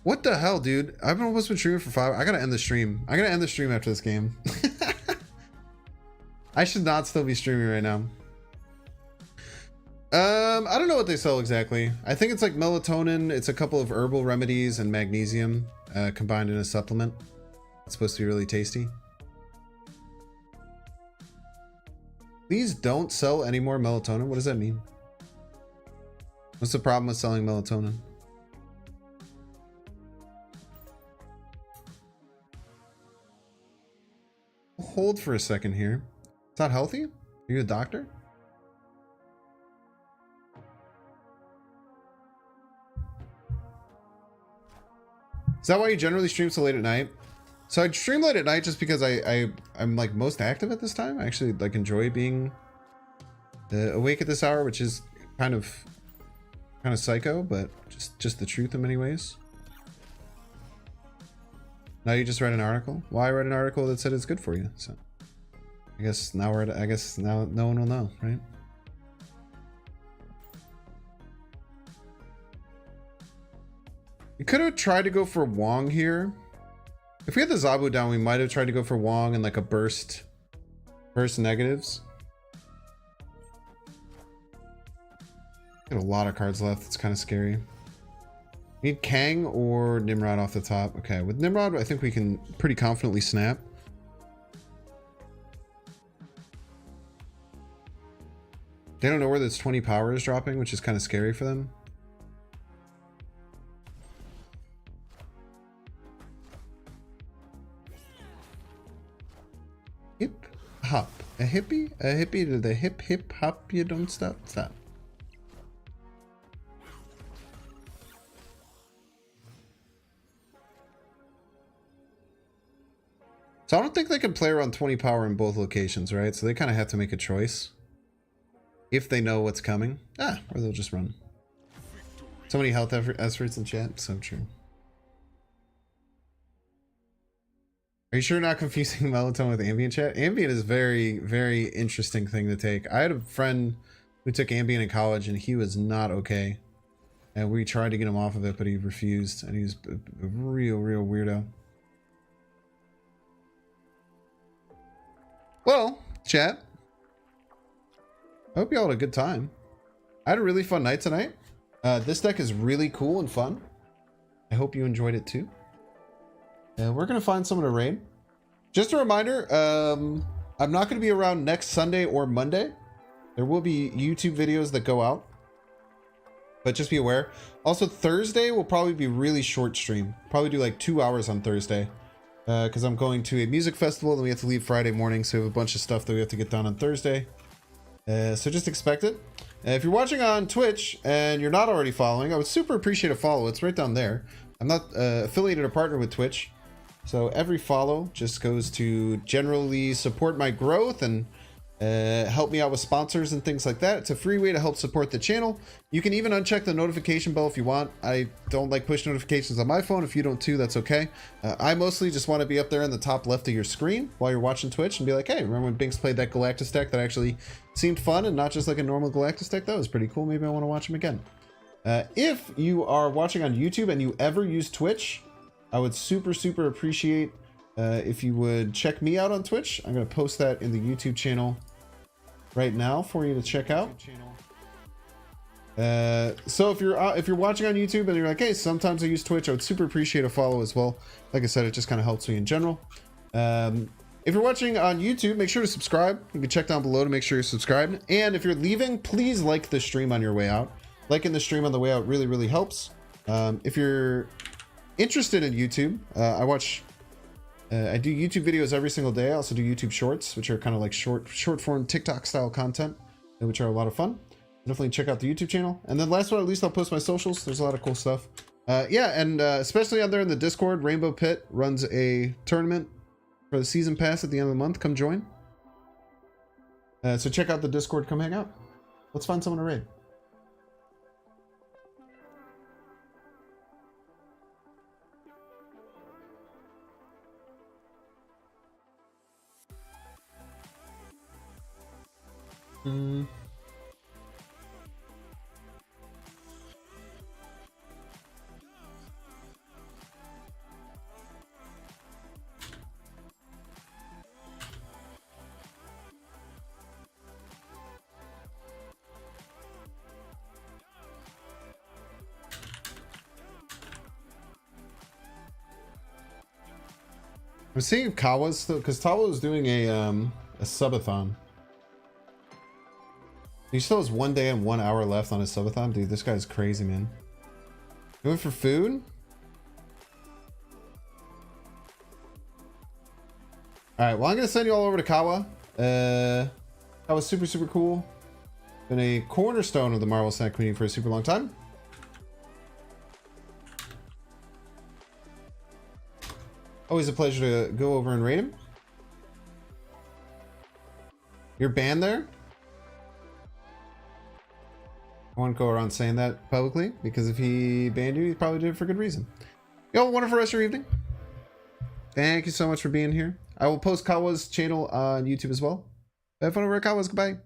What the hell, dude? I've almost been streaming for 5. I gotta end the stream. I gotta end the stream after this game. I should not still be streaming right now. I don't know what they sell exactly. I think it's like melatonin. It's a couple of herbal remedies and magnesium combined in a supplement. It's supposed to be really tasty. Please don't sell any more melatonin. What does that mean? What's the problem with selling melatonin? Hold for a second here. It's not healthy? Are you a doctor? Is that why you generally stream so late at night? So I stream late at night just because I'm like most active at this time. I actually like enjoy being awake at this hour, which is kind of psycho, but just the truth in many ways. Now you just read an article. Well, I read an article that said it's good for you. So I guess now no one will know, right? We could have tried to go for Wong here. If we had the Zabu down, we might have tried to go for Wong and like a burst negatives. Got a lot of cards left. It's kind of scary. Need Kang or Nimrod off the top. Okay, with Nimrod, I think we can pretty confidently snap. They don't know where this 20 power is dropping, which is kind of scary for them. Hip hop. A hippie to the hip hop. You don't stop. So I don't think they can play around 20 power in both locations, right? So they kind of have to make a choice. If they know what's coming. Or they'll just run. So many health efforts in chat. So true. Are you sure you're not confusing melatonin with Ambien, chat? Ambien is a very, very interesting thing to take. I had a friend who took Ambien in college and he was not okay. And we tried to get him off of it, but he refused. And he's a real weirdo. Well, chat. I hope you all had a good time. I had a really fun night tonight. This deck is really cool and fun. I hope you enjoyed it too. We're going to find someone to raid. Just a reminder, I'm not going to be around next Sunday or Monday. There will be YouTube videos that go out. But just be aware. Also, Thursday will probably be really short stream. Probably do like 2 hours on Thursday. Because I'm going to a music festival, then we have to leave Friday morning, so we have a bunch of stuff that we have to get done on Thursday. So just expect it. If you're watching on Twitch and you're not already following, I would super appreciate a follow. It's right down there. I'm not affiliated or partnered with Twitch, so every follow just goes to generally support my growth and help me out with sponsors and things like that. It's a free way to help support the channel. You can even uncheck the notification bell if you want. I don't like push notifications on my phone. If you don't too, that's okay. I mostly just want to be up there in the top left of your screen while you're watching Twitch and be like, hey, remember when Binks played that Galactus deck that actually seemed fun and not just like a normal Galactus deck? That was pretty cool. Maybe I want to watch him again. If you are watching on YouTube and you ever use Twitch, I would super appreciate if you would check me out on Twitch. I'm going to post that in the YouTube channel right now for you to check out. So if you're watching on YouTube and you're like, hey, sometimes I use Twitch, I would super appreciate a follow as well. Like I said, it just kind of helps me in general. If you're watching on YouTube, make sure to subscribe. You can check down below to make sure you're subscribed. And if you're leaving, please like the stream on your way out. Liking the stream on the way out really, really helps. If you're interested in YouTube, I do YouTube videos every single day. I also do YouTube shorts, which are kind of like short form TikTok style content, which are a lot of fun. Definitely check out the YouTube channel. And then last but not least, I'll post my socials. There's a lot of cool stuff. Yeah, and especially out there in the Discord, Rainbow Pit runs a tournament for the season pass at the end of the month. Come join. So check out the Discord. Come hang out. Let's find someone to raid. I'm seeing if Kawa's still, because Tawa was doing a subathon. He still has 1 day and 1 hour left on his subathon. Dude, this guy's crazy, man. Going for food? Alright, well, I'm going to send you all over to Kawa. Kawa's super, super cool. Been a cornerstone of the Marvel Snack community for a super long time. Always a pleasure to go over and raid him. You're banned there? I won't go around saying that publicly, because if he banned you, he probably did it for good reason. Yo, wonderful rest of your evening. Thank you so much for being here. I will post Kawa's channel on YouTube as well. Have fun over at Kawa's. Goodbye.